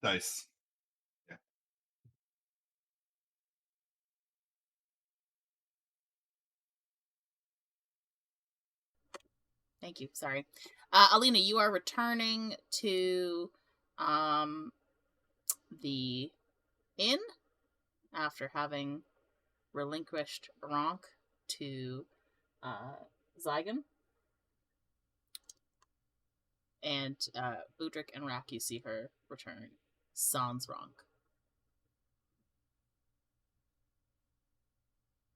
Dice. Thank you. Sorry. Alina, you are returning to the inn after having relinquished Rahk to Zygon. And Budrick and Rahk, you see her return sans Rahk.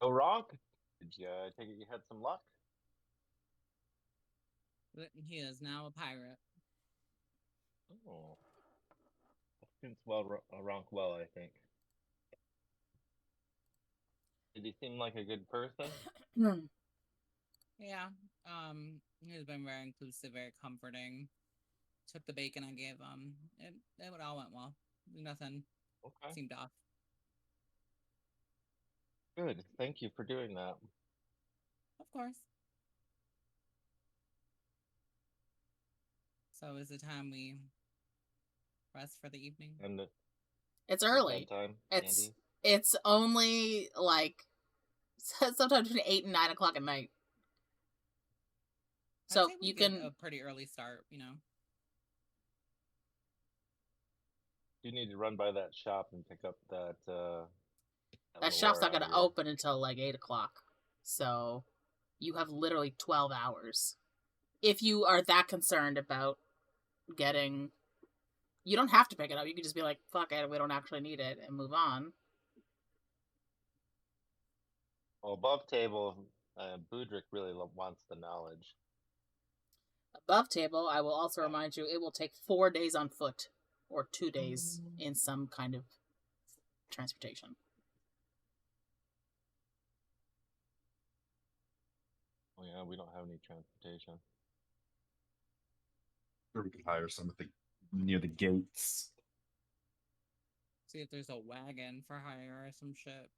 Oh, Rahk, did you take it you had some luck? He is now a pirate. Oh. Since Rahk well, I think. Did he seem like a good person? Yeah. He's been very inclusive, very comforting. Took the bacon I gave him. It all went well. Nothing seemed off. Good. Thank you for doing that. Of course. So is it time we rest for the evening? And it's early. Bedtime, it's only like sometimes between 8 and 9 o'clock at night. So you can a pretty early start, you know. You need to run by that shop and pick up that. That shop's not going to open until like 8 o'clock. So you have literally 12 hours. If you are that concerned about getting, you don't have to pick it up. You can just be like, fuck it, we don't actually need it, and move on. Well, above table, Budrick really wants the knowledge. Above table, I will also remind you, it will take 4 days on foot, or 2 days in some kind of transportation. Oh yeah, we don't have any transportation. Or we could hire some near the gates. See if there's a wagon for hire or some shit.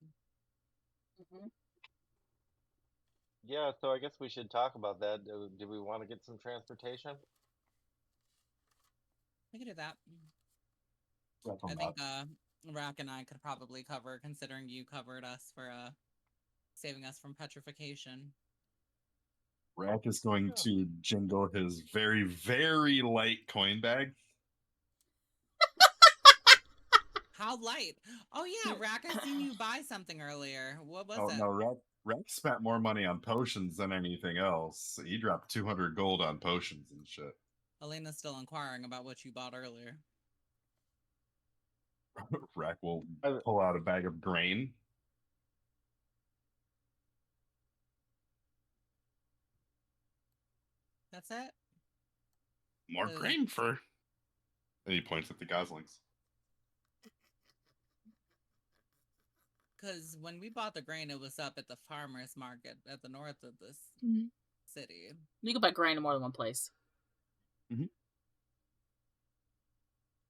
Mm-hmm. Yeah, so I guess we should talk about that. Do we want to get some transportation? We could do that. I think Rahk and I could probably cover, considering you covered us for saving us from petrification. Rahk is going to jingle his very, very light coin bag. How light? Oh yeah, Rahk, I seen you buy something earlier. What was it? No, Rahk spent more money on potions than anything else. He dropped 200 gold on potions and shit. Alina's still inquiring about what you bought earlier. Rahk will pull out a bag of grain. That's it? More grain for... And he points at the goslings. Because when we bought the grain, it was up at the farmer's market at the north of this city. You can buy grain in more than one place. Mm-hmm.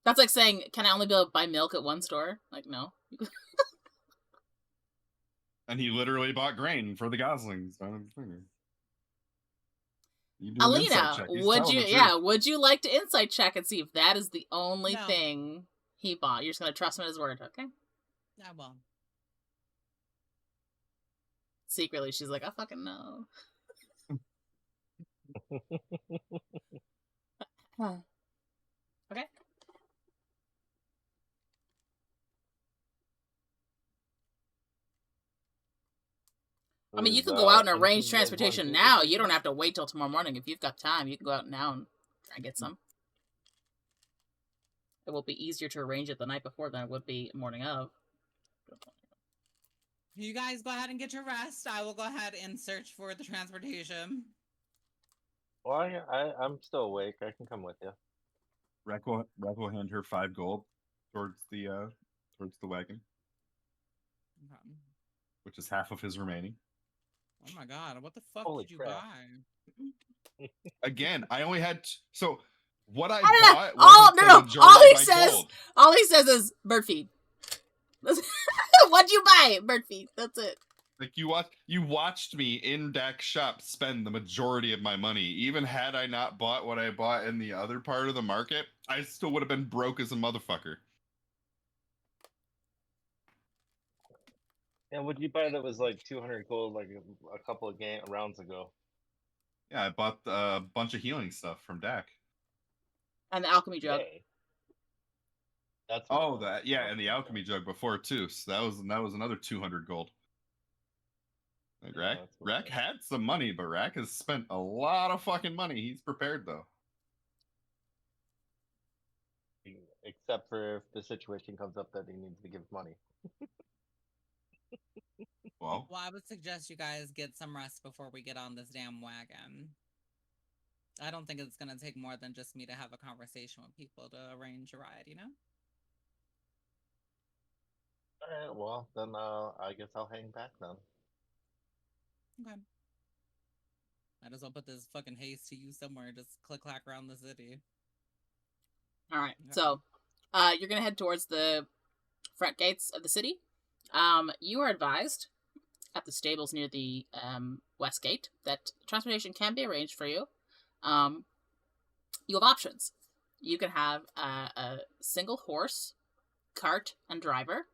That's like saying, can I only be able to buy milk at one store? Like, no. And he literally bought grain for the goslings. Alina, would you like to insight check and see if that is the only thing he bought? You're just going to trust him at his word, okay? I will. Secretly, she's like, I fucking know. Okay. I mean, you can go out and arrange transportation now. You don't have to wait till tomorrow morning. If you've got time, you can go out now and try and get some. It will be easier to arrange it the night before than it would be morning of. You guys go ahead and get your rest. I will go ahead and search for the transportation. Well, I'm still awake. I can come with you. Rahk will hand her 5 gold towards the wagon, which is half of his remaining. Oh my god! What the fuck did you buy? Again, I only had so what I bought. All he says is bird feed. What'd you buy? Bird feed. That's it. Like you watched me in Dak's shop spend the majority of my money. Even had I not bought what I bought in the other part of the market, I still would have been broke as a motherfucker. Yeah, would you buy that was like 200 gold like a couple of rounds ago? Yeah, I bought a bunch of healing stuff from Dak. And the alchemy jug. Today. That's what Oh, that yeah, and the alchemy jug before too. So that was another 200 gold. Like Yeah, Rahk had some money, but Rahk has spent a lot of fucking money. He's prepared though. Except for if the situation comes up that he needs to give money. Well, I would suggest you guys get some rest before we get on this damn wagon. I don't think it's gonna take more than just me to have a conversation with people to arrange a ride, you know? Alright, well, then I guess I'll hang back then. Okay. Might as well put this fucking haste to you somewhere. Just click-clack around the city. Alright, so you're going to head towards the front gates of the city. You are advised at the stables near the west gate that transportation can be arranged for you. You have options. You can have a single horse, cart, and driver,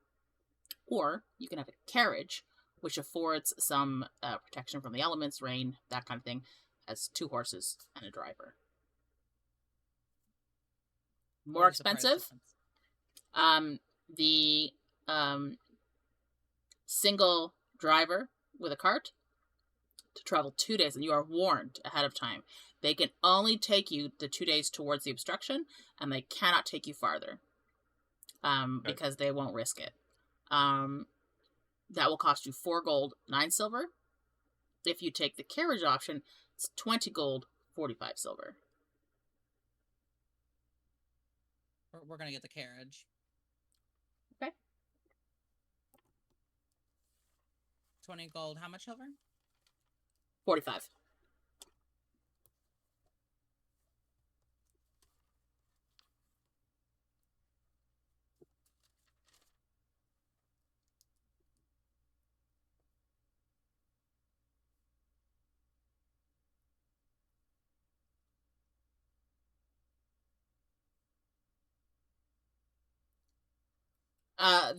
or you can have a carriage, which affords some protection from the elements, rain, that kind of thing, has 2 horses and a driver. More expensive. The single driver with a cart to travel 2 days, and you are warned ahead of time. They can only take you the 2 days towards the obstruction, and they cannot take you farther because they won't risk it. That will cost you 4 gold, 9 silver. If you take the carriage option, it's 20 gold, 45 silver. We're gonna get the carriage. Okay. 20 gold. How much silver? 45.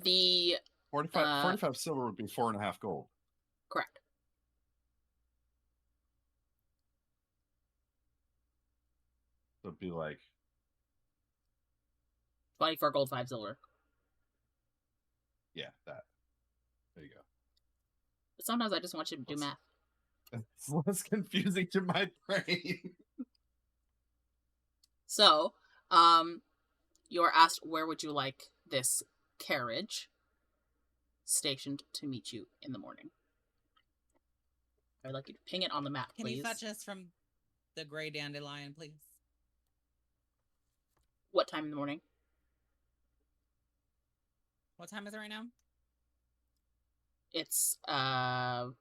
The 45 silver would be 4.5 gold. correct. So it'd be like 24 gold, 5 silver. yeah, that. There you go. But sometimes I just want you to do math. It's less confusing to my brain. So, you're asked where would you like this carriage stationed to meet you in the morning. I'd like you to ping it on the map, please. Can you fetch us from the Grey Dandelion, please? What time in the morning? What time is it right now? It's probably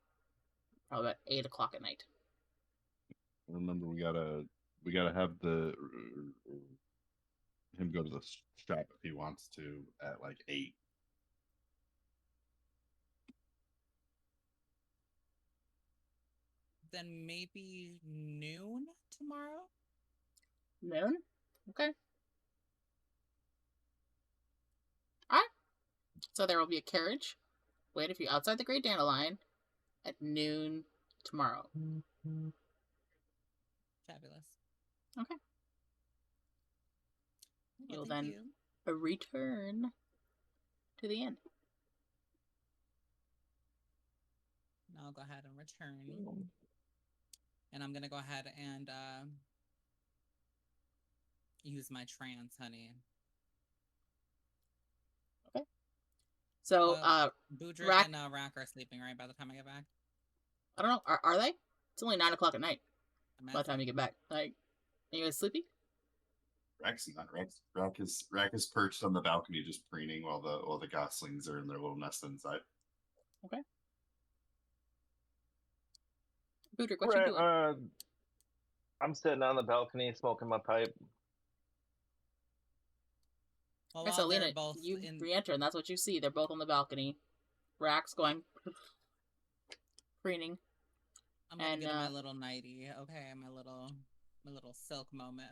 about 8 o'clock at night. Remember, we gotta have him go to the shop if he wants to at like 8. Then maybe noon tomorrow? Noon? Okay. Alright. So there will be a carriage waiting for you outside the Great Dandelion at noon tomorrow. Fabulous. Okay. Well, You'll thank then you. return to the inn. I'll go ahead and return. And I'm going to go ahead and use my trance, honey. Okay. So, Budrick Rahk and Rahk are sleeping, right, by the time I get back? I don't know. Are they? It's only 9 o'clock at night I'm by the time you get back. Like, are you guys sleepy? Rahk's not. Rahk is perched on the balcony just preening while the goslings are in their little nest inside. Okay. Budrick, what you doing? I'm sitting on the balcony smoking my pipe. Well, Okay, so while they're Alina, both you in... re-enter, and that's what you see. They're both on the balcony. Rahk's going preening. I'm gonna get my little nightie, okay? My little silk moment.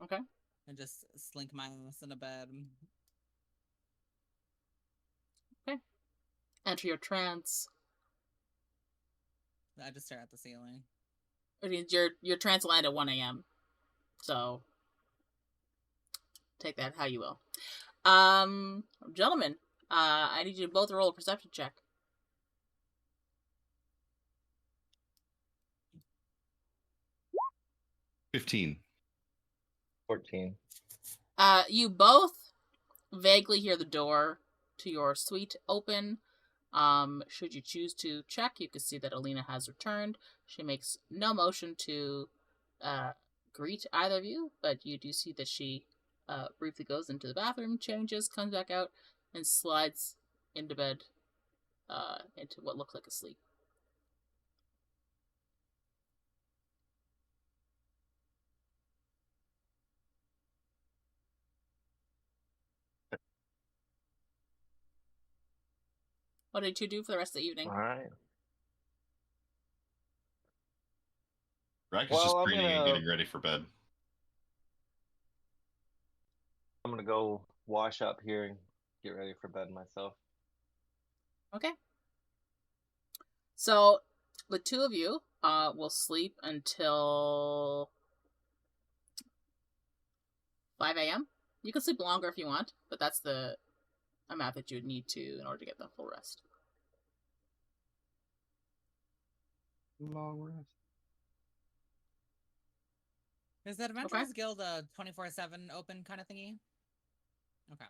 Okay. And just slink my ass in a bed. enter your trance. I just stare at the ceiling. It means your trance will end at 1 a.m. So take that how you will. Gentlemen, I need you to both roll a perception check. 15. 14. You both vaguely hear the door to your suite open. Should you choose to check, you can see that Alina has returned. She makes no motion to greet either of you, but you do see that she briefly goes into the bathroom, changes, comes back out, and slides into bed, into what looks like a sleep. What did you do for the rest of the evening? All right. Rahk is Well, just I'm preening and gonna- getting ready for bed. I'm gonna go wash up here and get ready for bed myself. Okay. So the two of you will sleep until 5 a.m. You can sleep longer if you want, but that's the amount that you would need to in order to get the full rest. Long rest. Is that Adventurers Guild a 24/7 open kind of thingy? Okay.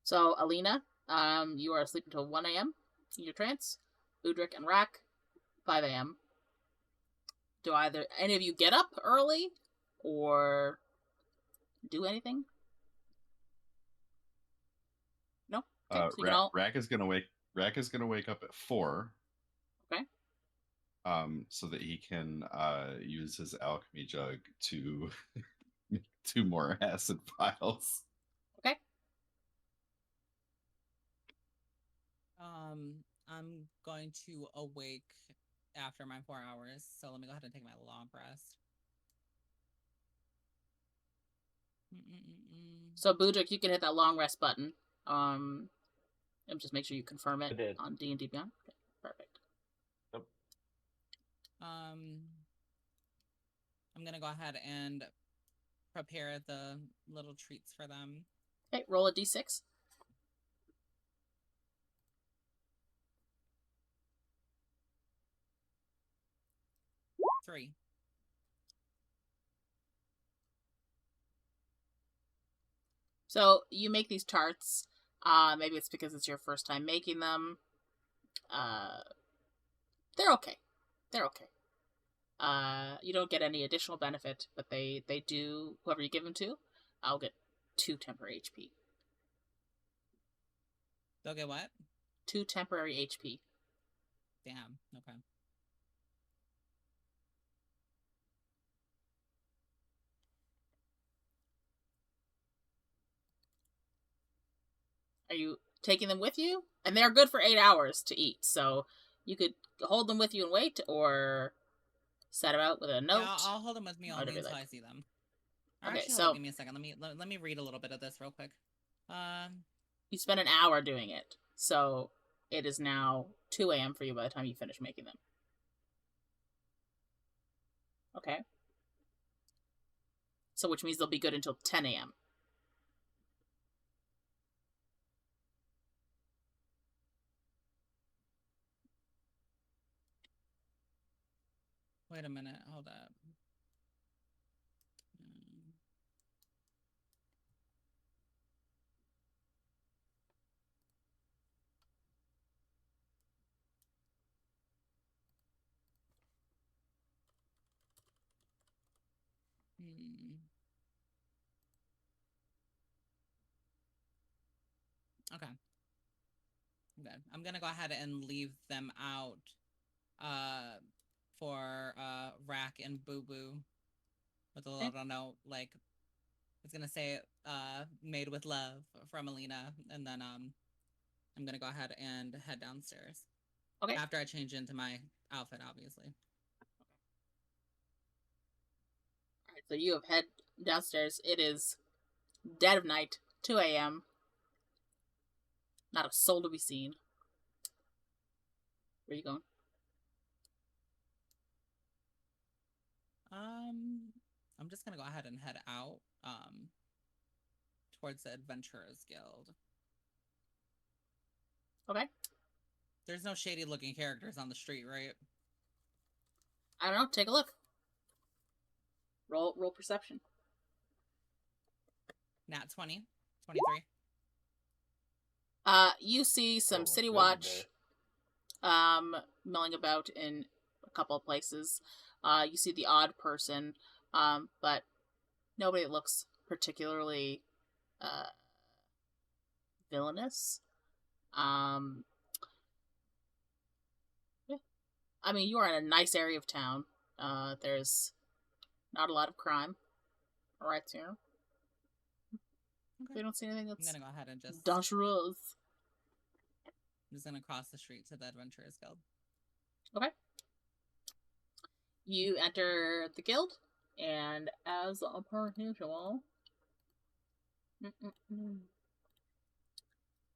So, Alina, you are asleep until 1 a.m. in your trance. Budrick and Rahk, 5 a.m. Do either any of you get up early or do anything? No? Okay, so you can all... Rahk is gonna wake up at 4. Okay. So that he can use his alchemy jug to make 2 more acid vials. Okay. I'm going to awake after my 4 hours, so let me go ahead and take my long rest. So, Budrick, you can hit that long rest button. And just make sure you confirm it on D&D Beyond. Okay, perfect. Yep. I'm gonna go ahead and prepare the little treats for them. Okay, roll a d6. Three. So you make these tarts. Maybe it's because it's your first time making them. They're okay. They're okay. You don't get any additional benefit, but they do. Whoever you give them to, I'll get 2 temporary HP. They'll get what? 2 temporary HP. Damn. Okay. Are you taking them with you? And they're good for 8 hours to eat, so you could hold them with you and wait, or set them out with a note. Yeah, I'll hold them with me only until I see them. Okay, so give me a second. Let me read a little bit of this real quick. You spent an hour doing it, so it is now 2 a.m. for you by the time you finish making them. Okay. So which means they'll be good until 10 a.m. Wait a minute, hold up. Okay. Good. I'm gonna go ahead and leave them out for Rahk and Boo Boo with a little note, like it's gonna say made with love from Alina, and then I'm gonna go ahead and head downstairs. Okay. After I change into my outfit, obviously. Alright, so you have head downstairs. It is dead of night. 2 a.m. Not a soul to be seen. Where are you going? I'm just gonna go ahead and head out, towards the Adventurers Guild. Okay. There's no shady looking characters on the street, right? I don't know. Take a look. Roll perception. Nat 20. 23. You see some Oh, City good Watch day. milling about in a couple of places. You see the odd person, but nobody that looks particularly villainous. Yeah. I mean, you are in a nice area of town. There's not a lot of crime right here. Okay. They don't see anything I'm that's gonna go ahead and just dangerous. I'm just gonna cross the street to the Adventurers Guild. Okay. You enter the guild, and as per usual,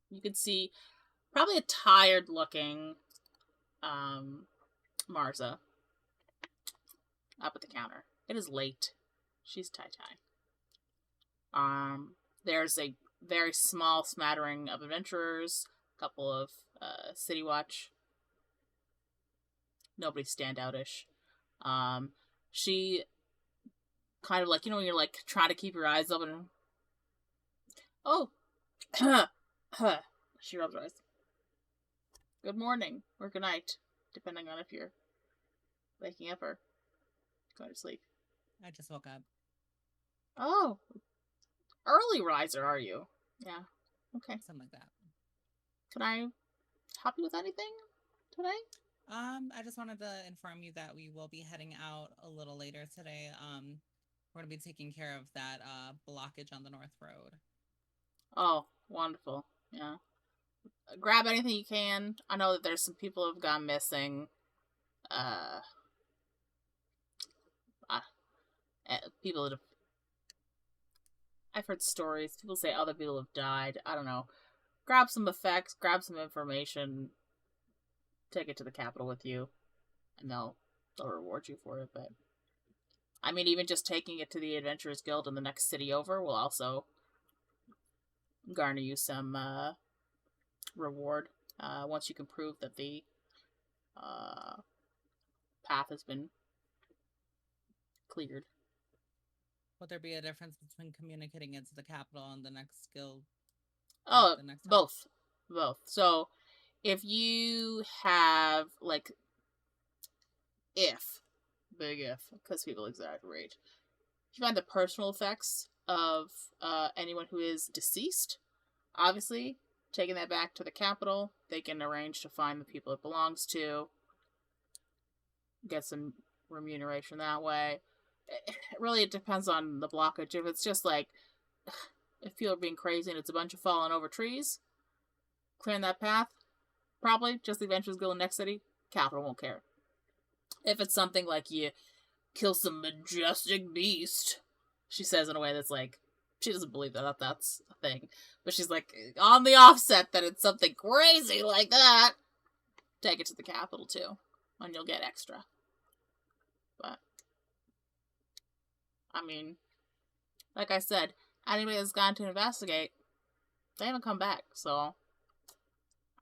you can see probably a tired-looking Marza up at the counter. It is late. She's tie-tie. There's a very small smattering of adventurers, a couple of City Watch. Nobody standout-ish. She kind of like, when you're like trying to keep your eyes open. And... Oh, she rubs her eyes. Good morning or good night, depending on if you're waking up or going to sleep. I just woke up. Oh, early riser, are you? Yeah. Okay. Something like that. Can I help you with anything today? I just wanted to inform you that we will be heading out a little later today. We're gonna be taking care of that blockage on the North Road. Oh, wonderful. Yeah. Grab anything you can. I know that there's some people who've gone missing. People that have... I've heard stories. People say other people have died. I don't know. Grab some effects, grab some information, take it to the capital with you, and they'll reward you for it. But I mean, even just taking it to the Adventurers Guild in the next city over will also garner you some reward once you can prove that the path has been cleared. Would there be a difference between communicating it to the capital and the next guild? Oh, the next time? both. So, if you have, like, big if, because people exaggerate, if you find the personal effects of anyone who is deceased, obviously, taking that back to the capital, they can arrange to find the people it belongs to, get some remuneration that way. It depends on the blockage. If it's just like, if people are being crazy and it's a bunch of falling over trees, clearing that path, probably just the Adventurers Guild in the next city, capital won't care. If it's something like you kill some majestic beast, she says in a way that's like, she doesn't believe that that's a thing, but she's like, on the offset that it's something crazy like that, take it to the capital too, and you'll get extra. But I mean, like I said, anybody that's gone to investigate, they haven't come back, so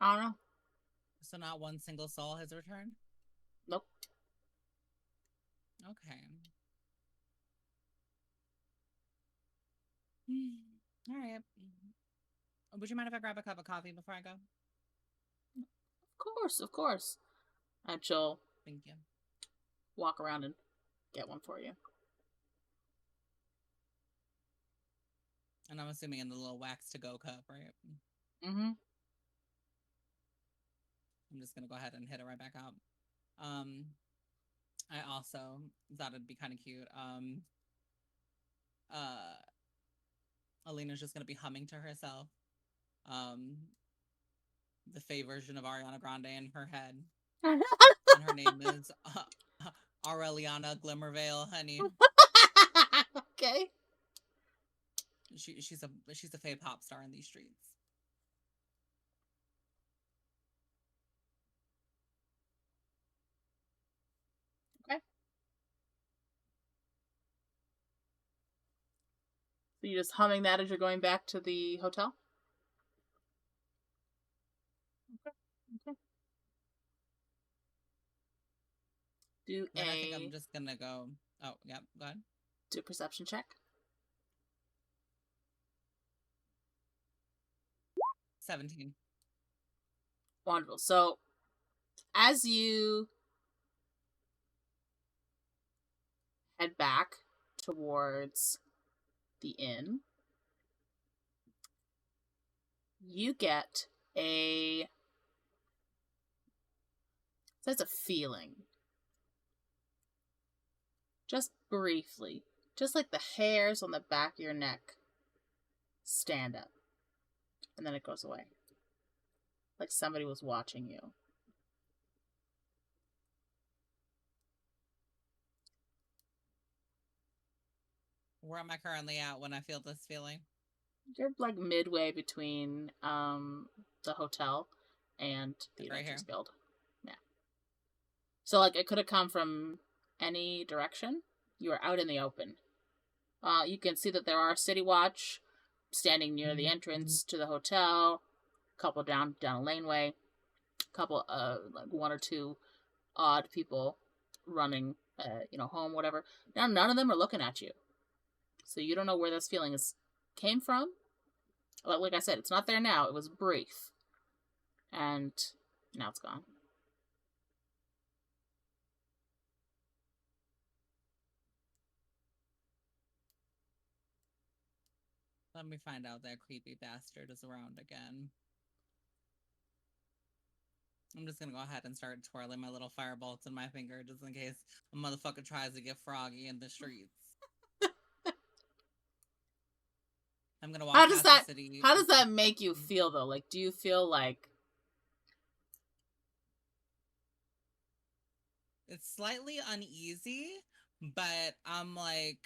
I don't know. So not one single soul has returned? Nope. Okay. All right. Would you mind if I grab a cup of coffee before I go? Of course. And she'll Thank you. walk around and get one for you. And I'm assuming in the little wax to go cup, right? Mm-hmm. I'm just gonna go ahead and hit it right back out. I also thought it'd be kind of cute. Alina's just gonna be humming to herself. The Fae version of Ariana Grande in her head. And her name is Aureliana Glimmervale, honey. Okay. she's a fey pop star in these streets. Okay. So you're just humming that as you're going back to the hotel? Okay. I think I'm just gonna go. Oh, yep. Go ahead. Do a perception check. 17. Wonderful. So, as you head back towards the inn, you get a feeling. Just briefly. Just like the hairs on the back of your neck stand up. And then it goes away. Like somebody was watching you. Where am I currently at when I feel this feeling? You're like midway between the hotel and the Adventurers Guild. Yeah. So like it could have come from any direction. You are out in the open. You can see that there are City Watch standing near the entrance to the hotel. A couple down a laneway. A couple like one or two odd people running home, whatever. Now none of them are looking at you. So you don't know where this feeling came from. Like I said, it's not there now. It was brief. And now it's gone. Let me find out that creepy bastard is around again. I'm just gonna go ahead and start twirling my little firebolts in my finger just in case a motherfucker tries to get froggy in the streets. I'm gonna walk past the city. How does that make you feel though? Like, do you feel like it's slightly uneasy, but I'm like,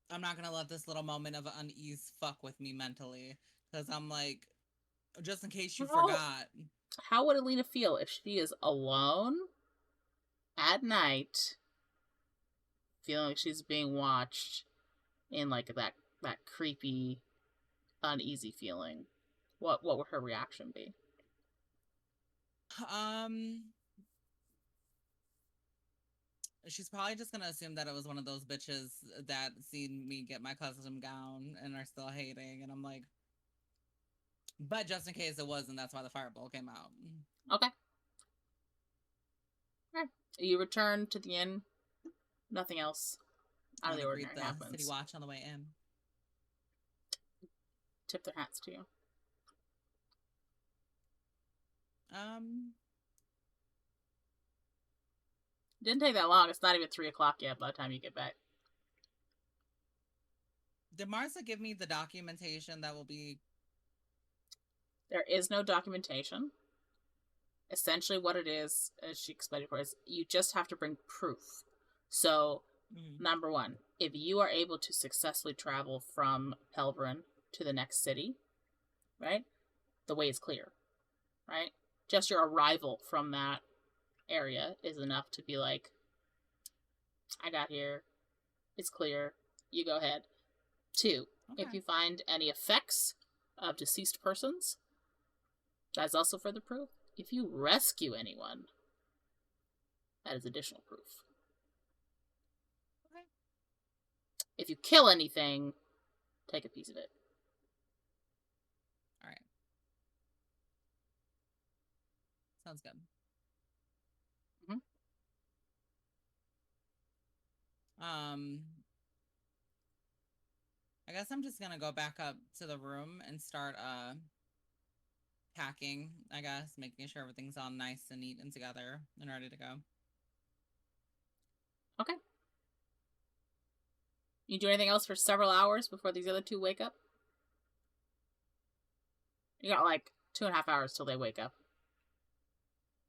I'm not gonna let this little moment of unease fuck with me mentally, because I'm like, just in case you forgot. How would Alina feel if she is alone at night, feeling like she's being watched, in like that creepy, uneasy feeling? What would her reaction be? She's probably just gonna assume that it was one of those bitches that seen me get my custom gown and are still hating, and I'm like, but just in case it wasn't, that's why the fireball came out. Okay. Okay. You return to the inn. Nothing else out of the ordinary happens. City Watch on the way in. Tip their hats to you. Didn't take that long. It's not even 3 o'clock yet by the time you get back. Did Martha give me the documentation that will be... There is no documentation. Essentially what it is, as she explained before, is you just have to bring proof. So, number one, if you are able to successfully travel from Pelverin to the next city, right, the way is clear, right? Just your arrival from that area is enough to be like, I got here, it's clear, you go ahead. 2, if you find any effects of deceased persons, that's also further proof. If you rescue anyone, that is additional proof. Okay. If you kill anything, take a piece of it. All right. Sounds good. I guess I'm just gonna go back up to the room and start packing, I guess, making sure everything's all nice and neat and together and ready to go. Okay. You do anything else for several hours before these other two wake up? You got like 2.5 hours till they wake up.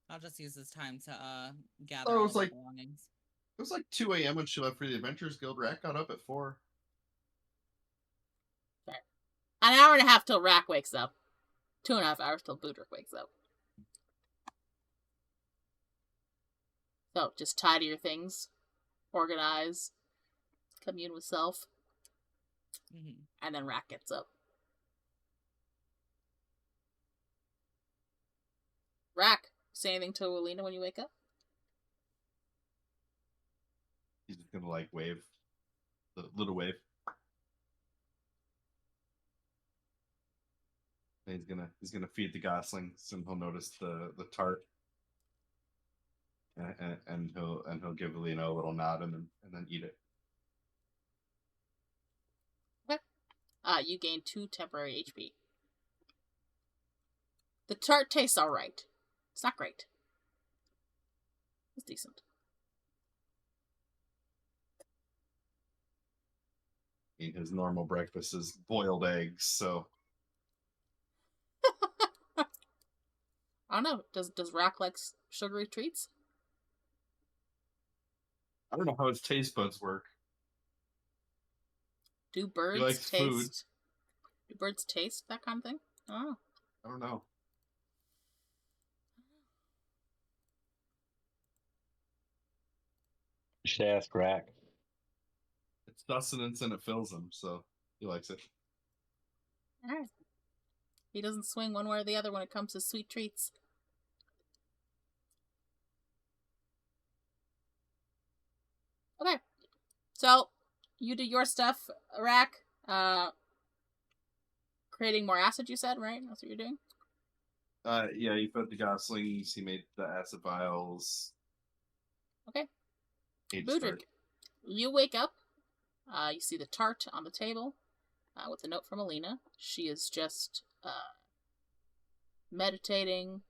I'll just use this time to gather all the belongings. It was like 2 a.m. when she left for the Adventurers Guild. Rahk got up at 4. Fair. An hour and a half till Rahk wakes up. 2.5 hours till Budrick wakes up. So, just tidy your things, organize, commune with self, and then Rahk gets up. Rahk, say anything to Alina when you wake up? He's just gonna like wave, the little wave. And he's gonna feed the goslings, and he'll notice the tart, and he'll give Alina a little nod, and then eat it. Okay. You gain 2 temporary HP. The tart tastes alright. It's not great. It's decent. I mean, his normal breakfast is boiled eggs, so I don't know. Does Rahk like sugary treats? I don't know how his taste buds work. Do birds likes taste? food. Do birds taste that kind of thing? Oh, I don't know. You should ask Rahk. It's sustenance and it fills him, so he likes it. all right. He doesn't swing one way or the other when it comes to sweet treats. Okay, so you do your stuff, Rahk. Creating more acid, you said, right? That's what you're doing? Yeah, he fed the goslings, he made the acid vials. Okay. Ate Budrick, start. you wake up. You see the tart on the table with a note from Alina. She is just meditating,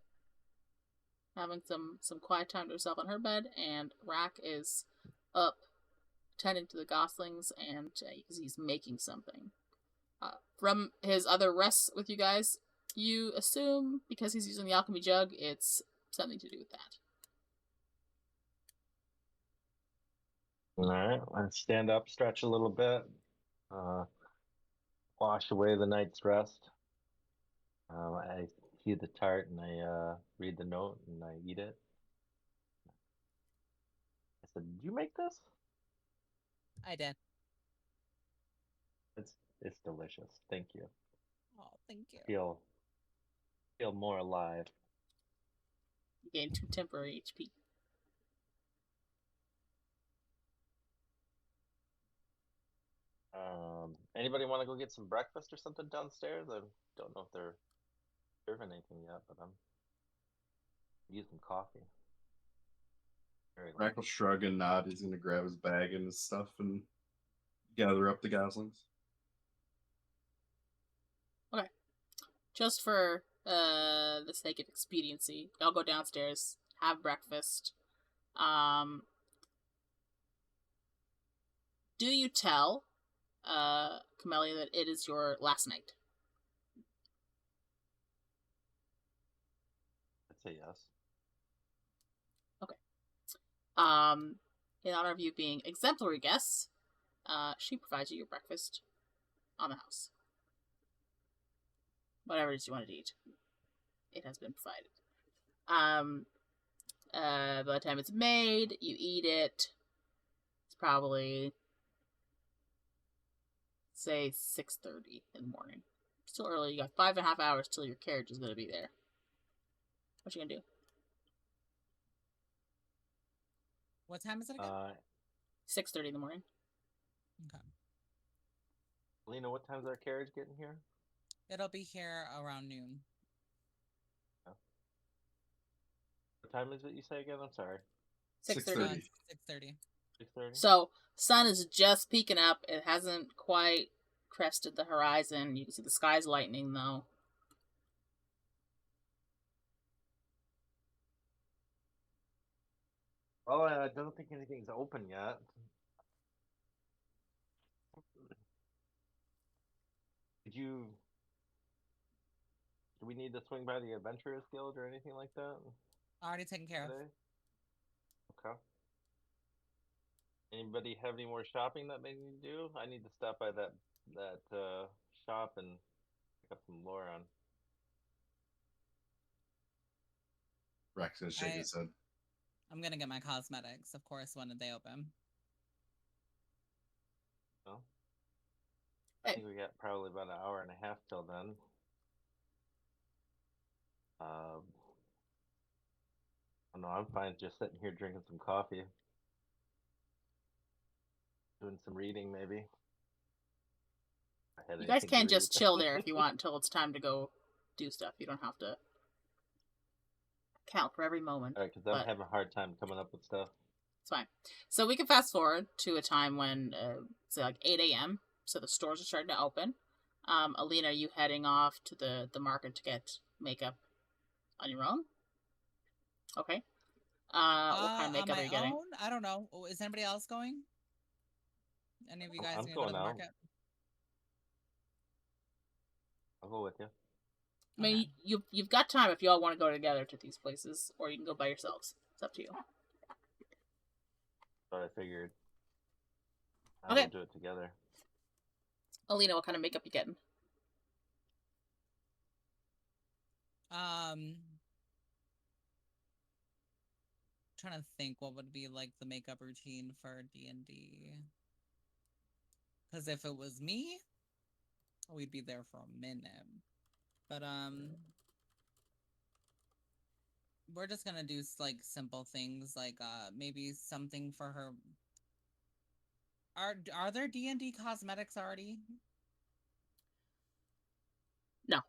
having some quiet time to herself on her bed, and Rahk is up tending to the goslings, and he's making something. From his other rests with you guys, you assume, because he's using the alchemy jug, it's something to do with that. Alright, I stand up, stretch a little bit, wash away the night's rest. I heat the tart and I read the note and I eat it. I said, "Did you make this?" I did. It's delicious. Thank you. Oh, thank you. Feel more alive. You gain 2 temporary HP. Anybody want to go get some breakfast or something downstairs? I don't know if they're serving anything yet, but I'm using some coffee. Rahk will shrug and nod. He's gonna grab his bag and his stuff and gather up the goslings. Okay. Just for the sake of expediency, I'll go downstairs, have breakfast. Do you tell Camellia that it is your last night? I'd say yes. In honor of you being exemplary guests, she provides you your breakfast on the house. Whatever it is you wanted to eat, it has been provided. By the time it's made, you eat it. It's probably, say, 6:30 in the morning. Still early. You got 5.5 hours till your carriage is going to be there. What you gonna do? What time is it again? 6:30 in the morning. Okay. Alina, what time's our carriage getting here? It'll be here around noon. What time is it you say again? I'm sorry. 6:30. 6:30. 6:30? So, sun is just peeking up. It hasn't quite crested the horizon. You can see the sky's lightening, though. Well, I don't think anything's open yet. Do we need to swing by the Adventurers Guild or anything like that Already taken care of. today? Okay. Anybody have any more shopping that they need to do? I need to stop by that shop and Got some lore on. Rahk's gonna shake his head. I'm gonna get my cosmetics, of course, when they open. Well, I think we got probably about an hour and a half till then. I don't know, I'm fine just sitting here drinking some coffee. Doing some reading, maybe. You guys can just chill there if you want until it's time to go do stuff. You don't have to count for every moment. Alright, because I'm having a hard time coming up with stuff. It's fine. So we can fast forward to a time when, say, like 8 a.m. So the stores are starting to open. Alina, are you heading off to the market to get makeup on your own? Okay. What kind of makeup are you getting? I don't know. Is anybody else going? Any of you guys going to go to the market? I'll go with you. I mean, you've got time if you all want to go together to these places, or you can go by yourselves. It's up to you. But I figured Okay. We'll do it together. Alina, what kind of makeup you getting? Trying to think what would be like the makeup routine for D&D. Because if it was me, we'd be there for a minute. But we're just gonna do like simple things, like maybe something for her. Are there D&D cosmetics already? No.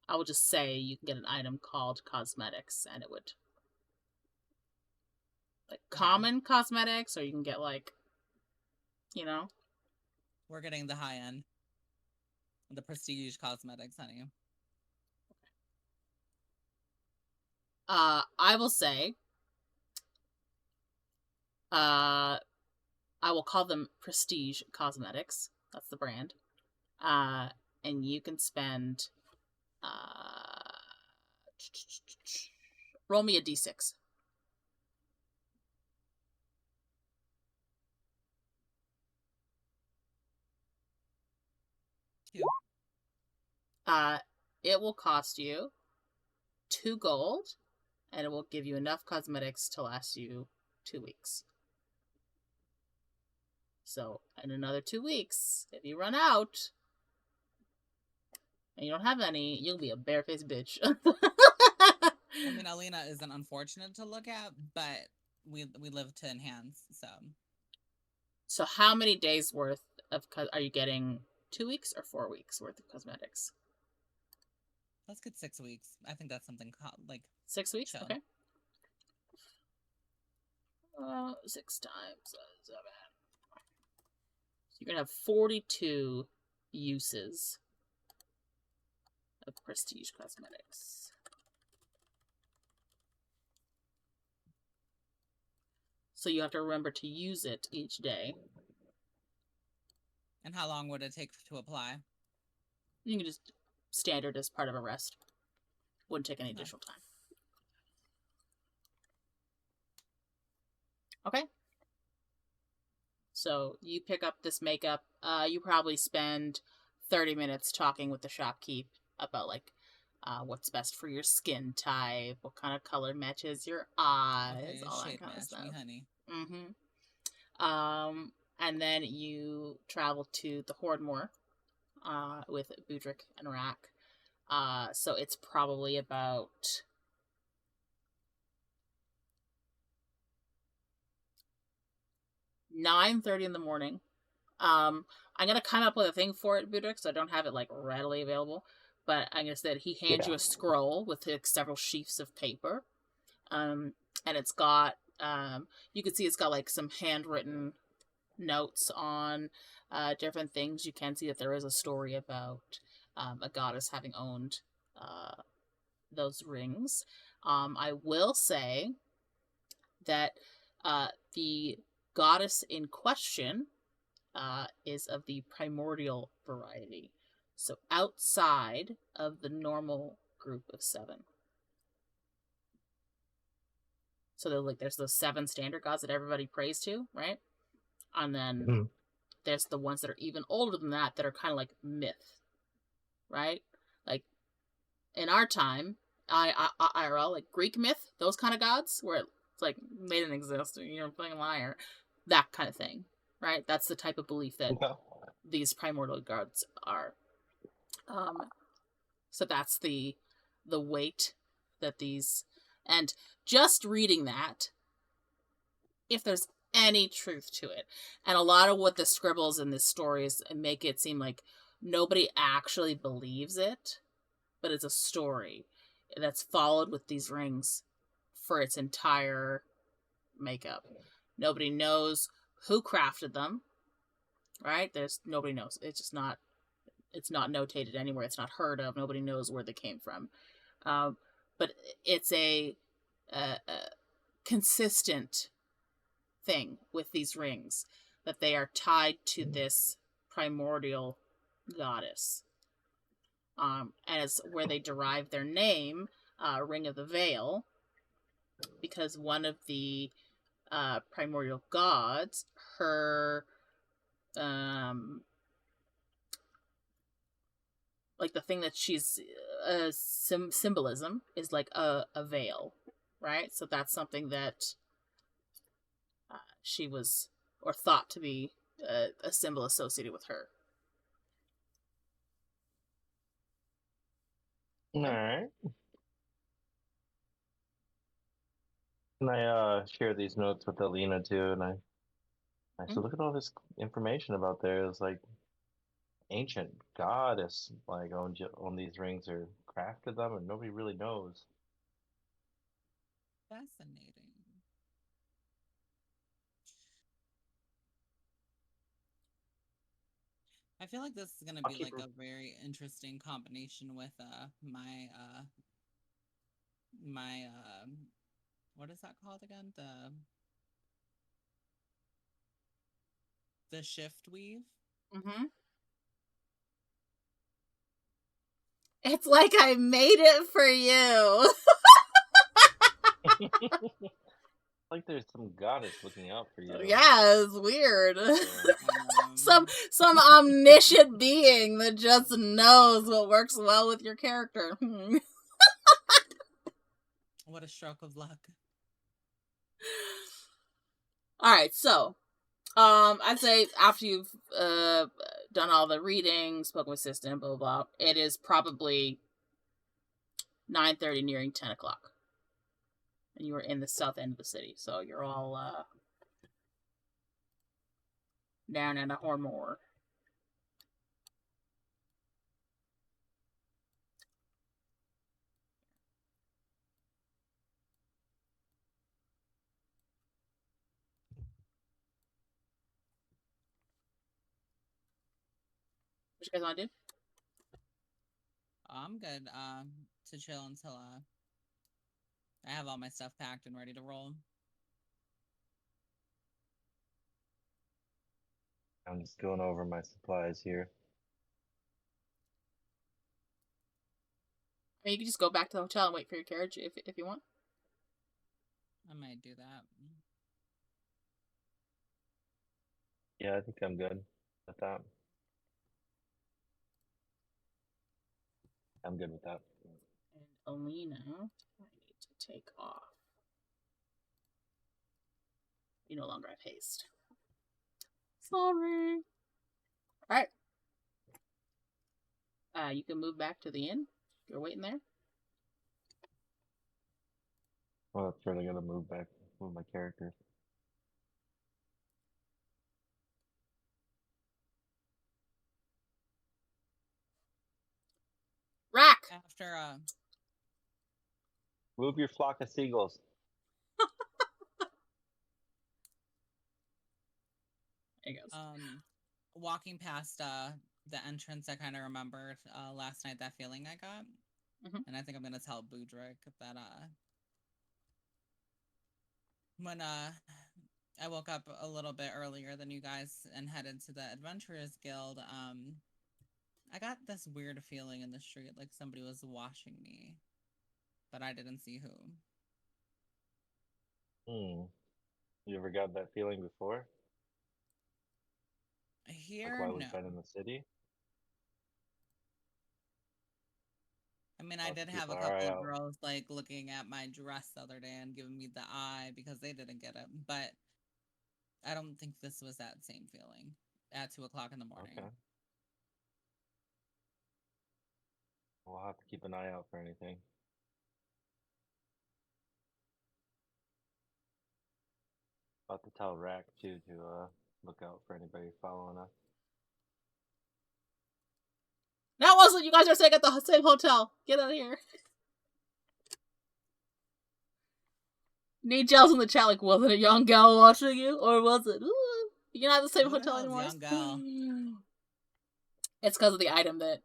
I will just say you can get an item called cosmetics, and it would like common cosmetics, or you can get like, you know. We're getting the high end, the prestige cosmetics, honey. I will say, I will call them prestige cosmetics. That's the brand. And you can spend, roll me a d6. It will cost you 2 gold, and it will give you enough cosmetics to last you 2 weeks. So, in another 2 weeks, if you run out, and you don't have any, you'll be a barefaced bitch. I mean, Alina isn't unfortunate to look at, but we live to enhance, so. So how many days worth of, are you getting 2 weeks or 4 weeks worth of cosmetics? Let's get 6 weeks. I think that's something like 6 weeks. chill. Okay. 6 times 7. So you're gonna have 42 uses of prestige cosmetics. So you have to remember to use it each day. And how long would it take to apply? You can just standard as part of a rest. Wouldn't take any additional time. Okay. So you pick up this makeup. You probably spend 30 minutes talking with the shopkeep about like what's best for your skin type, what kind of color matches your eyes, all that kind of stuff. Me, honey. Mm-hmm. And then you travel to the Hordmore with Budrick and Rahk. So it's probably about 9:30 in the morning. I'm gonna come up with a thing for it, Budrick, so I don't have it like readily available. But I'm gonna say that he hands you a scroll with like, several sheafs of paper, and it's got you can see it's got like some handwritten notes on different things. You can see that there is a story about a goddess having owned those rings. I will say that the goddess in question is of the primordial variety, so outside of the normal group of 7. So there's those 7 standard gods that everybody prays to, right? And then there's the ones that are even older than that are kind of like myth, right? Like in our time, IRL, like Greek myth, those kind of gods, where it's like they didn't exist, you're a fucking liar, that kind of thing, right? That's the type of belief that these primordial gods are. So that's the weight that these, and just reading that, if there's any truth to it, and a lot of what the scribbles in this story is make it seem like nobody actually believes it, but it's a story that's followed with these rings for its entire makeup. Nobody knows who crafted them, right? Nobody knows. It's just not. It's not notated anywhere. It's not heard of. Nobody knows where they came from. But it's a consistent thing with these rings, that they are tied to this primordial goddess. And it's where they derive their name, Ring of the Veil, because one of the primordial gods, her like the thing that she's symbolism is like a veil, right? So that's something that she was, or thought to be, a symbol associated with her. All right. And I share these notes with Alina too, and I said, look at all this information about there. It's like ancient goddess like on these rings, or crafted them, and nobody really knows. Fascinating. I feel like this is gonna be like a very interesting combination with my what is that called again? The shift weave. Mm-hmm. It's like I made it for you. Like there's some goddess looking out for you. Yeah, it's weird. Some omniscient being that just knows what works well with your character. What a stroke of luck. Alright, so I'd say after you've done all the reading, spoken with assistant, blah, blah, blah, it is probably 9:30, nearing 10 o'clock. And you are in the south end of the city, so you're all down in a Hormore. What you guys want to do? I'm good to chill until I have all my stuff packed and ready to roll. I'm just going over my supplies here. I mean, you can just go back to the hotel and wait for your carriage if you want. I might do that. Yeah, I think I'm good with that. I'm good with that. And Alina, I need to take off. You no longer have haste. Sorry. Alright. You can move back to the inn. You're waiting there. Well, that's really gonna move back with my characters. Rahk! After Move your flock of seagulls. There he goes. Walking past the entrance, I kind of remembered last night that feeling I got, and I think I'm gonna tell Budrick that when I woke up a little bit earlier than you guys and headed to the Adventurers Guild, I got this weird feeling in the street, like somebody was watching me, but I didn't see who. You ever got that feeling before? Here, while no. we've been in the city? I mean, I did have a keep our couple eye of out. girls like looking at my dress the other day and giving me the eye because they didn't get it. But I don't think this was that same feeling at 2 o'clock in the morning. Okay. We'll have to keep an eye out for anything. About to tell Rahk too to look out for anybody following us. That wasn't. You guys are staying at the same hotel. Get out of here. Nate Gel's in the chat like, was it a young gal watching you? Or was it, ooh, you're not at the same Who the hotel hell is anymore? young gal? It's because of the item that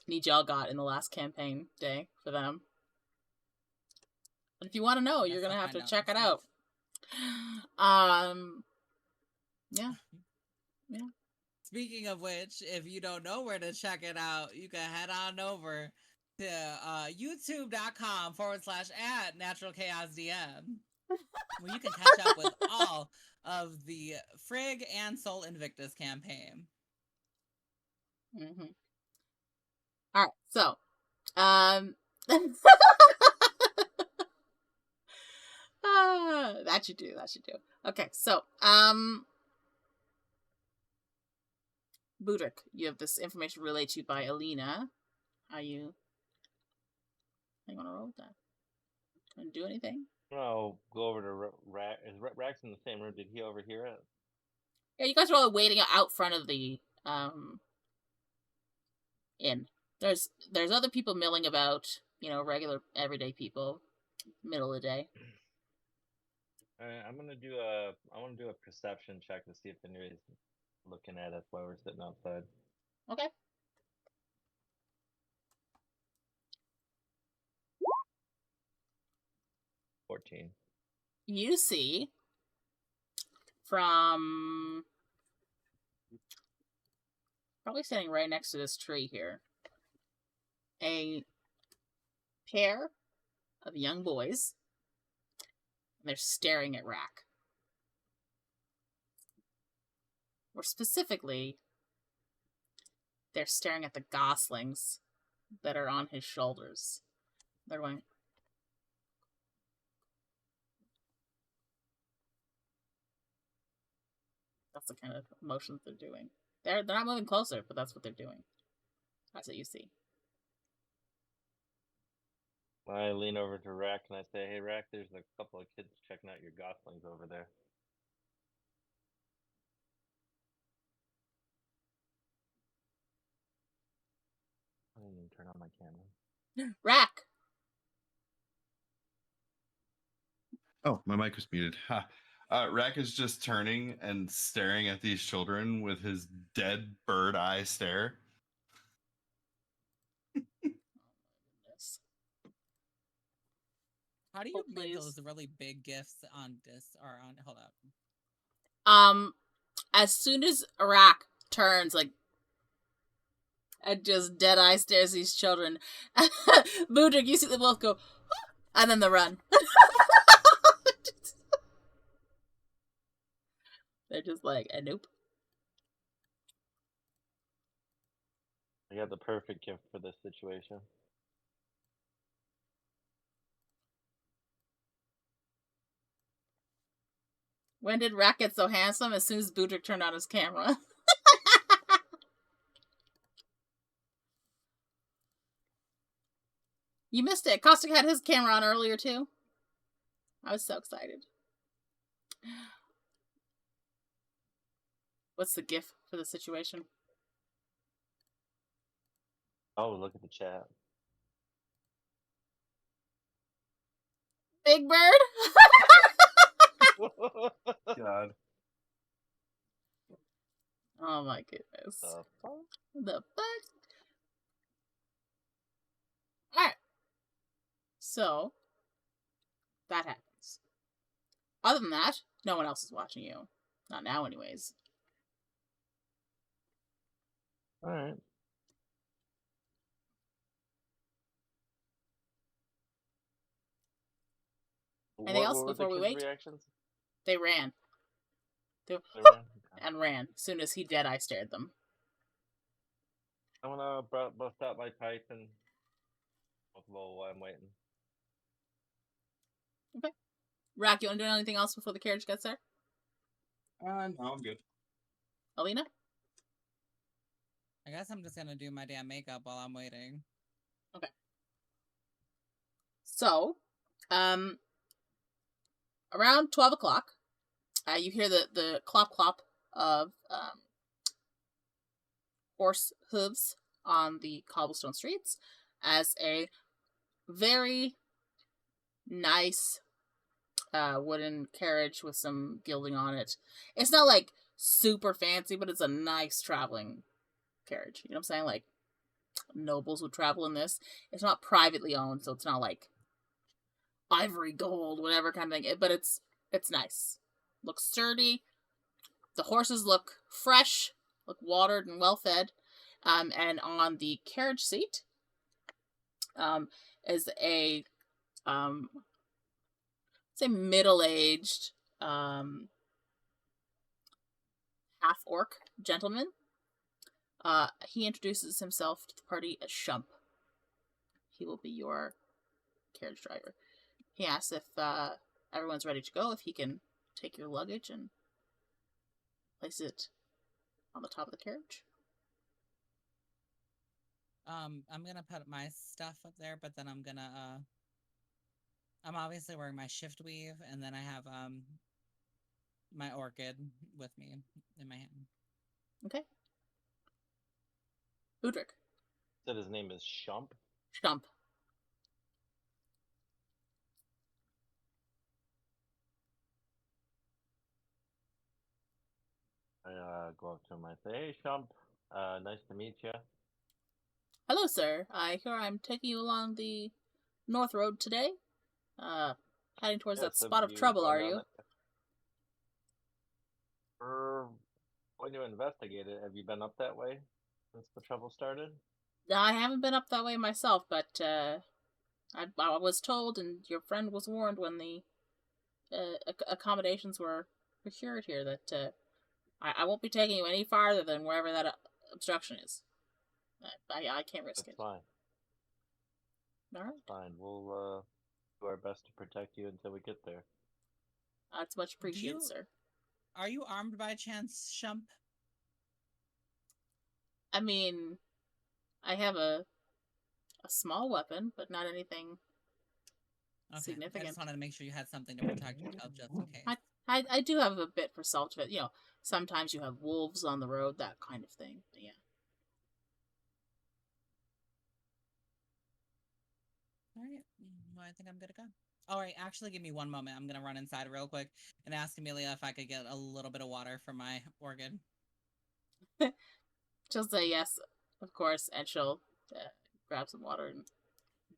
Nigel got in the last campaign day for them. But if you want to know, you're going to have to check it out. Yeah. Yeah. Speaking of which, if you don't know where to check it out, you can head on over to youtube.com/@NaturalChaosDM, where you can catch up with all of the Frigg and Soul Invictus campaign. Mm-hmm. All right, so, that should do. Okay, so, Budrick, you have this information relayed to you by Alina. How you want to roll with that? Want to do anything? No, go over to Rahk. Is Rahk's in the same room? Did he overhear it? Yeah, you guys are all waiting out front of the inn. There's other people milling about, regular everyday people, middle of the day. Alright, I want to do a perception check to see if anybody's looking at us while we're sitting outside. Okay. You see from probably standing right next to this tree here, a pair of young boys, and they're staring at Rahk. More specifically, they're staring at the goslings that are on his shoulders. They're going, that's the kind of motions they're doing. They're not moving closer, but that's what they're doing. That's what you see. I lean over to Rahk and I say, "Hey Rahk, there's a couple of kids checking out your goslings over there." I didn't even turn on my camera. Rahk! Oh, my mic was muted. Ha. Rahk is just turning and staring at these children with his dead bird eye stare. How do you make those really big gifts on this or on? Hold up. As soon as Aarack turns, like, and just dead eye stares at these children, Budrick, you see them both go, and then they run. They're just like, nope. I got the perfect gift for this situation. When did Rahk get so handsome? As soon as Budrick turned on his camera. You missed it. Caustic had his camera on earlier, too. I was so excited. What's the gift for the situation? Oh, look at the chat. Big Bird? God. Oh my goodness. The fuck? Alright. So, that happens. Other than that, no one else is watching you. Not now, anyways. Alright. Anything else before we wait? Reactions? They ran. They ran? Okay. and ran as soon as he dead-eye stared them. I'm gonna bust out my pipe and smoke a little while I'm waiting. Okay. Rahk, you want to do anything else before the carriage gets there? No, I'm good. Alina? I guess I'm just gonna do my damn makeup while I'm waiting. Okay. So, around 12 o'clock, you hear the clop of horse hooves on the cobblestone streets as a very nice wooden carriage with some gilding on it. It's not like super fancy, but it's a nice traveling carriage. You know what I'm saying? Like nobles would travel in this. It's not privately owned, so it's not like ivory gold, whatever kind of thing. But it's nice. Looks sturdy. The horses look fresh, look watered and well fed. And on the carriage seat is a say middle-aged half-orc gentleman. He introduces himself to the party as Shump. He will be your carriage driver. He asks if everyone's ready to go, if he can take your luggage and place it on the top of the carriage. I'm gonna put my stuff up there, but then I'm gonna I'm obviously wearing my shift weave, and then I have my orchid with me in my hand. Okay. Budrick. Said his name is Shump. Shump. I go up to him and I say, "Hey, Shump. Nice to meet you." Hello, sir. I hear I'm taking you along the North Road today. Heading towards that spot of trouble, are you? We're going to investigate it. Have you been up that way since the trouble started? I haven't been up that way myself, but I was told, and your friend was warned when the accommodations were procured here, that I won't be taking you any farther than wherever that obstruction is. I can't risk it. That's fine. All right. Fine. We'll do our best to protect you until we get there. That's much appreciated, sir. Are you armed by chance, Shump? I mean, I have a small weapon, but not anything significant. I just wanted to make sure you had something to protect yourself, just in case. I do have a bit for self-defense. You know, sometimes you have wolves on the road, that kind of thing. But yeah. All right. Well, I think I'm good to go. All right. Actually, give me one moment. I'm gonna run inside real quick and ask Amelia if I could get a little bit of water for my orchid. She'll say yes, of course, and she'll grab some water and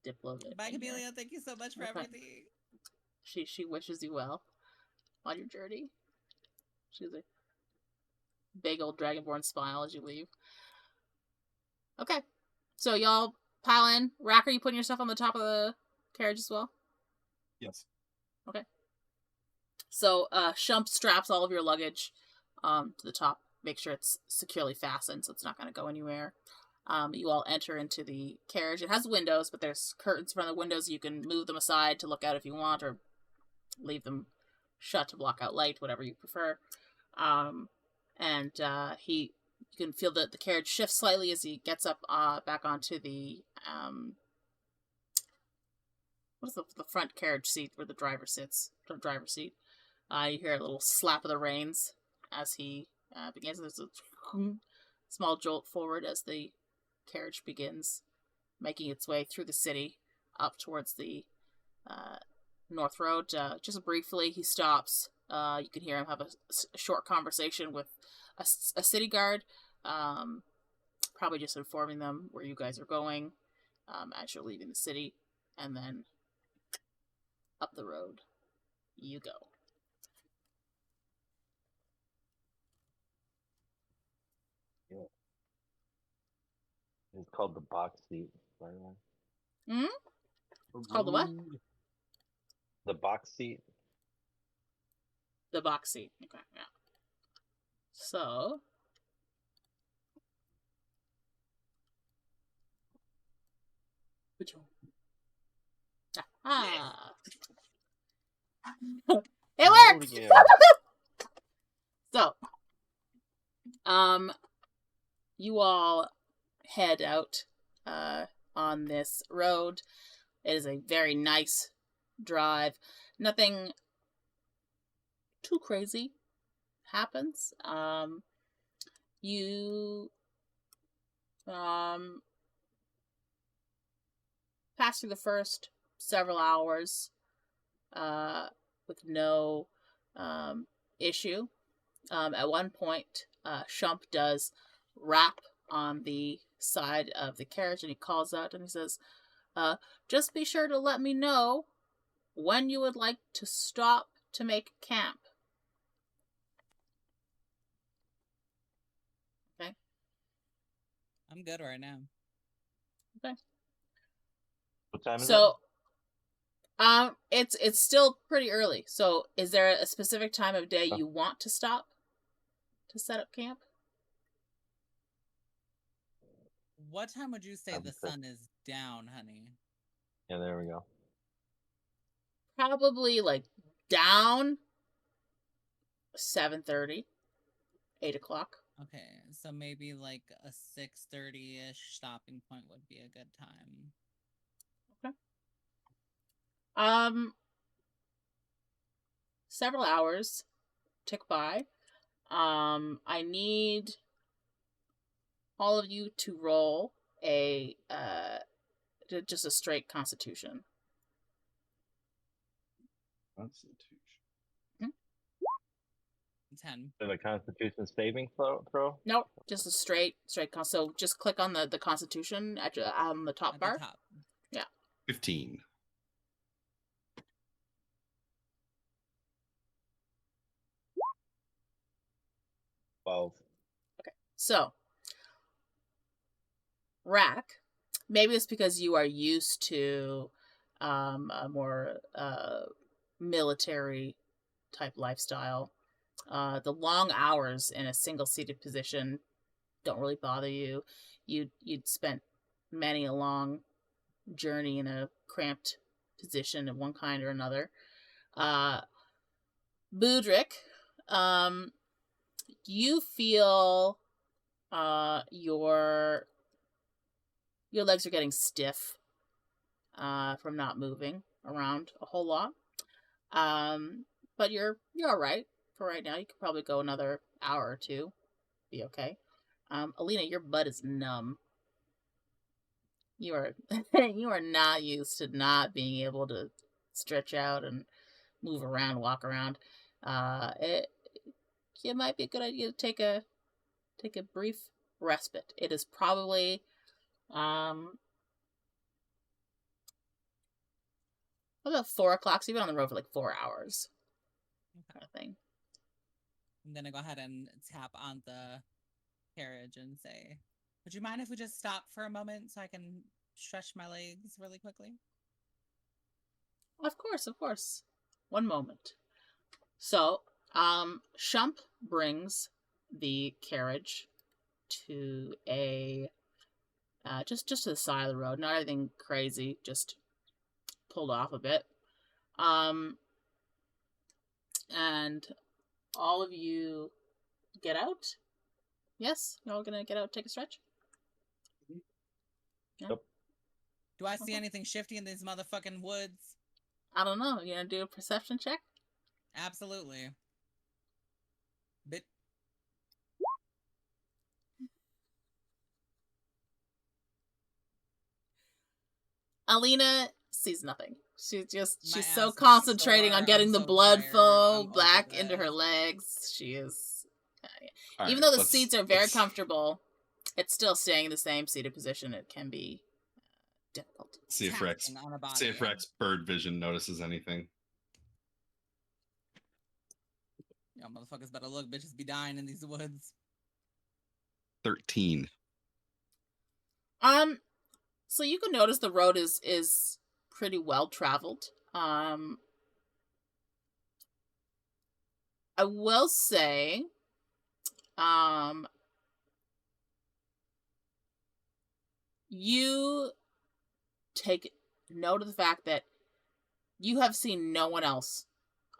dip a little bit. Bye, Amelia. Thank you so much for everything. She wishes you well on your journey. She's a big old dragonborn smile as you leave. Okay, so y'all pile in. Rahk, are you putting yourself on the top of the carriage as well? Yes. Okay. So Shump straps all of your luggage to the top. Make sure it's securely fastened so it's not going to go anywhere. You all enter into the carriage. It has windows, but there's curtains in front of the windows. You can move them aside to look out if you want, or leave them shut to block out light, whatever you prefer. You can feel that the carriage shifts slightly as he gets up back onto the what is the front carriage seat where the driver sits? The driver's seat. You hear a little slap of the reins as he begins. There's a small jolt forward as the carriage begins making its way through the city up towards the North Road. Just briefly, he stops. You can hear him have a short conversation with a city guard, probably just informing them where you guys are going as you're leaving the city, and then up the road you go. Yeah. It's called the box seat, by the way. Hmm? It's called the what? The box seat. The box seat. Okay, yeah. So which one? Ah. It worked. So, you all head out on this road. It is a very nice drive. Nothing too crazy happens. You pass through the first several hours with no issue. At one point, Shump does rap on the side of the carriage, and he calls out and he says, just be sure to let me know when you would like to stop to make camp. Okay. I'm good right now. Okay. What time is So, it's still pretty early. So, is there a specific time of day you want to stop to set up camp? What time would you say the sun is down, honey? Yeah, there we go. Probably like down 7:30, 8 o'clock. Okay, so maybe like a 6:30-ish stopping point would be a good time. Okay. Several hours tick by. I need all of you to roll a just a straight Constitution. Constitution. 10. So the Constitution saving throw? Nope, just a straight con. So just click on the Constitution on the top At bar. the top. Yeah. 15. Well, Okay. So, Rahk, maybe it's because you are used to a more military type lifestyle. The long hours in a single seated position don't really bother you. You'd spent many a long journey in a cramped position of one kind or another. Budrick, you feel your legs are getting stiff from not moving around a whole lot. But you're all right for right now. You could probably go another hour or two. Be okay. Alina, your butt is numb. You are you are not used to not being able to stretch out and move around, walk around. It might be a good idea to take a brief respite. It is probably about 4 o'clock. So you've been on the road for like 4 hours, kind of thing. I'm gonna go ahead and tap on the carriage and say, would you mind if we just stop for a moment so I can stretch my legs really quickly? Of course. One moment. So, Shump brings the carriage to a just to the side of the road. Not anything crazy, just pulled off a bit. And all of you get out. Yes, y'all gonna get out, take a stretch. Yeah? Yep. Do I see anything shifty in these motherfucking woods? I don't know. You gonna do a perception check? Absolutely. Bit. Alina sees nothing. She's My so ass is concentrating on sore, getting I'm the so blood tired, flow I'm over back into her this. legs. She is. All Even right, though the seats are very let's- comfortable, it's still staying in the same seated position. It can be difficult. See if Rex, Taxing on a body. see if Rex bird vision notices anything. Y'all motherfuckers better look, bitches be dying in these woods. 13. So you can notice the road is pretty well traveled. I will say You take note of the fact that you have seen no one else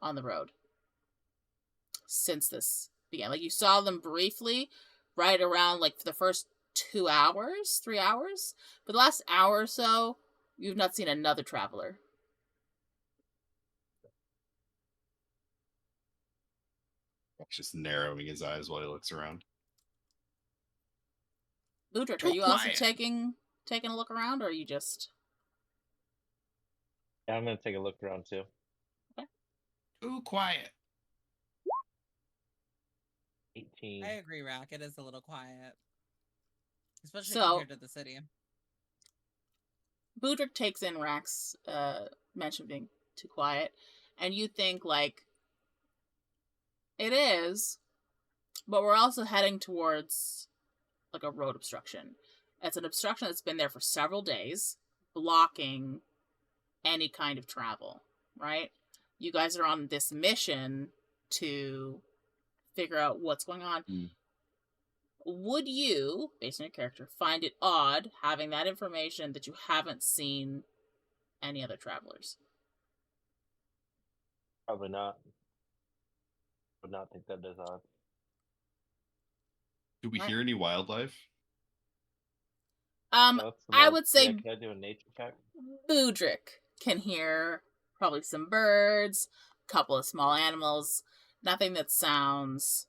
on the road since this began. Like, you saw them briefly right around, like, for the first 2 hours, 3 hours. For the last hour or so, you've not seen another traveler. Just narrowing his eyes while he looks around. Budrick, are you also taking a look around, or are you just... Yeah, I'm gonna take a look around too. Okay. Too quiet. 18. I agree, Rahk. It is a little quiet. Especially So, compared to the city. Budrick takes in Rahk's mention of being too quiet, and you think, like, it is, but we're also heading towards, like, a road obstruction. It's an obstruction that's been there for several days, blocking any kind of travel, right? You guys are on this mission to figure out what's going on. Would you, based on your character, find it odd having that information that you haven't seen any other travelers? Probably not. Would not think that is odd. Do we hear any wildlife? I would say can I do a nature check? Budrick can hear probably some birds, a couple of small animals, nothing that sounds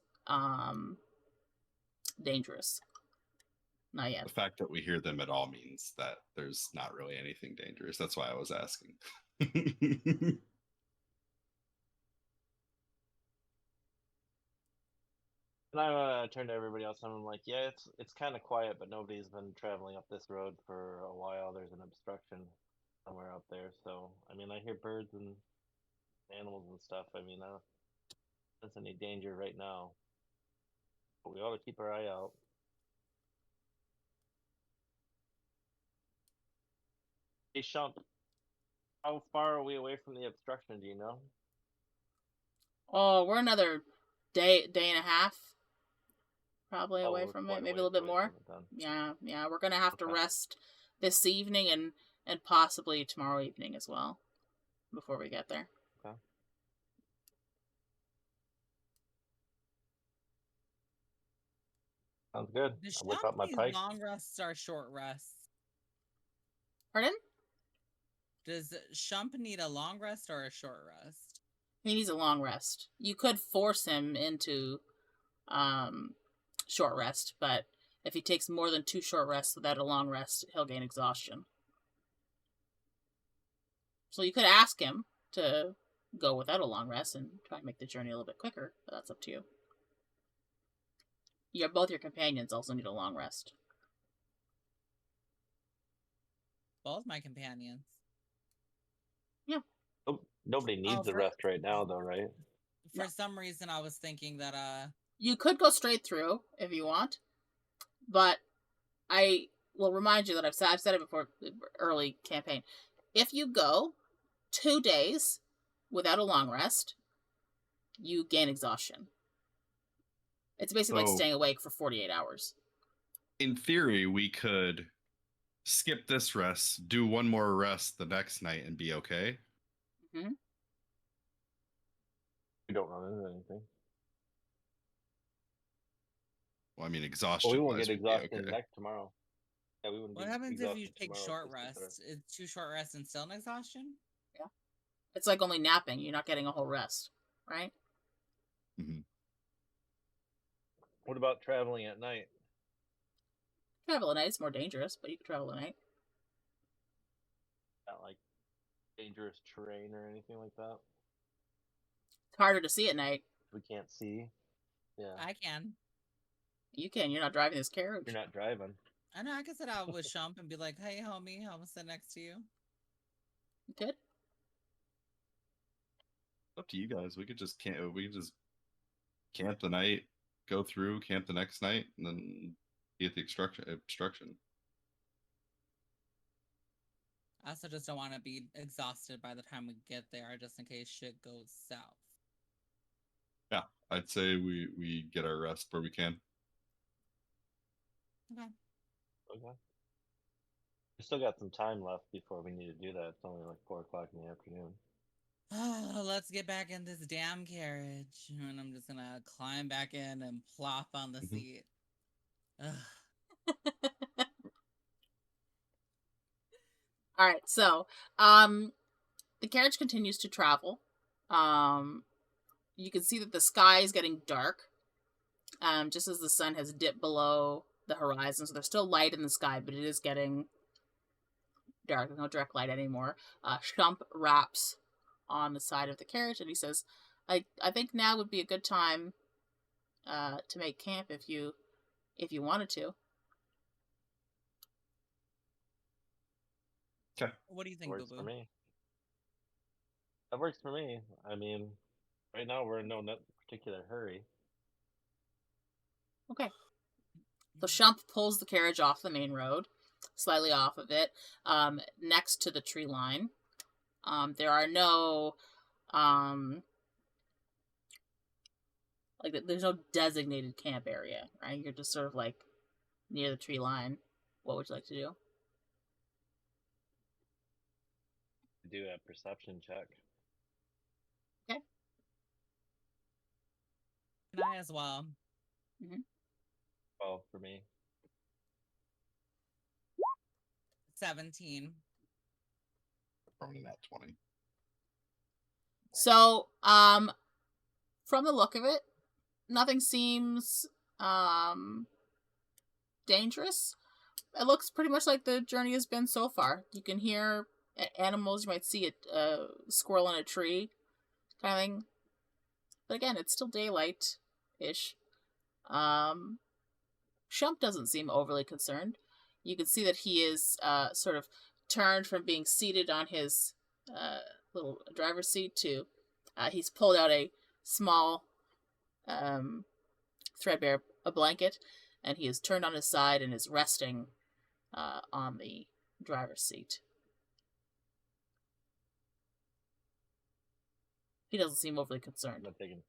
dangerous. Not yet. The fact that we hear them at all means that there's not really anything dangerous. That's why I was asking. And I turn to everybody else and I'm like, yeah, it's kind of quiet, but nobody's been traveling up this road for a while. There's an obstruction somewhere out there. So, I mean, I hear birds and animals and stuff. I mean, I don't sense any danger right now. But we ought to keep our eye out. Hey, Shump, how far are we away from the obstruction? Do you know? Oh, we're another day and a half probably Oh, away we're from quite it, maybe a ways little bit away more. from it then. Yeah, we're gonna have to Okay. rest this evening and possibly tomorrow evening as well before we get there. Okay. Sounds good. Does I whip out my Shump pike. need long rests or short rests? Pardon? Does Shump need a long rest or a short rest? He needs a long rest. You could force him into short rest, but if he takes more than 2 short rests without a long rest, he'll gain exhaustion. So you could ask him to go without a long rest and try and make the journey a little bit quicker, but that's up to you. Both your companions also need a long rest. Both my companions. Yeah. Oh, nobody needs the rest right now, though, right? For some reason, I was thinking that you could go straight through if you want, but I will remind you that I've said it before, early campaign. If you go 2 days without a long rest, you gain exhaustion. It's basically like staying awake for 48 hours. In theory, we could skip this rest, do one more rest the next night, and be okay. Mm-hmm. We don't run into anything. Well, I mean, exhaustion. Well, we won't get exhausted tomorrow. Yeah, we wouldn't. What happens if you take short rests? Is 2 short rests and still an exhaustion? Yeah. It's like only napping. You're not getting a whole rest, right? Mm-hmm. What about traveling at night? Travel at night is more dangerous, but you can travel at night. Not like dangerous terrain or anything like that. It's harder to see at night. We can't see. Yeah. I can. You can. You're not driving this carriage. You're not driving. I know. I can sit out with Shump and be like, "Hey, homie, I'm gonna sit next to you." You could. Up to you guys. We could just camp the night, go through, camp the next night, and then get the obstruction. I also just don't want to be exhausted by the time we get there, just in case shit goes south. Yeah, I'd say we get our rest where we can. Okay. Okay. We still got some time left before we need to do that. It's only like 4 o'clock in the afternoon. Oh, let's get back in this damn carriage. And I'm just gonna climb back in and plop on the seat. Ugh. All right, so the carriage continues to travel. You can see that the sky is getting dark, just as the sun has dipped below the horizon. So there's still light in the sky, but it is getting dark. There's no direct light anymore. Shump raps on the side of the carriage, and he says, I think now would be a good time to make camp if you wanted to." Okay. What do you think, Works Boo for Boo? me. That works for me. I mean, right now we're in no particular hurry. Okay. So Shump pulls the carriage off the main road, slightly off of it, next to the tree line. There are no, there's no designated camp area, right? You're just sort of like near the tree line. What would you like to do? Do a perception check. Okay. And I as well. 12 for me. 17. Probably not 20. So, from the look of it, nothing seems dangerous. It looks pretty much like the journey has been so far. You can hear animals. You might see a squirrel in a tree, kind of thing. But again, it's still daylight-ish. Shump doesn't seem overly concerned. You can see that he is sort of turned from being seated on his little driver's seat to he's pulled out a small threadbare blanket, and he is turned on his side and is resting on the driver's seat. He doesn't seem overly concerned. I'm thinking.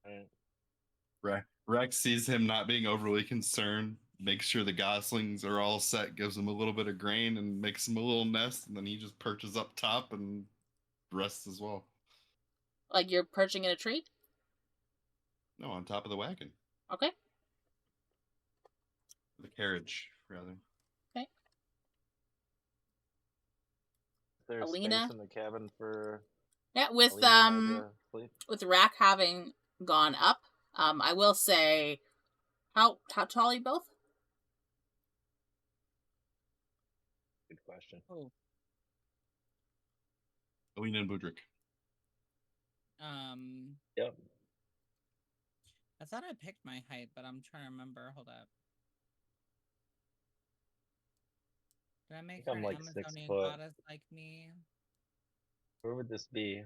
Alright. Rex sees him not being overly concerned, makes sure the goslings are all set, gives him a little bit of grain, and makes him a little nest, and then he just perches up top and rests as well. Like you're perching in a tree? No, on top of the wagon. Okay. The carriage, rather. Okay. Is there Alina? space in the cabin for Yeah, with Alina and I to sleep? with Rahk having gone up, I will say, how tall are you both? Good question. Oh. Alina and Budrick. Yep. I thought I picked my height, but I'm trying to remember. Hold up. Did I make her I'm like 6 Amazonian foot. goddess like me? Where would this be?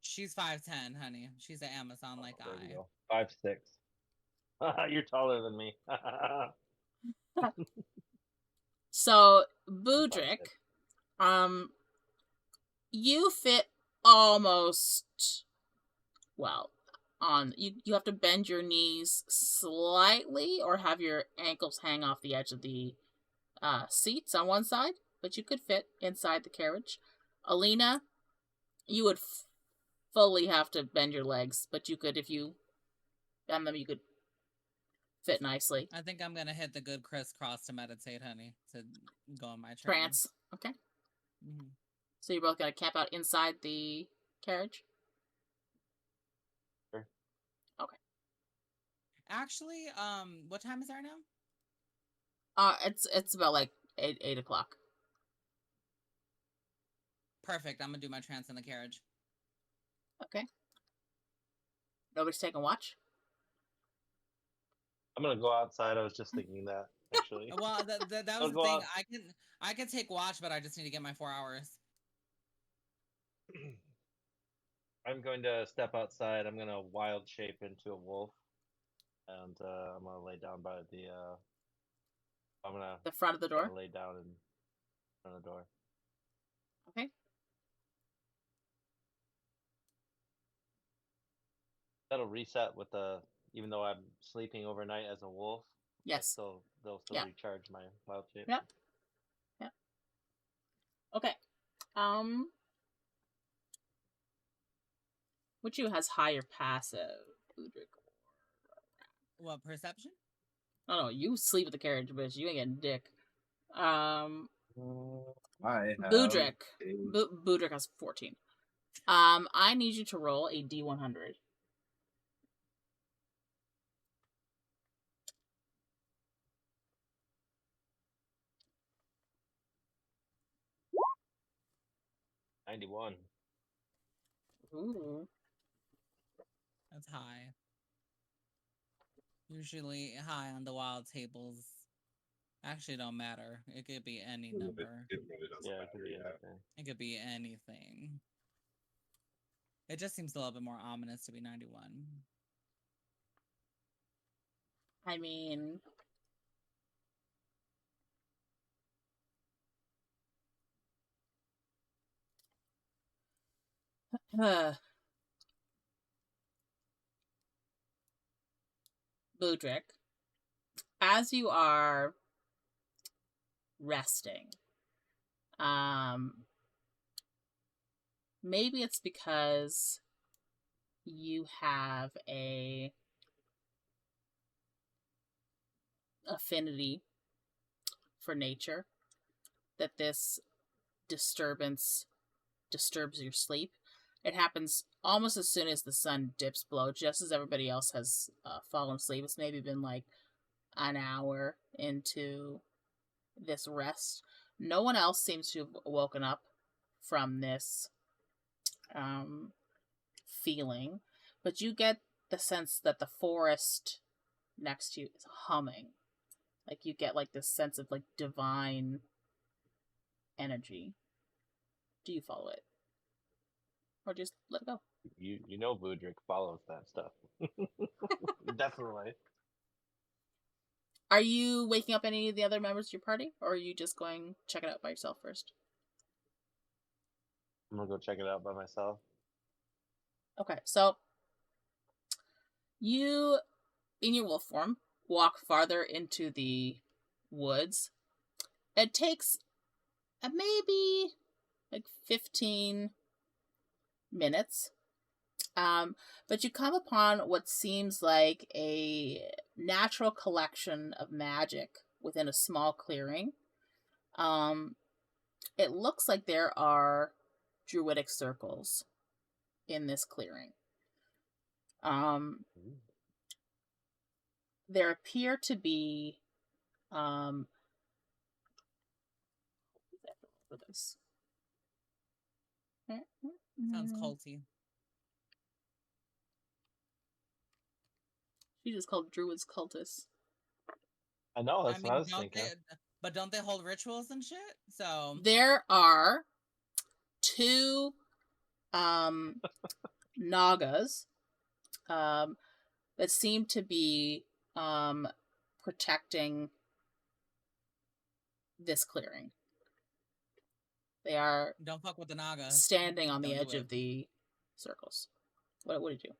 She's 5'10", honey. She's an Amazon like There we I. go. 5'6". You're taller than me. So, Budrick, you fit almost, well, on, you have to bend your knees slightly or have your ankles hang off the edge of the seats on one side, but you could fit inside the carriage. Alina, you would fully have to bend your legs, but you could, if you bend them, you could fit nicely. I think I'm gonna hit the good crisscross to meditate, honey, to go on my trance. Trance. Okay. Mm-hmm. So you're both gonna camp out inside the carriage? Sure. Okay. Actually, what time is it now? It's about like 8 o'clock. Perfect. I'm gonna do my trance in the carriage. Okay. Nobody's taking watch? I'm gonna go outside. I was just thinking that actually. Well, that I'll was the go thing. out. I can take watch, but I just need to get my 4 hours. I'm going to step outside. I'm gonna wild shape into a wolf, and I'm gonna lay down by the. I'm gonna The front of the door? lay down in front of the door. Okay. that'll reset with the. Even though I'm sleeping overnight as a wolf. Yes. They'll still Yeah. recharge my wild shape. Yep. Yep. Okay. Which you has higher passive, Budrick? What, perception? Oh no, you sleep with the carriage, bitch. You ain't getting dick. I have Budrick. a- Budrick has 14. I need you to roll a D100. $91. Ooh. That's high. Usually high on the wild tables actually don't matter. It could be any number. It really doesn't Yeah, it matter. could be Yeah. anything. It could be anything. It just seems a little bit more ominous to be 91. I mean, Budrick, as you are resting, maybe it's because you have a affinity for nature that this disturbance disturbs your sleep. It happens almost as soon as the sun dips below, just as everybody else has fallen asleep. It's maybe been like an hour into this rest. No one else seems to have woken up from this feeling, but you get the sense that the forest next to you is humming. Like you get like this sense of like divine energy. Do you follow it? Or just let it go? You know Budrick follows that stuff. Definitely. Are you waking up any of the other members of your party? Or are you just going check it out by yourself first? I'm gonna go check it out by myself. Okay, so you, in your wolf form, walk farther into the woods. It takes maybe like 15 minutes. But you come upon what seems like a natural collection of magic within a small clearing. It looks like there are druidic circles in this clearing. There appear to be for this. Sounds culty. She just called druids cultists. I know, that's what I was don't thinking. but don't they hold rituals and shit? So There are 2 nagas that seem to be protecting this clearing. They are don't fuck with the naga. standing on the Don't do edge it. of the circles. What did you do?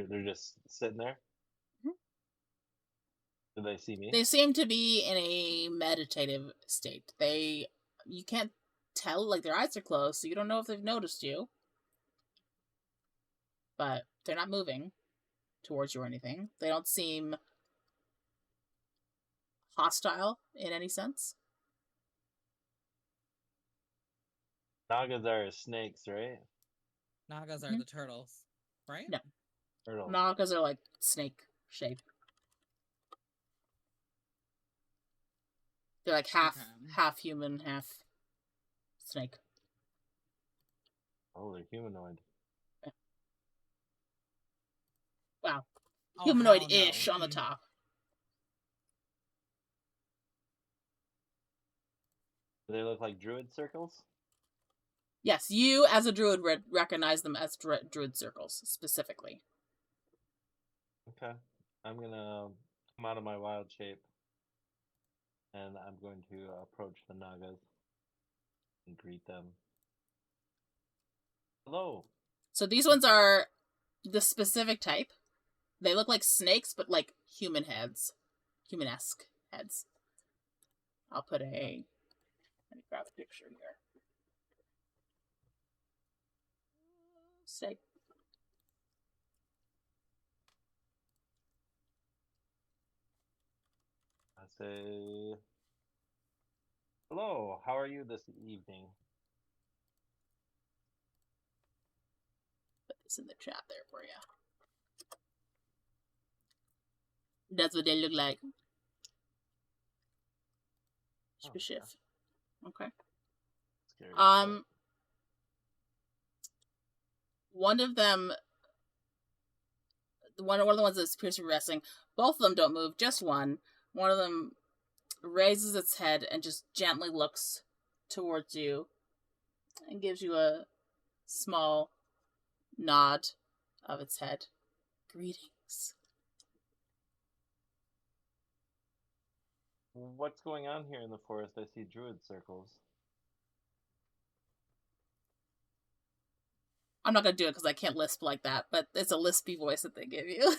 They're just sitting there. Mhm. Do they see me? They seem to be in a meditative state. You can't tell, like their eyes are closed, so you don't know if they've noticed you. But they're not moving towards you or anything. They don't seem hostile in any sense. Nagas are snakes, right? Nagas are Mhm. the turtles, right? No. Turtles. Nagas are like snake shape. They're like half human, half snake. Oh, they're humanoid. Wow. Oh, Humanoid-ish hell on the no. top. Do they look like druid circles? Yes, you as a druid recognize them as druid circles, specifically. Okay. I'm gonna come out of my wild shape. And I'm going to approach the nagas and greet them. Hello. So these ones are the specific type. They look like snakes, but like human heads. Human-esque heads. I'll put let me grab a picture here. Snake. I say, hello, how are you this evening? Put this in the chat there for you. That's what they look like. Oh, Shift. Okay. Scary. One of them, one of the ones that's appears to be resting, both of them don't move, just one. One of them raises its head and just gently looks towards you and gives you a small nod of its head. Greetings. What's going on here in the forest? I see druid circles. I'm not going to do it because I can't lisp like that, but it's a lispy voice that they give you.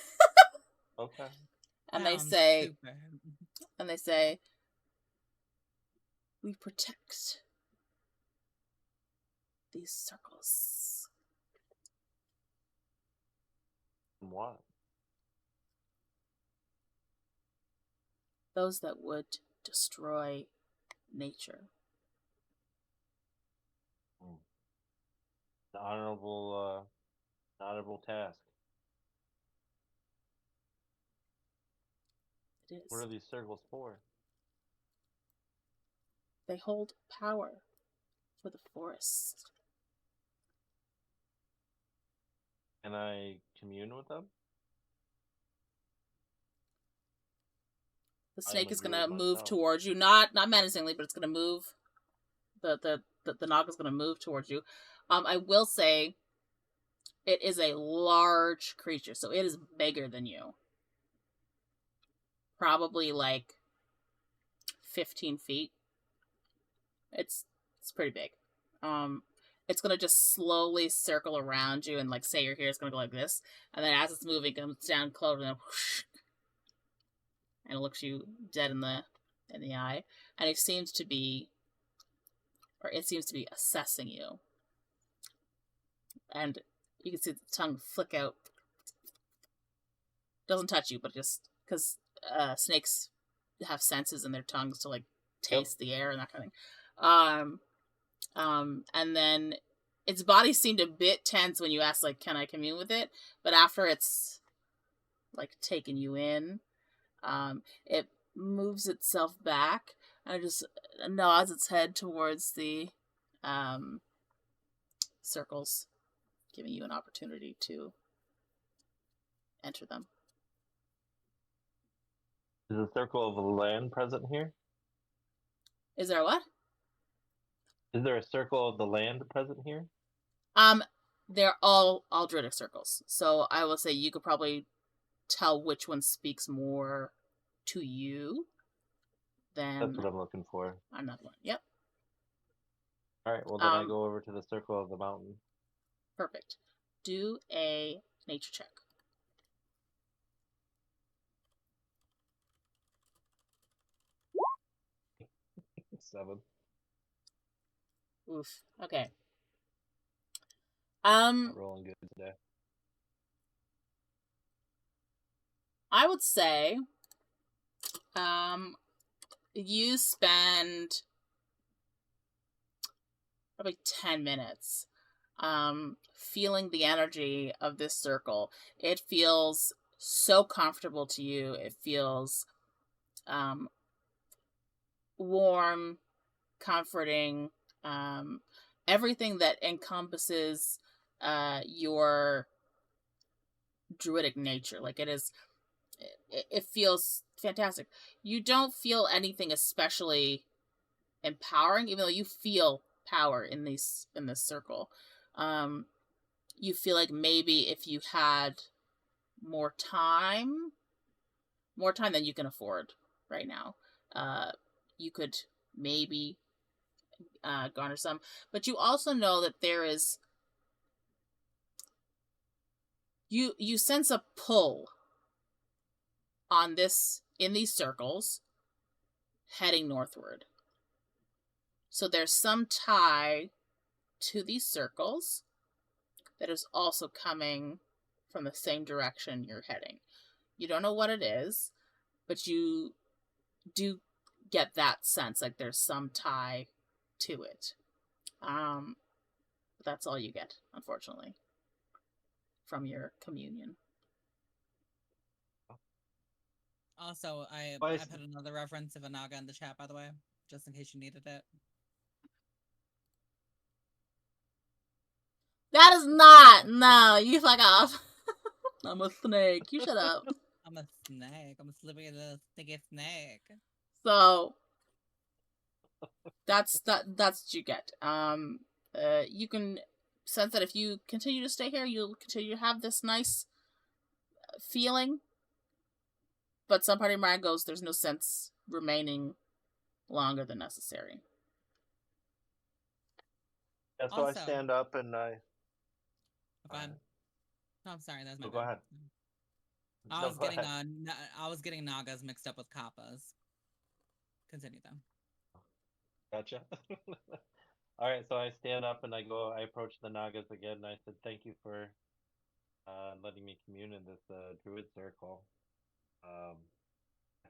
Okay. And Sounds they super. say, we protect these circles. What? Those that would destroy nature. The honorable task. It is. What are these circles for? They hold power for the forest. Can I commune with them? The I am snake a is gonna druid move myself. towards you, not menacingly, but it's gonna move. The nog is gonna move towards you. I will say, it is a large creature, so it is bigger than you. Probably like 15 feet. It's pretty big. It's gonna just slowly circle around you and like say you're here. It's gonna go like this, and then as it's moving, it comes down close and then whoosh, and it looks you dead in the eye, and it seems to be assessing you, and you can see the tongue flick out. Doesn't touch you, but just because snakes have senses in their tongues to like taste the air and that kind of thing. And then its body seemed a bit tense when you asked, like, can I commune with it? But after it's like taken you in, it moves itself back and it just nods its head towards the circles, giving you an opportunity to enter them. Is a circle of land present here? Is there a what? Is there a circle of the land present here? They're all druidic circles. So I will say you could probably tell which one speaks more to you than That's what I'm looking for. another one. Yep. Alright, well then I go over to the circle of the mountain. Perfect. Do a nature check. Seven. Oof. Okay. Not rolling good today. I would say you spend probably 10 minutes feeling the energy of this circle. It feels so comfortable to you. It feels warm, comforting, everything that encompasses your druidic nature. Like it feels fantastic. You don't feel anything especially empowering, even though you feel power in this circle. You feel like maybe if you had more time than you can afford right now, you could maybe garner some. But you also know that there is You sense a pull on in these circles heading northward. So there's some tie to these circles that is also coming from the same direction you're heading. You don't know what it is, but you do get that sense, like there's some tie to it. But that's all you get, unfortunately, from your communion. Also, I put another reference of a Naga in the chat, by the way, just in case you needed it. That is not. No, you fuck off. I'm a snake. You shut up. I'm a snake. I'm a slippery little sticky snake. So that's what you get. You can sense that if you continue to stay here, you'll continue to have this nice feeling. But some part of your mind goes, there's no sense remaining longer than necessary. Yeah, so also, I stand up and I... Go ahead. No, I'm sorry. That was my go ahead. I was getting Nagas mixed up with Kappas. Continue though. Gotcha. All right, so I stand up and I approach the Nagas again, and I said, "Thank you for letting me commune in this Druid circle. I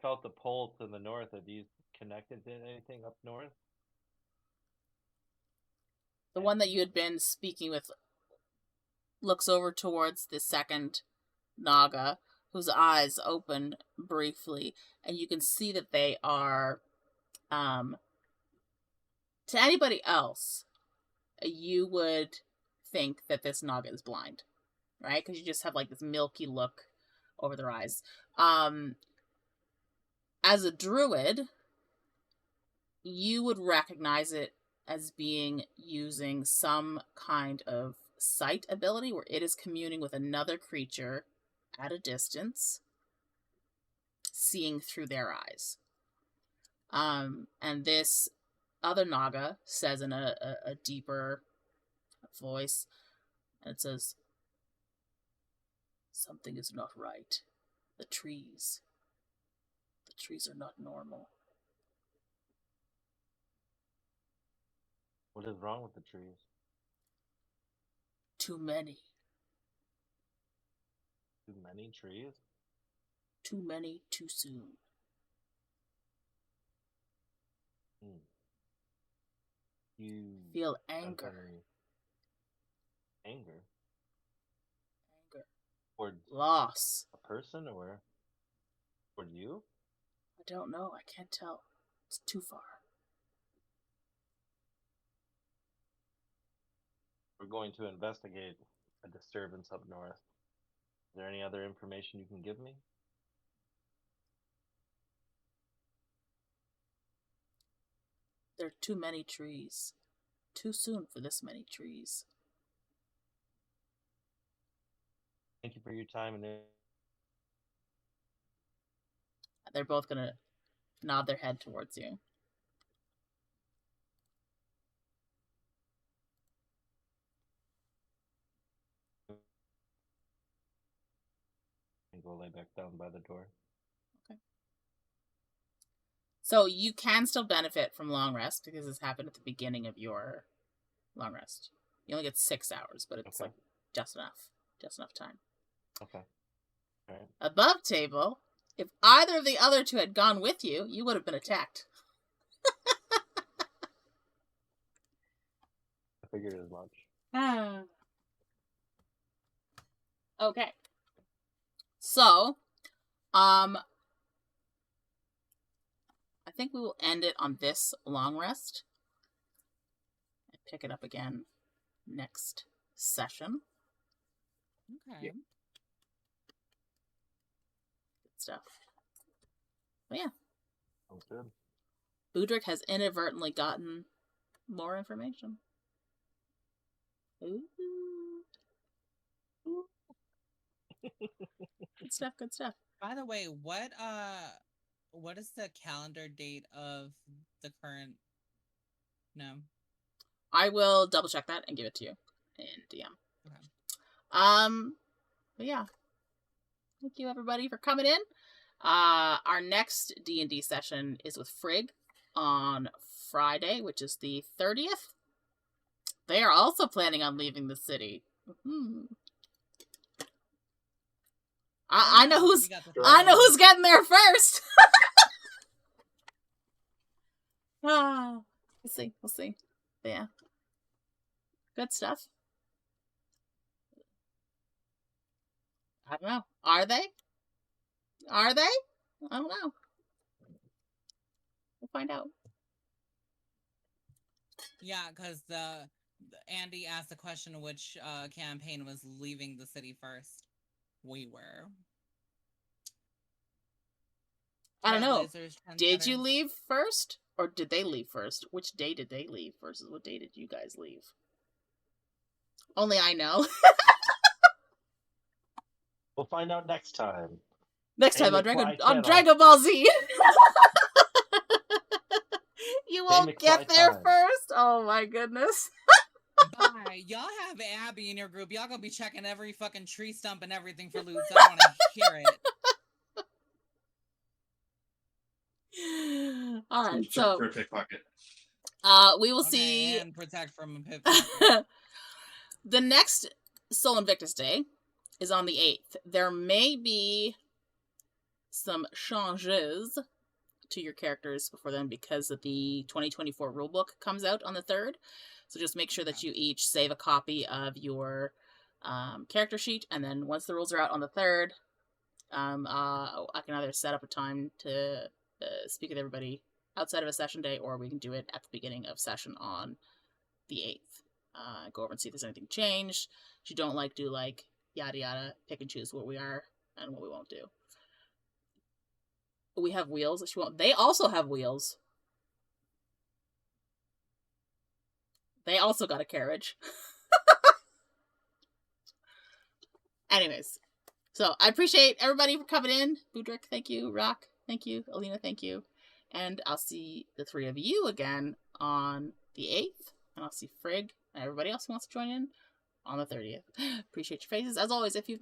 felt the pull to the north. Are these connected to anything up north?" The one that you had been speaking with looks over towards the second Naga, whose eyes open briefly, and you can see that they are, to anybody else, you would think that this Naga is blind, right? Because you just have like this milky look over their eyes. As a druid, you would recognize it as being using some kind of sight ability where it is communing with another creature at a distance, seeing through their eyes. And this other Naga says in a deeper voice, and it says, "Something is not right. The trees are not normal." What is wrong with the trees? Too many. Too many trees? Too many, too soon. You feel anger. Anger? Anger. Toward loss. A person or toward you? I don't know. I can't tell. It's too far. We're going to investigate a disturbance up north. Is there any other information you can give me? There are too many trees. Too soon for this many trees. Thank you for your time. And they're both going to nod their head towards you. And go lay back down by the door. Okay. So you can still benefit from long rest because this happened at the beginning of your long rest. You only get 6 hours, but it's like just enough time. Okay. All right. Above table, if either of the other two had gone with you, you would have been attacked. I figured as much. Okay. So, I think we will end it on this long rest and pick it up again next session. Okay. Yeah. Good stuff. But yeah. Sounds good. Budrick has inadvertently gotten more information. Ooh. Ooh. Good stuff, good stuff. By the way, what is the calendar date of the current? No. I will double check that and give it to you in DM. Okay. But yeah. Thank you, everybody, for coming in. Our next D&D session is with Frigg on Friday, which is the 30th. They are also planning on leaving the city. Mm-hmm. I know who's getting there first. We'll see. But yeah. Good stuff. I don't know. Are they? I don't know. We'll find out. Yeah, because Andy asked the question which campaign was leaving the city first. We were. I don't know. Did you leave first? Or did they leave first? Which day did they leave versus what day did you guys leave? Only I know. We'll find out next time. Next time on Dragon Ball Z. You won't get there first? Oh my goodness. Bye. Y'all have Abby in your group. Y'all gonna be checking every fucking tree stump and everything for loot. So I want to hear it. All right, so for a pickpocket. We will see. And protect from a pickpocket. The next Soul Invictus Day is on the 8th. There may be some changes to your characters before then because of the 2024 rulebook comes out on the 3rd. So just make sure that you each save a copy of your character sheet, and then once the rules are out on the 3rd, I can either set up a time to speak with everybody outside of a session day, or we can do it at the beginning of session on the 8th. Go over and see if there's anything changed. If you don't do yada yada, pick and choose what we are and what we won't do. We have wheels if you want. They also have wheels. They also got a carriage. Anyways, so I appreciate everybody for coming in. Budrick, thank you. Rahk, thank you. Alina, thank you. And I'll see the 3 of you again on the 8th. And I'll see Frigg and everybody else who wants to join in on the 30th. Appreciate your faces. As always, if you've